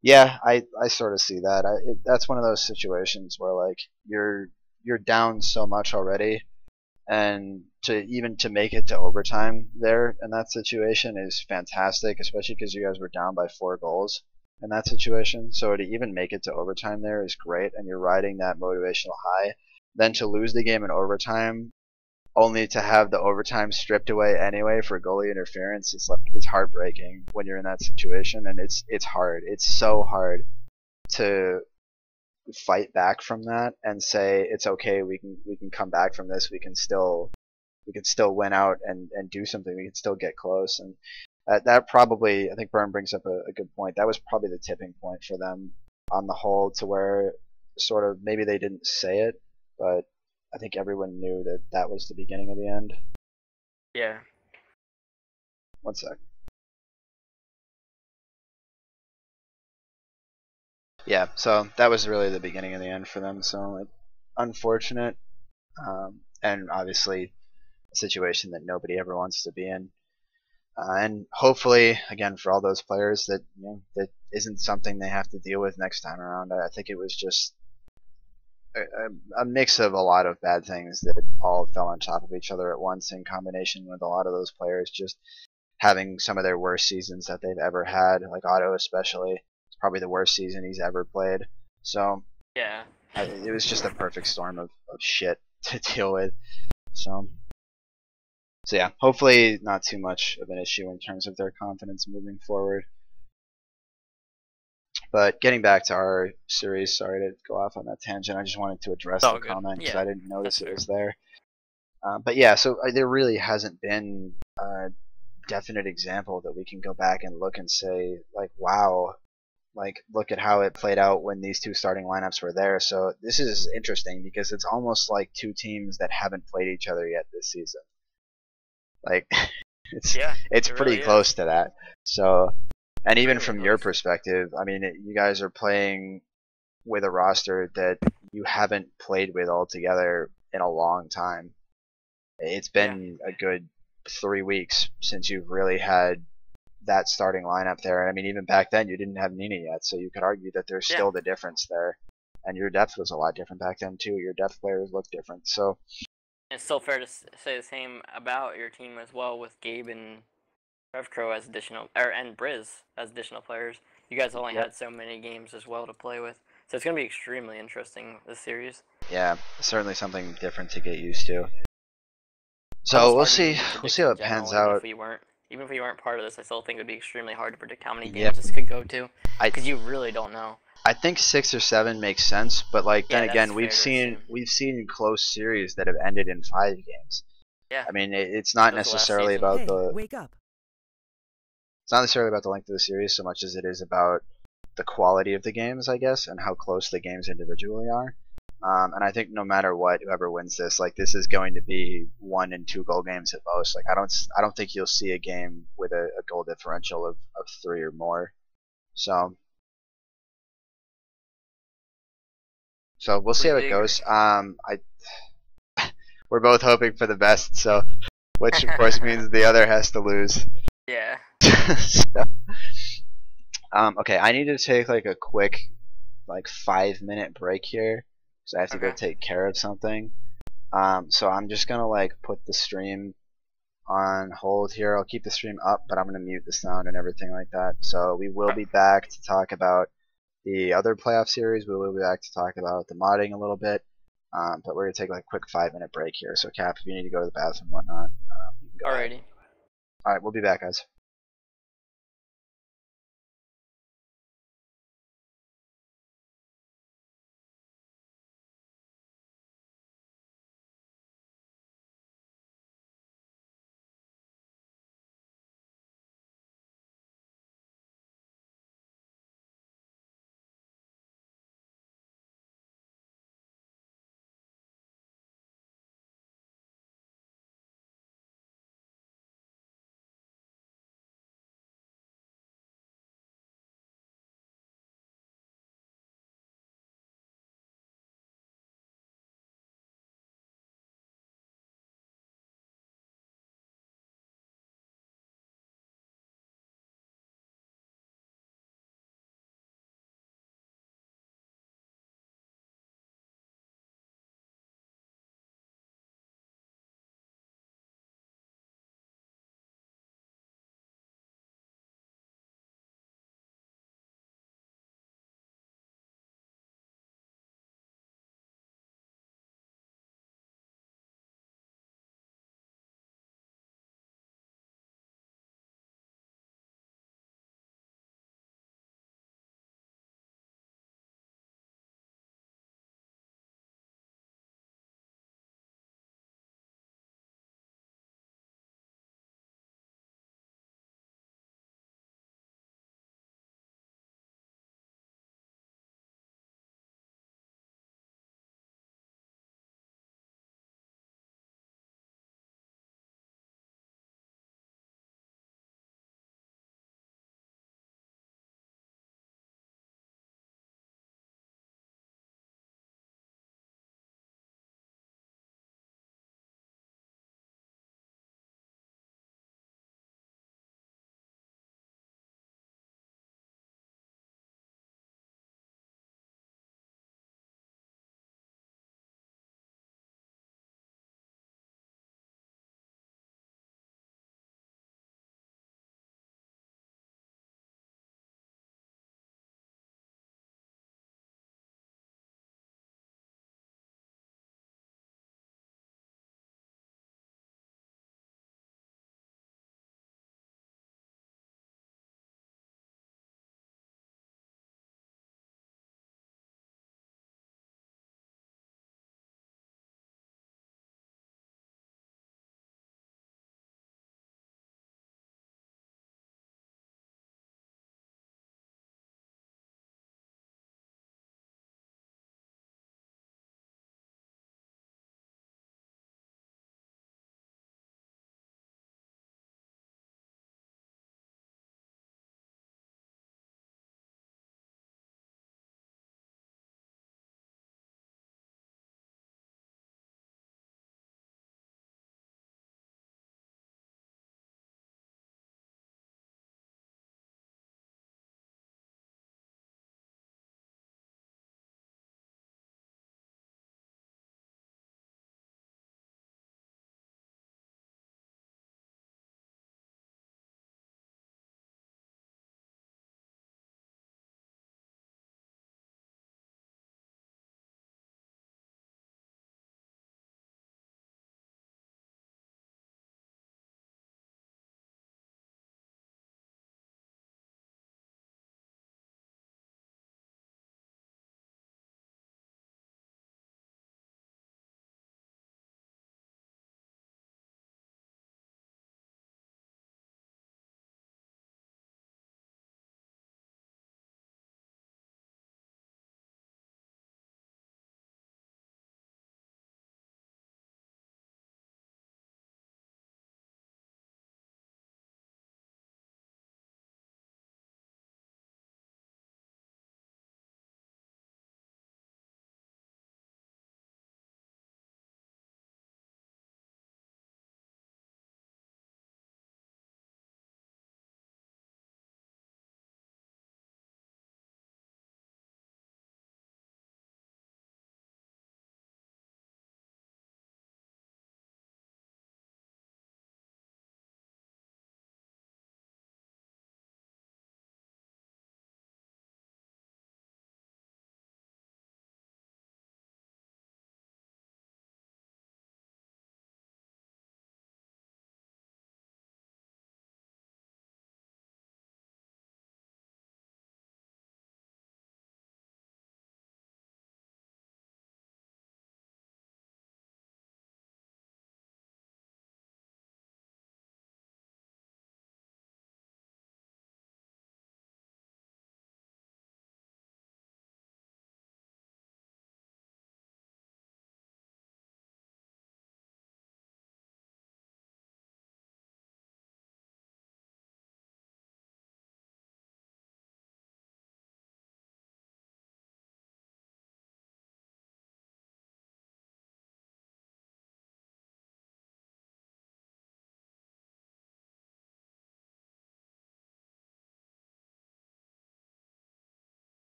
yeah, I sort of see that. That's one of those situations where like you're down so much already, and to make it to overtime there in that situation is fantastic, especially because you guys were down by 4 goals in that situation. So to even make it to overtime there is great, and you're riding that motivational high. Then to lose the game in overtime, only to have the overtime stripped away anyway for goalie interference, it's heartbreaking when you're in that situation, and it's hard. It's so hard to fight back from that and say it's okay, we can come back from this, we can still win out and do something, we can still get close. And that probably, I think Byrne brings up a good point, that was probably the tipping point for them on the whole, to where sort of maybe they didn't say it, but I think everyone knew that that was the beginning of the end. Yeah. One sec. Yeah, so that was really the beginning of the end for them. So unfortunate, and obviously a situation that nobody ever wants to be in. And hopefully, again, for all those players, that that isn't something they have to deal with next time around. I think it was just a mix of a lot of bad things that all fell on top of each other at once, in combination with a lot of those players just having some of their worst seasons that they've ever had, like Otto especially. It's probably the worst season he's ever played. So yeah, it was just a perfect storm of shit to deal with. So yeah, hopefully not too much of an issue in terms of their confidence moving forward. But getting back to our series, sorry to go off on that tangent. I just wanted to address the comment because I didn't notice it was there. But yeah, so there really hasn't been a definite example that we can go back and look and say, like, wow, like, look at how it played out when these two starting lineups were there. So this is interesting because it's almost like two teams that haven't played each other yet this season. Like, it's pretty really close is. to that. So, and even from your perspective, I mean, you guys are playing with a roster that you haven't played with altogether in a long time. It's been a good 3 weeks since you've really had that starting lineup there. I mean, even back then you didn't have Nina yet, so you could argue that there's still the difference there. And your depth was a lot different back then too. Your depth players looked different. So it's still fair to say the same about your team as well, with Gabe and RevCrow as additional, and Briz as additional players. You guys only had so many games as well to play with, so it's going to be extremely interesting, this series. Yeah, certainly something different to get used to. So we'll see how it pans out. Even if we weren't part of this, I still think it would be extremely hard to predict how many games this could go to, because you really don't know. I think 6 or 7 makes sense, but like then again, we've seen close series that have ended in 5 games. Yeah. I mean, it's not necessarily about wake up. It's not necessarily about the length of the series so much as it is about the quality of the games, I guess, and how close the games individually are. And I think no matter what, whoever wins this, like, this is going to be 1 and 2 goal games at most. Like, I don't think you'll see a game with a goal differential of 3 or more. So we'll see how it goes. We're both hoping for the best, so which of course means the other has to lose. Yeah. So, okay, I need to take like a quick 5-minute break here because I have to go take care of something. So I'm just gonna put the stream on hold here. I'll keep the stream up, but I'm gonna mute the sound and everything like that. So we will be back to talk about the other playoff series. We will be back to talk about the modding a little bit. But we're gonna take a quick 5-minute break here. So Cap, if you need to go to the bathroom and whatnot, you can go ahead. Alright, we'll be back, guys.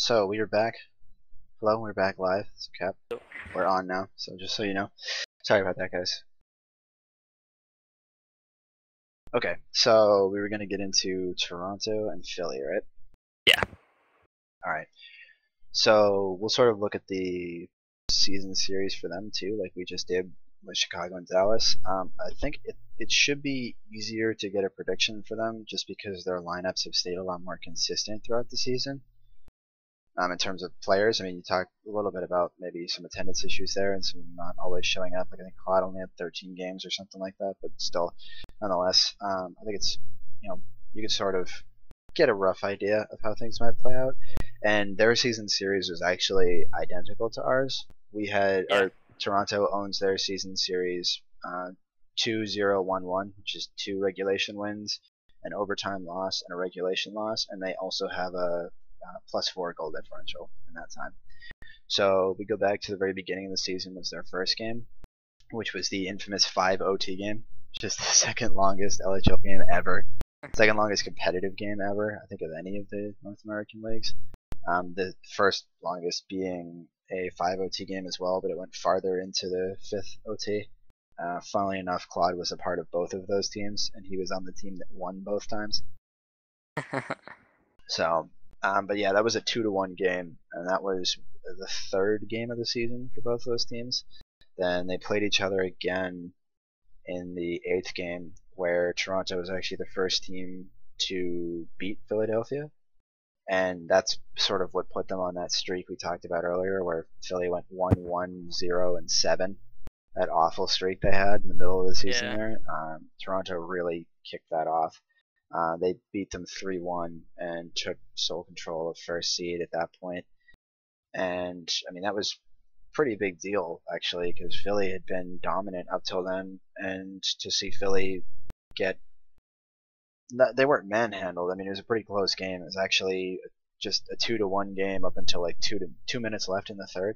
So we are back. Hello, we're back live. So Cap, we're on now. So just so you know, sorry about that, guys. Okay, so we were gonna get into Toronto and Philly, right? Yeah. All right. So we'll sort of look at the season series for them too, like we just did with Chicago and Dallas. I think it should be easier to get a prediction for them just because their lineups have stayed a lot more consistent throughout the season. In terms of players, I mean, you talked a little bit about maybe some attendance issues there and some not always showing up. Like I think Claude only had 13 games or something like that, but still, nonetheless, I think it's, you can sort of get a rough idea of how things might play out. And their season series was actually identical to ours. We had Toronto owns their season series 2-0-1-1, which is 2 regulation wins, an overtime loss, and a regulation loss, and they also have a +4 goal differential in that time. So we go back to the very beginning of the season was their first game, which was the infamous 5 OT game, which is the second longest LHL game ever, second longest competitive game ever, I think, of any of the North American leagues. The first longest being a 5 OT game as well, but it went farther into the 5th OT. Funnily enough, Claude was a part of both of those teams, and he was on the team that won both times. So, but yeah, that was a 2-1 game, and that was the 3rd game of the season for both those teams. Then they played each other again in the 8th game, where Toronto was actually the first team to beat Philadelphia. And that's sort of what put them on that streak we talked about earlier, where Philly went 1-1, 0, and 7. That awful streak they had in the middle of the season there. Toronto really kicked that off. They beat them 3-1 and took sole control of first seed at that point. And, I mean, that was a pretty big deal, actually, because Philly had been dominant up till then. And to see Philly get... They weren't manhandled. I mean, it was a pretty close game. It was actually just a 2-1 game up until like 2 minutes left in the 3rd.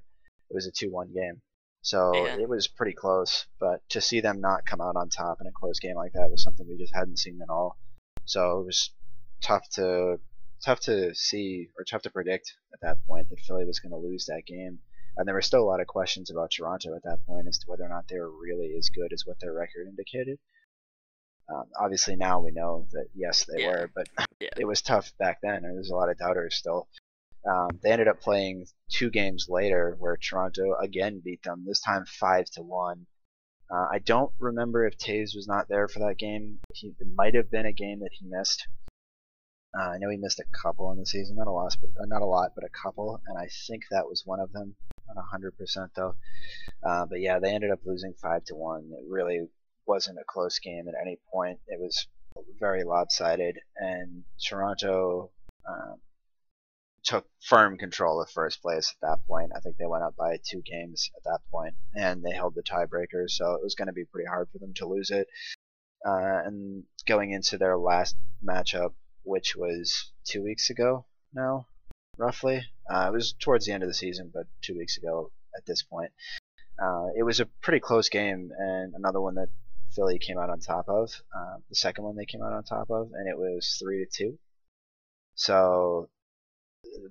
It was a 2-1 game. So it was pretty close. But to see them not come out on top in a close game like that was something we just hadn't seen at all. So it was tough to see, or tough to predict at that point, that Philly was going to lose that game. And there were still a lot of questions about Toronto at that point as to whether or not they were really as good as what their record indicated. Obviously now we know that yes, they were, but it was tough back then, and there's a lot of doubters still. They ended up playing 2 games later where Toronto again beat them, this time 5-1. I don't remember if Taves was not there for that game. It might have been a game that he missed. I know he missed a couple in the season, not a lot, but a couple, and I think that was one of them. Not 100% though. But yeah, they ended up losing 5-1. It really wasn't a close game at any point. It was very lopsided, and Toronto took firm control of first place at that point. I think they went up by 2 games at that point, and they held the tiebreaker, so it was going to be pretty hard for them to lose it. And going into their last matchup, which was 2 weeks ago now, roughly. It was towards the end of the season, but 2 weeks ago at this point. It was a pretty close game, and another one that Philly came out on top of. The second one they came out on top of, and it was 3-2. So,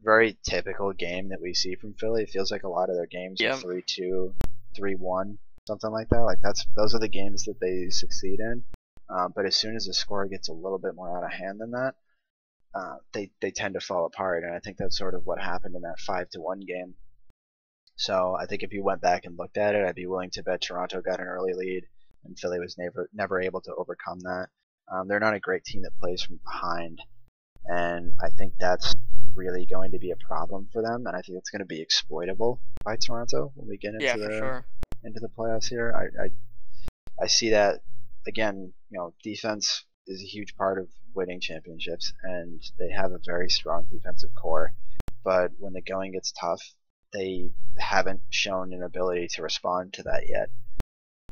very typical game that we see from Philly. It feels like a lot of their games are 3-2, 3-1, something like that. Like those are the games that they succeed in. But as soon as the score gets a little bit more out of hand than that, they tend to fall apart. And I think that's sort of what happened in that 5-1 game. So I think if you went back and looked at it, I'd be willing to bet Toronto got an early lead, and Philly was never able to overcome that. They're not a great team that plays from behind, and I think that's really going to be a problem for them, and I think it's going to be exploitable by Toronto when we get into into the playoffs here. I see that again. Defense is a huge part of winning championships, and they have a very strong defensive core. But when the going gets tough, they haven't shown an ability to respond to that yet.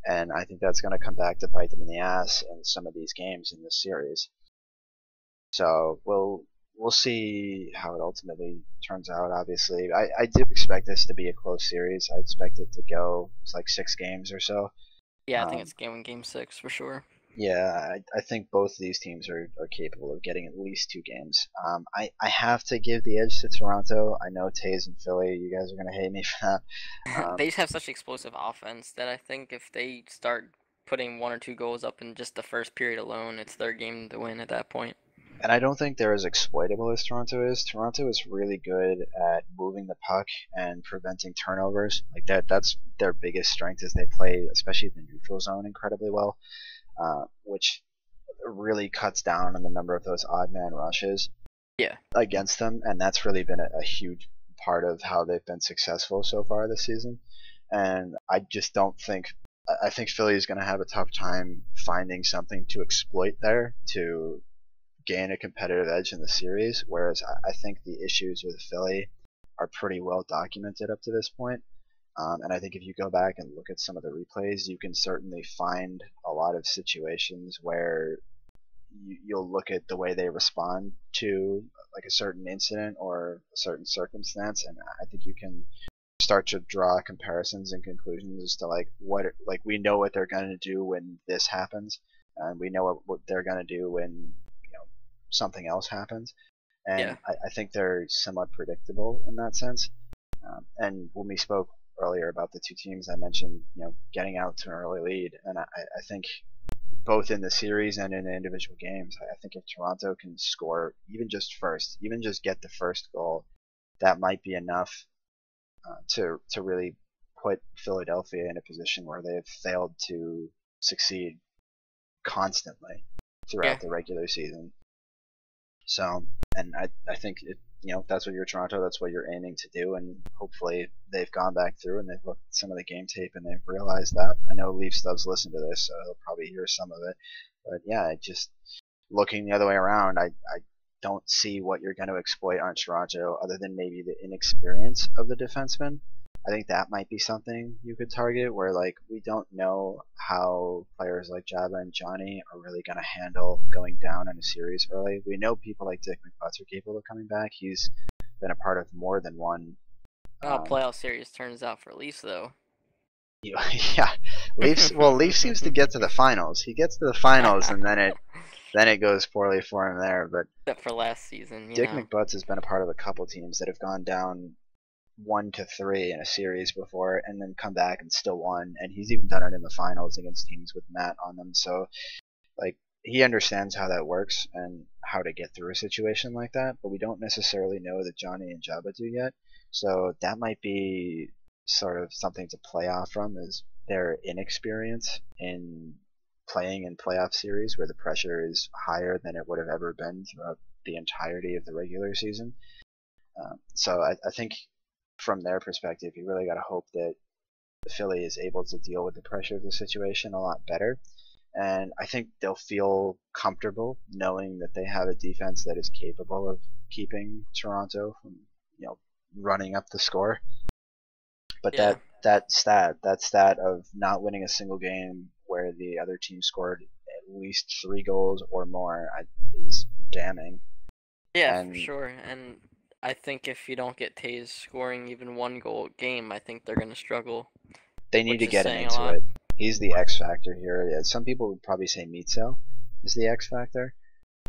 And I think that's going to come back to bite them in the ass in some of these games in this series. So we'll see how it ultimately turns out. Obviously, I do expect this to be a close series. I expect it to go like 6 games or so. Yeah, I think it's game 6 for sure. Yeah, I think both of these teams are capable of getting at least 2 games. I have to give the edge to Toronto. I know Tays and Philly, you guys are going to hate me for that. They just have such explosive offense that I think if they start putting 1 or 2 goals up in just the first period alone, it's their game to win at that point. And I don't think they're as exploitable as Toronto is. Toronto is really good at moving the puck and preventing turnovers. Like that's their biggest strength is they play, especially the neutral zone, incredibly well, which really cuts down on the number of those odd man rushes against them, and that's really been a huge part of how they've been successful so far this season. And I just don't think I think Philly is going to have a tough time finding something to exploit there to gain a competitive edge in the series, whereas I think the issues with Philly are pretty well documented up to this point. And I think if you go back and look at some of the replays, you can certainly find a lot of situations where you'll look at the way they respond to like a certain incident or a certain circumstance, and I think you can start to draw comparisons and conclusions as to like we know what they're going to do when this happens, and we know what they're going to do when something else happens, and I think they're somewhat predictable in that sense. And when we spoke earlier about the 2 teams, I mentioned getting out to an early lead, and I think both in the series and in the individual games, I think if Toronto can score even just get the first goal, that might be enough to really put Philadelphia in a position where they have failed to succeed constantly throughout the regular season. So, and I think that's what you're Toronto, that's what you're aiming to do, and hopefully they've gone back through and they've looked at some of the game tape and they've realized that. I know Leafs does listen to this, so he'll probably hear some of it. But yeah, just looking the other way around, I don't see what you're going to exploit on Toronto other than maybe the inexperience of the defensemen. I think that might be something you could target, where like we don't know how players like Jabba and Johnny are really going to handle going down in a series early. We know people like Dick McButts are capable of coming back. He's been a part of more than one playoff series turns out for Leafs though. Yeah, Leafs. Well, Leafs seems to get to the finals. He gets to the finals, and then it goes poorly for him there. But except for last season, Dick McButts has been a part of a couple teams that have gone down 1-3 in a series before and then come back and still won, and he's even done it in the finals against teams with Matt on them. So like he understands how that works and how to get through a situation like that, but we don't necessarily know that Johnny and Jabba do yet. So that might be sort of something to play off from, is their inexperience in playing in playoff series where the pressure is higher than it would have ever been throughout the entirety of the regular season. So I think from their perspective, you really got to hope that Philly is able to deal with the pressure of the situation a lot better. And I think they'll feel comfortable knowing that they have a defense that is capable of keeping Toronto from, running up the score. But that stat of not winning a single game where the other team scored at least 3 goals or more is damning. Yeah, for sure. And I think if you don't get Tays scoring even 1 goal a game, I think they're going to struggle. They need to get him into it. He's the X factor here. Some people would probably say Mitzel is the X factor.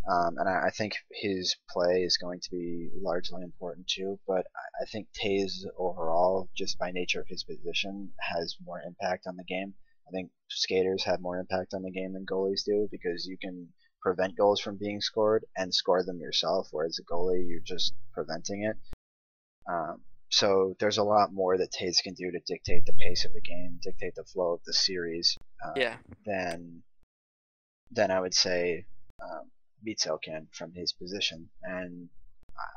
And I think his play is going to be largely important too, but I think Tays overall, just by nature of his position, has more impact on the game. I think skaters have more impact on the game than goalies do, because you can prevent goals from being scored and score them yourself, whereas a goalie, you're just preventing it. So there's a lot more that Tays can do to dictate the pace of the game, dictate the flow of the series, than I would say Mitzel can from his position. And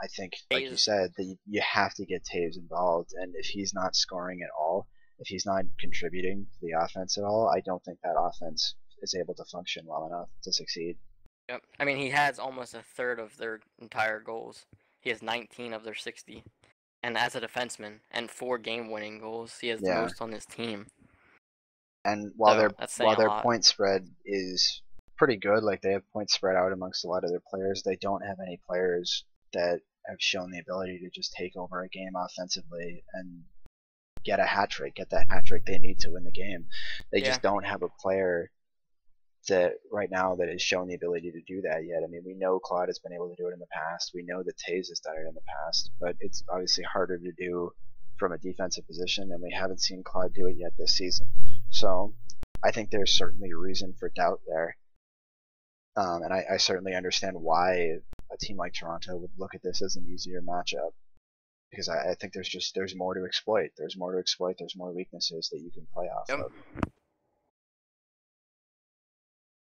I think, like you said, that you have to get Taves involved, and if he's not scoring at all, if he's not contributing to the offense at all, I don't think that offense is able to function well enough to succeed. Yep. I mean, he has almost a third of their entire goals. He has 19 of their 60. And as a defenseman, and 4 game-winning goals, he has the most on his team. And while their point spread is pretty good, like they have points spread out amongst a lot of their players, they don't have any players that have shown the ability to just take over a game offensively and get that hat trick they need to win the game. They just don't have a player right now that has shown the ability to do that yet. I mean, we know Claude has been able to do it in the past. We know that Taze has done it in the past, but it's obviously harder to do from a defensive position, and we haven't seen Claude do it yet this season. So I think there's certainly reason for doubt there. And I certainly understand why a team like Toronto would look at this as an easier matchup, because I think there's more to exploit. There's more to exploit. There's more weaknesses that you can play off of.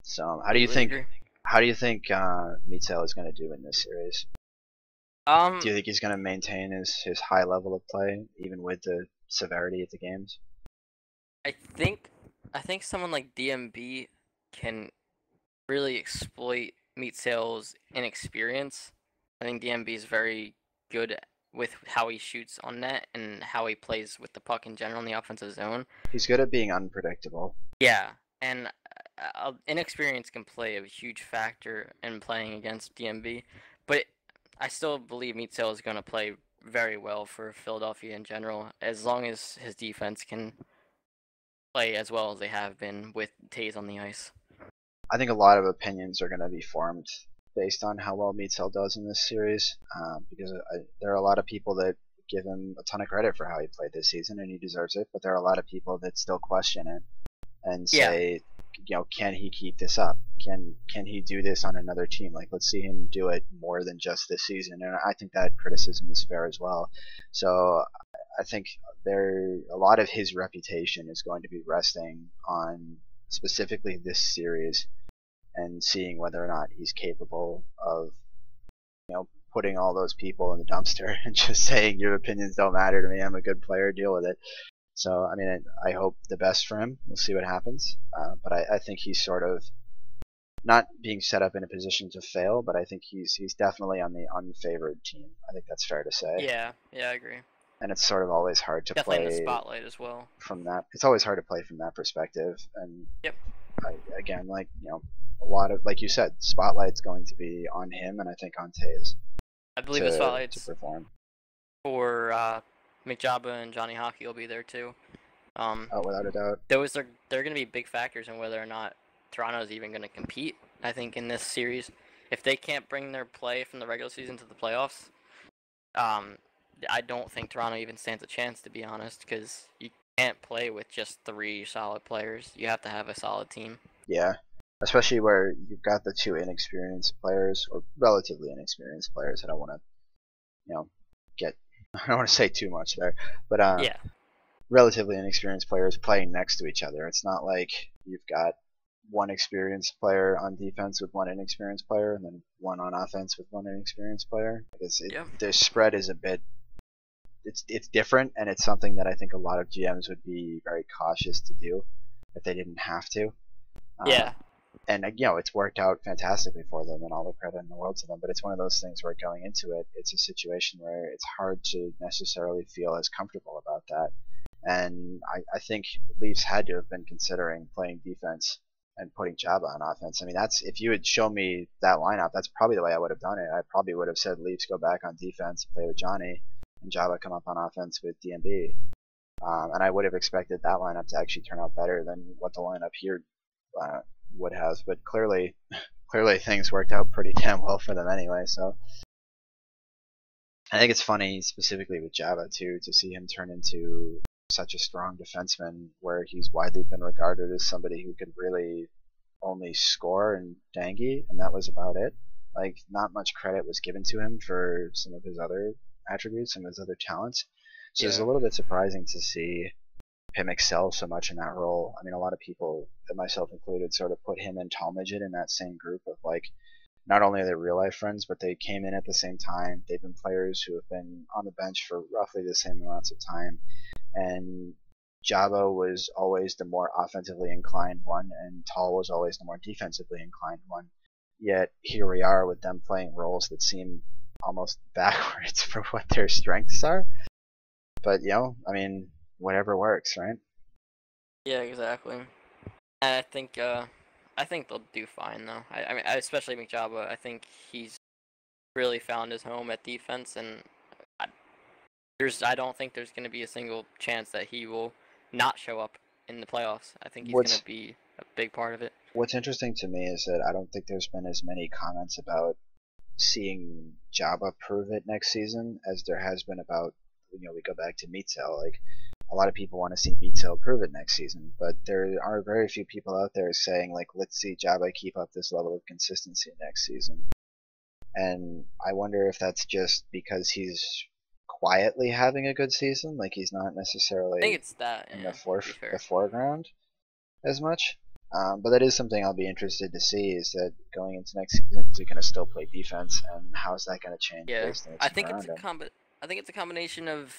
So how do you think Mitzel is going to do in this series? Do you think he's going to maintain his high level of play even with the severity of the games? I think someone like DMB can really exploit Mitzel's inexperience. I think DMB is very good with how he shoots on net and how he plays with the puck in general in the offensive zone. He's good at being unpredictable. Yeah, and inexperience can play a huge factor in playing against DMB, but I still believe Mitzel is going to play very well for Philadelphia in general, as long as his defense can play as well as they have been with Taze on the ice. I think a lot of opinions are going to be formed based on how well Mitzel does in this series, because there are a lot of people that give him a ton of credit for how he played this season, and he deserves it, but there are a lot of people that still question it and say, can he keep this up? Can he do this on another team? Like, let's see him do it more than just this season. And I think that criticism is fair as well. So I think a lot of his reputation is going to be resting on specifically this series and seeing whether or not he's capable of putting all those people in the dumpster and just saying your opinions don't matter to me, I'm a good player, deal with it. So I mean, I hope the best for him. We'll see what happens, but I think he's sort of not being set up in a position to fail, but I think he's definitely on the unfavored team. I think that's fair to say. Yeah, I agree. And it's sort of always hard to definitely play in the spotlight as well. From that, it's always hard to play from that perspective. And again, a lot of, like you said, spotlight's going to be on him, and I think on Taze. I believe the spotlight's to perform for McJabba and Johnny Hockey will be there too. Without a doubt. They're going to be big factors in whether or not Toronto's even going to compete. I think in this series, if they can't bring their play from the regular season to the playoffs, I don't think Toronto even stands a chance, to be honest, because you can't play with just 3 solid players. You have to have a solid team. Yeah, especially where you've got the 2 inexperienced players, or relatively inexperienced players. I don't want to, I don't want to say too much there, but relatively inexperienced players playing next to each other. It's not like you've got one experienced player on defense with one inexperienced player, and then one on offense with one inexperienced player. Because the spread is a bit, it's different, and it's something that I think a lot of GMs would be very cautious to do if they didn't have to. And it's worked out fantastically for them, and all the credit in the world to them. But it's one of those things where going into it, it's a situation where it's hard to necessarily feel as comfortable about that. And I think Leafs had to have been considering playing defense and putting Jabba on offense. I mean, if you had shown me that lineup, that's probably the way I would have done it. I probably would have said Leafs go back on defense, play with Johnny, and Jabba come up on offense with DMB. And I would have expected that lineup to actually turn out better than what the lineup here would have. But clearly things worked out pretty damn well for them anyway. So I think it's funny, specifically with Jabba too, to see him turn into such a strong defenseman, where he's widely been regarded as somebody who could really only score and dangy, and that was about it. Like, not much credit was given to him for some of his other attributes, some of his other talents. So it's a little bit surprising to see him excel so much in that role. I mean, a lot of people, myself included, sort of put him and Talmadge in that same group of, like, not only are they real life friends, but they came in at the same time. They've been players who have been on the bench for roughly the same amounts of time. And Jabba was always the more offensively inclined one, and Tal was always the more defensively inclined one. Yet here we are with them playing roles that seem almost backwards for what their strengths are. But I mean, whatever works, right? Yeah, exactly. And I think they'll do fine though. I mean, especially McJabba. I think he's really found his home at defense, and I don't think there's going to be a single chance that he will not show up in the playoffs. I think he's going to be a big part of it. What's interesting to me is that I don't think there's been as many comments about seeing Jabba prove it next season as there has been about, we go back to Meatel. Like, a lot of people want to see Meatel prove it next season, but there are very few people out there saying, like, let's see Jabba keep up this level of consistency next season. And I wonder if that's just because he's quietly having a good season, like he's not necessarily I think it's that, in yeah, the foreground as much. But that is something I'll be interested to see, is that going into next season, is he going to still play defense, and how is that going to change based on the team around him? I think it's a combination of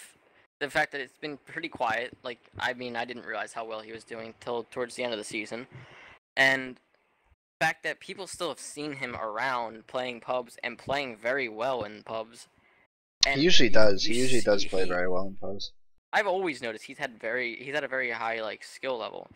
the fact that it's been pretty quiet. Like, I mean, I didn't realize how well he was doing till towards the end of the season, and the fact that people still have seen him around playing pubs and playing very well in pubs. And he usually does. He usually does play very well in pubs. I've always noticed he's had a very high like skill level,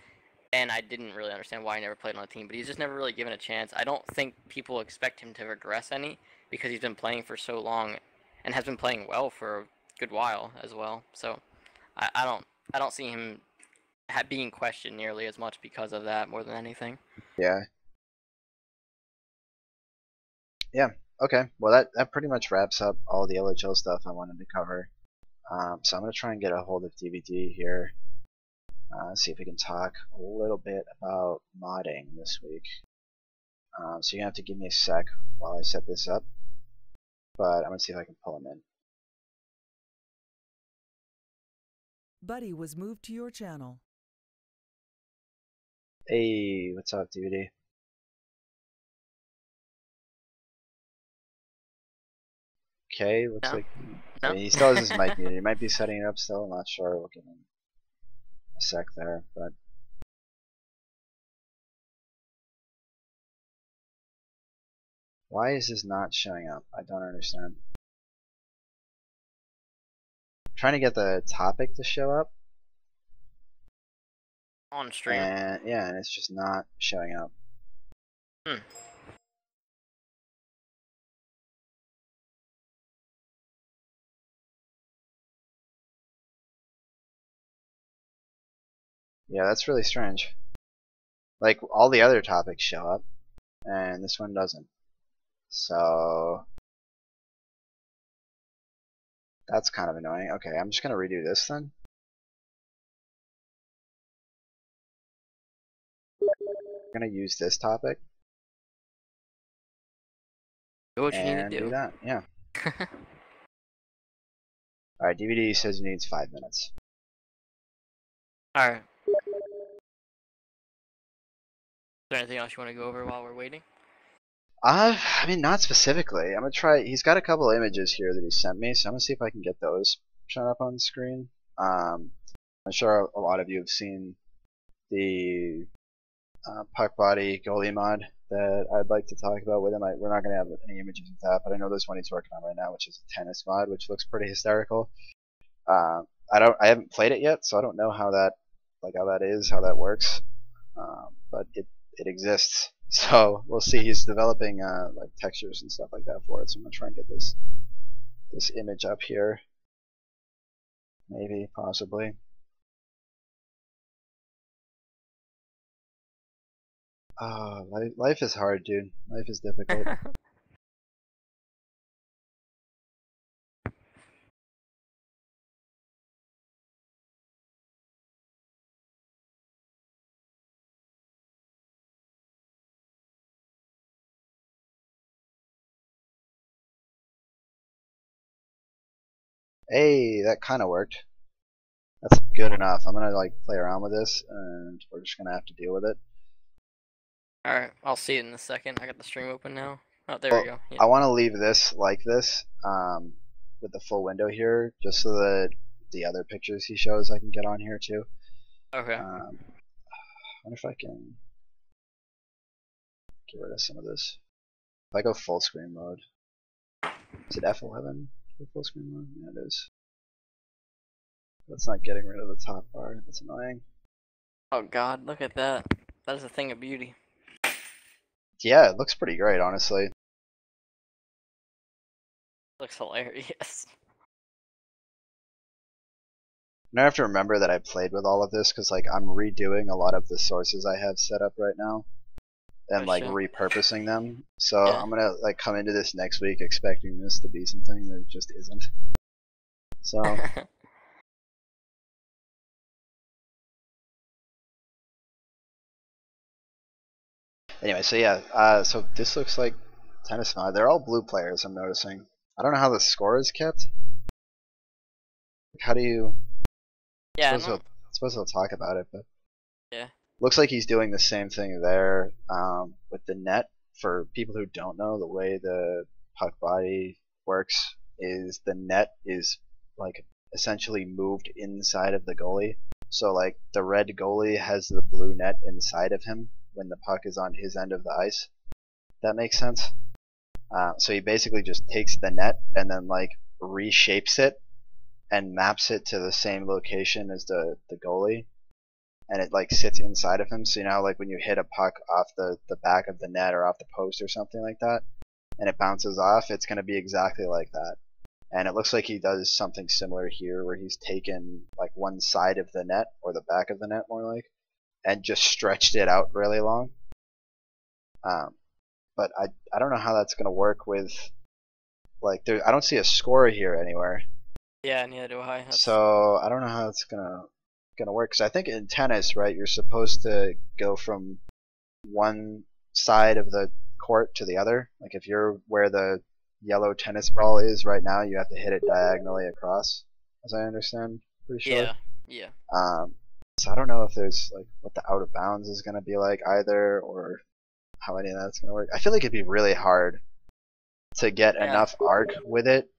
and I didn't really understand why he never played on a team. But he's just never really given a chance. I don't think people expect him to regress any because he's been playing for so long, and has been playing well for a good while as well. So I don't see him being questioned nearly as much because of that more than anything. Yeah. Yeah. Okay. Well, that pretty much wraps up all the LHL stuff I wanted to cover. So I'm gonna try and get a hold of DVD here. See if we can talk a little bit about modding this week. So you're gonna have to give me a sec while I set this up, but I'm gonna see if I can pull him in. Buddy was moved to your channel. Hey, what's up, DVD? Okay, looks like I mean, he still has his mic muted. He might be setting it up still. I'm not sure. We'll give him a sec there, but why is this not showing up? I don't understand. I'm trying to get the topic to show up on stream. And yeah, and it's just not showing up. Yeah, that's really strange. Like, all the other topics show up, and this one doesn't. So that's kind of annoying. Okay, I'm just gonna redo this then. I'm gonna use this topic. Do what you need to do that. Yeah. Alright, DVD says he needs 5 minutes. Alright. Is there anything else you want to go over while we're waiting? I mean, not specifically. I'm gonna try. He's got a couple images here that he sent me, so I'm gonna see if I can get those shown up on the screen. I'm sure a lot of you have seen the puck body goalie mod that I'd like to talk about with him. We're not gonna have any images of that, but I know there's one he's working on right now, which is a tennis mod, which looks pretty hysterical. I haven't played it yet, so I don't know how that works. But it exists. So we'll see. He's developing like textures and stuff like that for it. So I'm gonna try and get this image up here. Maybe, possibly. Oh, life is hard, dude. Life is difficult. Hey, that kind of worked. That's good enough. I'm gonna like play around with this, and we're just gonna have to deal with it. Alright, I'll see it in a second. I got the stream open now. Oh, there we go. Yeah. I want to leave this like this, with the full window here, just so that the other pictures he shows I can get on here too. Okay. I wonder if I can get rid of some of this. If I go full screen mode, is it F11 for full screen mode? Yeah, it is. That's not getting rid of the top bar. That's annoying. Oh god, look at that. That is a thing of beauty. Yeah, it looks pretty great, honestly. Looks hilarious. Now I have to remember that I played with all of this, because like I'm redoing a lot of the sources I have set up right now. and like shit. repurposing them. So Yeah. I'm gonna like come into this next week expecting this to be something that it just isn't. So anyway, so yeah, so this looks like tennis mod. They're all blue players, I'm noticing. I don't know how the score is kept. How do you? Yeah. Suppose he'll talk about it, but Yeah. looks like he's doing the same thing there with the net. For people who don't know, the way the puck body works is the net is like essentially moved inside of the goalie. So like the red goalie has the blue net inside of him when the puck is on his end of the ice. That makes sense. So he basically just takes the net and then like reshapes it and maps it to the same location as the goalie, and it like sits inside of him. So you know, like when you hit a puck off the back of the net or off the post or something like that, and it bounces off, it's going to be exactly like that. And it looks like he does something similar here, where he's taken like one side of the net, or the back of the net more like, and just stretched it out really long. But I don't know how that's going to work with, like, I don't see a score here anywhere. Yeah, neither do I. So I don't know how it's gonna work. Because I think in tennis, right, you're supposed to go from one side of the court to the other. Like if you're where the yellow tennis ball is right now, you have to hit it diagonally across, as I understand. Pretty sure. Yeah. Yeah. So I don't know if there's like what the out of bounds is gonna be like either, or how any of that's gonna work. I feel like it'd be really hard to get enough arc with it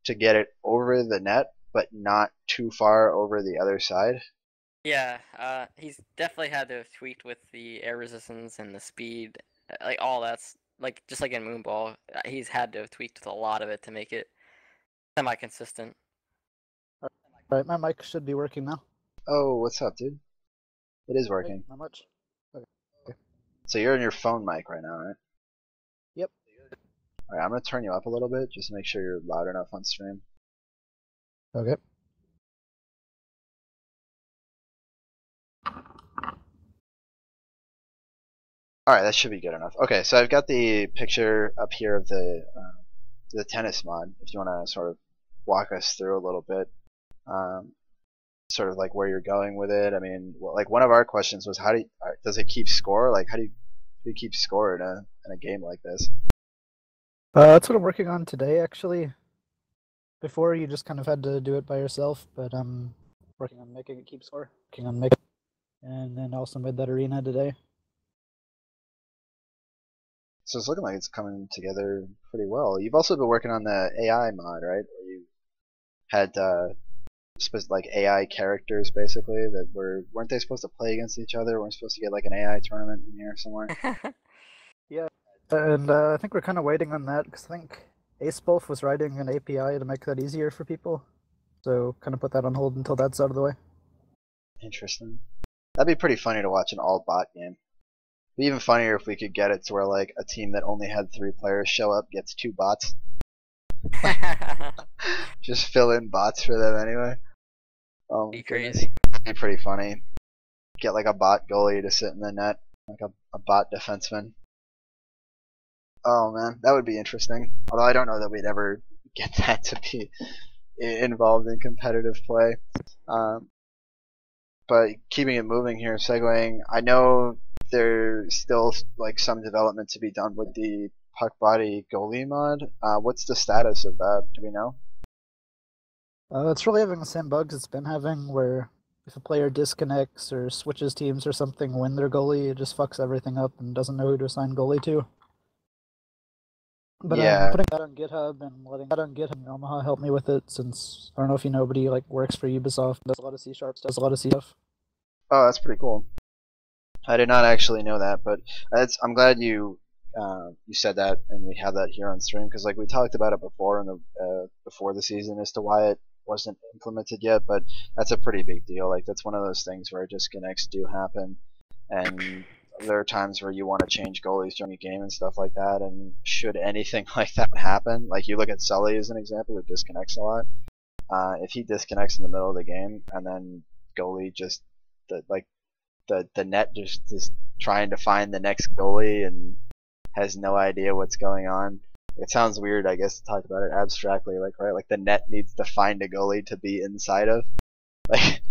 to get it over the net, but not too far over the other side. Yeah, he's definitely had to have tweaked with the air resistance and the speed, like all that's like just like in Moonball, he's had to have tweaked with a lot of it to make it semi-consistent. Alright, my mic should be working now. Oh, what's up, dude? It is working. Wait, not much. Okay. So you're in your phone mic right now, right? Yep. Alright, I'm gonna turn you up a little bit just to make sure you're loud enough on stream. Okay. Alright, that should be good enough. Okay, so I've got the picture up here of the tennis mod, if you want to sort of walk us through a little bit. Sort of like where you're going with it. I mean, well, like one of our questions was, how does it keep score? Like, how do you keep score in a game like this? That's what I'm working on today, actually. Before, you just kind of had to do it by yourself, but I'm working on making it keep score. And then also made that arena today. So it's looking like it's coming together pretty well. You've also been working on the AI mod, right? Where you had like AI characters basically that weren't they supposed to play against each other? Weren't supposed to get like an AI tournament in here somewhere? Yeah, and I think we're kind of waiting on that because I think AceBolf was writing an API to make that easier for people. So kind of put that on hold until that's out of the way. Interesting. That'd be pretty funny to watch an all bot game. It'd be even funnier if we could get it to where like a team that only had 3 players show up gets 2 bots. Just fill in bots for them anyway. Oh, be crazy. That'd be pretty funny. Get like a bot goalie to sit in the net, like a bot defenseman. Oh man, that would be interesting. Although I don't know that we'd ever get that to be involved in competitive play. But keeping it moving here, segueing, I know there's still like some development to be done with the puck body goalie mod. What's the status of that? Do we know? It's really having the same bugs it's been having, where if a player disconnects or switches teams or something when they're goalie, it just fucks everything up and doesn't know who to assign goalie to. But yeah. I'm putting that on GitHub and letting that on GitHub and Omaha help me with it, since I don't know if you know, but he like works for Ubisoft, does a lot of C# stuff. Oh, that's pretty cool. I did not actually know that, but I'm glad you said that and we have that here on stream, because like we talked about it before before the season as to why it wasn't implemented yet, but that's a pretty big deal. Like that's one of those things where disconnects do happen, and there are times where you want to change goalies during a game and stuff like that, and should anything like that happen, like you look at Sully as an example who disconnects a lot. If he disconnects in the middle of the game and then goalie just the the net just trying to find the next goalie and has no idea what's going on. It sounds weird, I guess, to talk about it abstractly, like right, like the net needs to find a goalie to be inside of. Like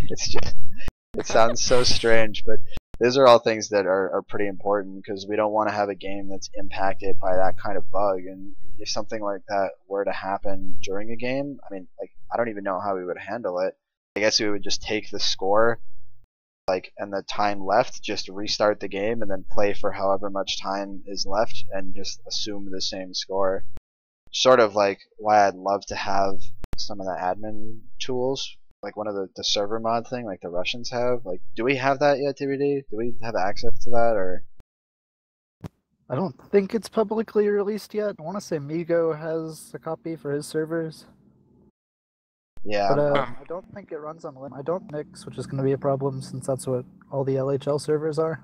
it sounds so strange, but those are all things that are pretty important because we don't want to have a game that's impacted by that kind of bug. And if something like that were to happen during a game, I mean, like I don't even know how we would handle it. I guess we would just take the score, like, and the time left, just restart the game and then play for however much time is left and just assume the same score. Sort of like why I'd love to have some of the admin tools, like one of the server mod thing, like the Russians have. Like, do we have that yet, DVD? Do we have access to that, or? I don't think it's publicly released yet. I want to say Migo has a copy for his servers. Yeah. But I don't think it runs on Linux. I don't Nix, which is going to be a problem since that's what all the LHL servers are.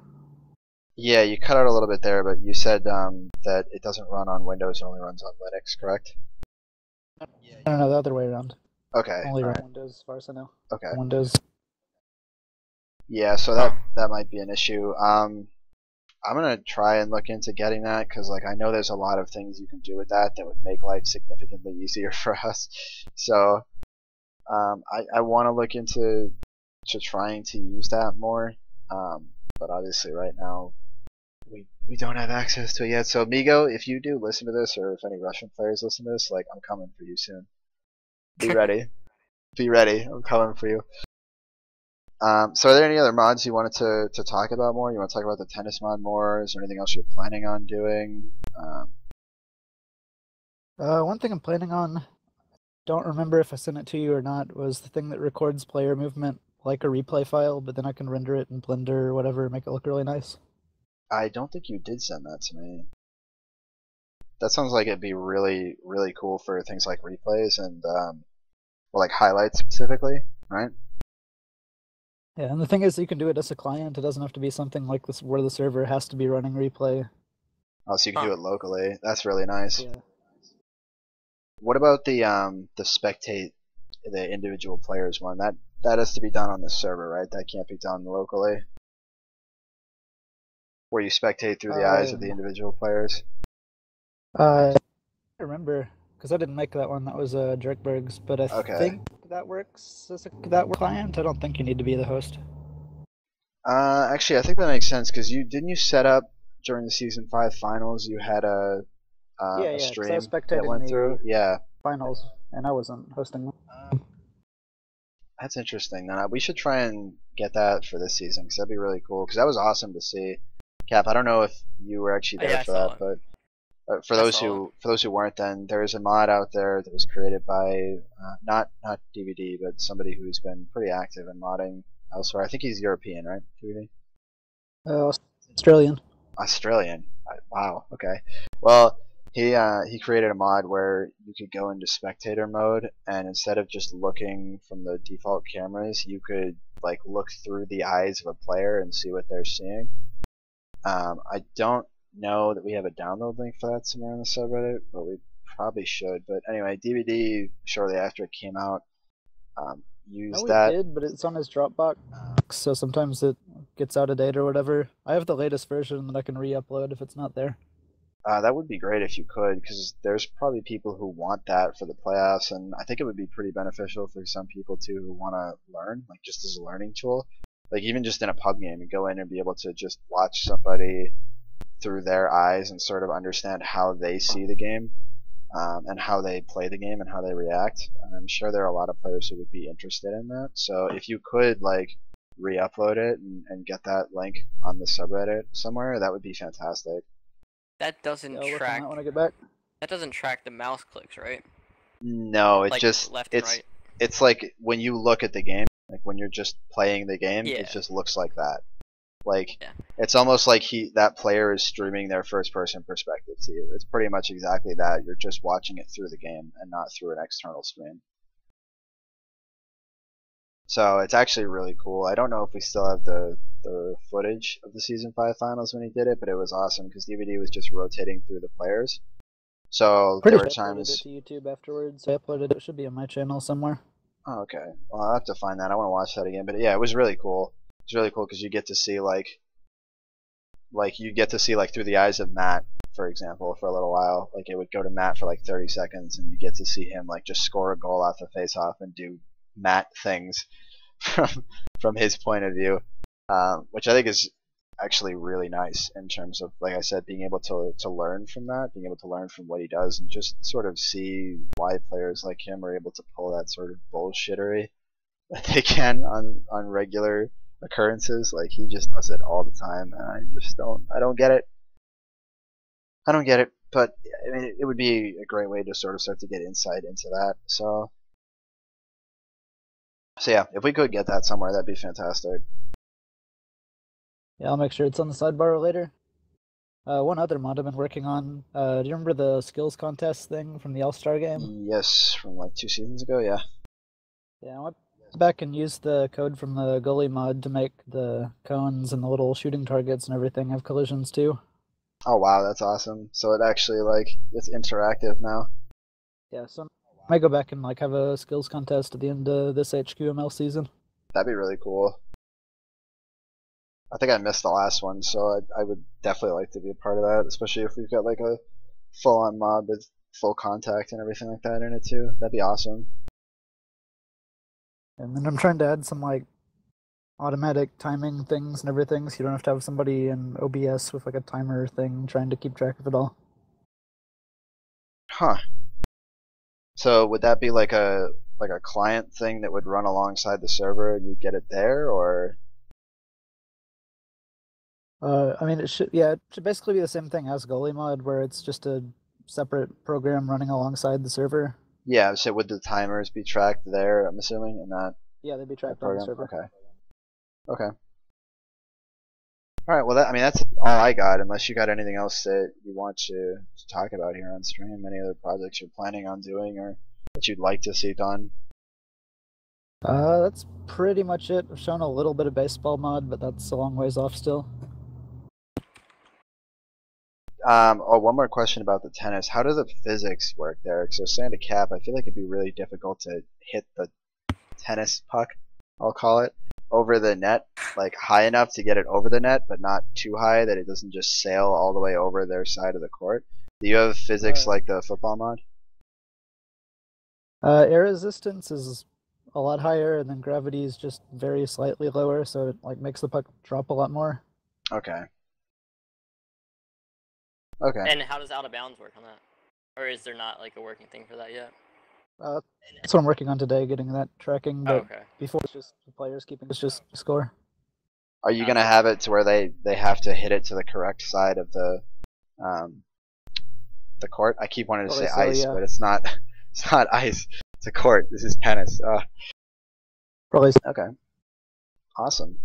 Yeah, you cut out a little bit there, but you said that it doesn't run on Windows, it only runs on Linux, correct? No, the other way around. Okay. Only run Windows, as far as I know. Okay. Windows. Yeah, so that might be an issue. I'm gonna try and look into getting that because, like, I know there's a lot of things you can do with that would make life significantly easier for us. So, I want to look into trying to use that more. But obviously, right now, we don't have access to it yet. So, Migo, if you do listen to this, or if any Russian players listen to this, like, I'm coming for you soon. Be ready. Be ready. I'm coming for you. So are there any other mods you wanted to talk about more? You want to talk about the tennis mod more? Is there anything else you're planning on doing? One thing I'm planning on, don't remember if I sent it to you or not, was the thing that records player movement like a replay file, but then I can render it in Blender or whatever, make it look really nice. I don't think you did send that to me. That sounds like it'd be really, really cool for things like replays and well, like highlights specifically, right? Yeah, and the thing is, you can do it as a client. It doesn't have to be something like this where the server has to be running replay. Oh, so you can do it locally. That's really nice. Yeah. What about the spectate the individual players one? That has to be done on the server, right? That can't be done locally. Where you spectate through the eyes of the individual players. I remember because I didn't make that one. That was Jerkberg's, but I think that works as that client. I don't think you need to be the host. Actually, I think that makes sense because didn't you set up during the season 5 finals? You had a stream I was that went through. Yeah. Finals, and I wasn't hosting them. That's interesting. We should try and get that for this season because that'd be really cool. Because that was awesome to see. Cap, I don't know if you were actually there for that, but for those who weren't, then there is a mod out there that was created by not DVD, but somebody who's been pretty active in modding elsewhere. I think he's European, right? DVD. Australian. Australian. Wow. Okay. Well, he created a mod where you could go into spectator mode, and instead of just looking from the default cameras, you could like look through the eyes of a player and see what they're seeing. I don't know that we have a download link for that somewhere in the subreddit, but we probably should. But anyway, DVD shortly after it came out used that. We did, but it's on his Dropbox, so sometimes it gets out of date or whatever. I have the latest version that I can re-upload if it's not there. That would be great if you could, because there's probably people who want that for the playoffs, and I think it would be pretty beneficial for some people too who want to learn, like just as a learning tool. Like even just in a pub game, and go in and be able to just watch somebody through their eyes and sort of understand how they see the game, and how they play the game and how they react. And I'm sure there are a lot of players who would be interested in that. So if you could like re-upload it and get that link on the subreddit somewhere, that would be fantastic. That doesn't track. When I get back. That doesn't track the mouse clicks, right? No, it like just left and right. It's like when you look at the game, like when you're just playing the game, Yeah. it just looks like that. Like Yeah. it's almost like that player is streaming their first person perspective to you. It's pretty much exactly that. You're just watching it through the game and not through an external stream. So it's actually really cool. I don't know if we still have the footage of the season 5 finals when he did it, but it was awesome because DVD was just rotating through the players. So there were times. I uploaded it to YouTube afterwards. I uploaded it. It should be on my channel somewhere. Oh, okay. Well, I'll have to find that. I want to watch that again. But yeah, it was really cool. It's really cool because you get to see like through the eyes of Matt, for example, for a little while. Like it would go to Matt for like 30 seconds, and you get to see him like just score a goal off the face-off and do Matt things from his point of view, which I think is actually really nice in terms of, like I said, being able to learn from that, being able to learn from what he does, and just sort of see why players like him are able to pull that sort of bullshittery that they can on regular occurrences. Like he just does it all the time, and I don't get it. I don't get it, but I mean, it would be a great way to sort of start to get insight into that. So yeah, if we could get that somewhere, that'd be fantastic. Yeah, I'll make sure it's on the sidebar later. One other mod I've been working on. Do you remember the skills contest thing from the All-Star game? Yes, from like 2 seasons ago, yeah. Yeah, I went back and used the code from the goalie mod to make the cones and the little shooting targets and everything have collisions too. Oh wow, that's awesome. So it actually it's interactive now. Yeah, so I might go back and have a skills contest at the end of this HQML season. That'd be really cool. I think I missed the last one, so I would definitely like to be a part of that, especially if we've got like a full-on mod with full contact and everything like that in it too. That'd be awesome. And then I'm trying to add some automatic timing things and everything, so you don't have to have somebody in OBS with a timer thing trying to keep track of it all. Huh. So would that be like a client thing that would run alongside the server and you'd get it there, or? I mean, it should basically be the same thing as goalie mod, where it's just a separate program running alongside the server. Yeah, so would the timers be tracked there, I'm assuming, in that? Yeah, they'd be tracked on the server. Okay. Alright, well that's all I got, unless you got anything else that you want to talk about here on stream. Any other projects you're planning on doing or that you'd like to see done? That's pretty much it. I've shown a little bit of baseball mod, but that's a long ways off still. One more question about the tennis. How do the physics work there? So stand a cap, I feel like it'd be really difficult to hit the tennis puck, I'll call it, over the net, high enough to get it over the net, but not too high that it doesn't just sail all the way over their side of the court. Do you have physics like the football mod? Air resistance is a lot higher, and then gravity is just very slightly lower, so it makes the puck drop a lot more. Okay. And how does out of bounds work on that? Or is there not a working thing for that yet? That's what I'm working on today, getting that tracking. But okay. Before it's just the players keeping it's just score. Are you gonna have it to where they have to hit it to the correct side of the court? I keep wanting to say ice, yeah. But it's not. It's not ice. It's a court. This is tennis. Probably. Okay. Awesome.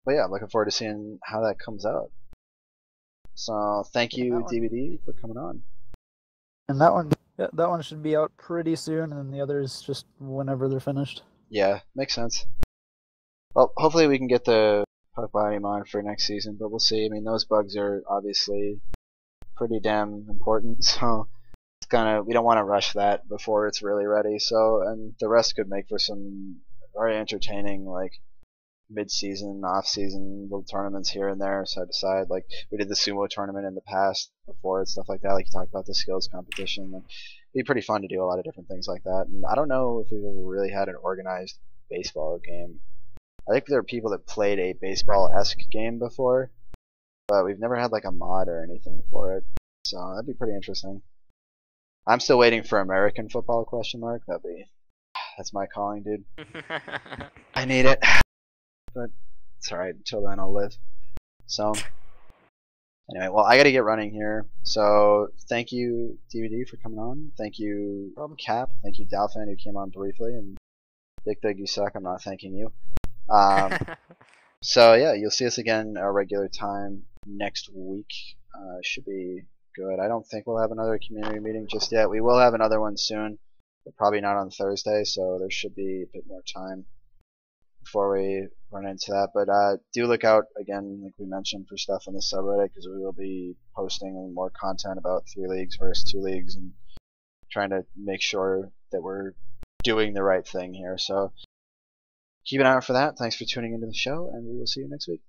But yeah, I'm looking forward to seeing how that comes out. So thank you, DVD, for coming on. And that one should be out pretty soon, and then the others just whenever they're finished. Yeah, makes sense. Well, hopefully we can get the puck volume on for next season, but we'll see. I mean, those bugs are obviously pretty damn important, so it's we don't want to rush that before it's really ready. So, and the rest could make for some very entertaining mid-season, off-season little tournaments here and there, side to side. Like we did the sumo tournament in the past before and stuff like that. Like you talked about the skills competition. It'd be pretty fun to do a lot of different things like that. And I don't know if we've ever really had an organized baseball game. I think there are people that played a baseball-esque game before, but we've never had a mod or anything for it. So that'd be pretty interesting. I'm still waiting for American football ? That's my calling, dude. I need it. But it's alright, until then I'll live. So, anyway, well, I gotta get running here. So, thank you, DVD, for coming on. Thank you, Cap. Thank you, Dalfan, who came on briefly. And Dick, you suck. I'm not thanking you. So, yeah, you'll see us again at our regular time next week. Should be good. I don't think we'll have another community meeting just yet. We will have another one soon, but probably not on Thursday, so there should be a bit more time before we run into that. But do look out, again, like we mentioned, for stuff on the subreddit, because we will be posting more content about 3 leagues versus 2 leagues and trying to make sure that we're doing the right thing here. So keep an eye out for that. Thanks for tuning into the show, and we will see you next week.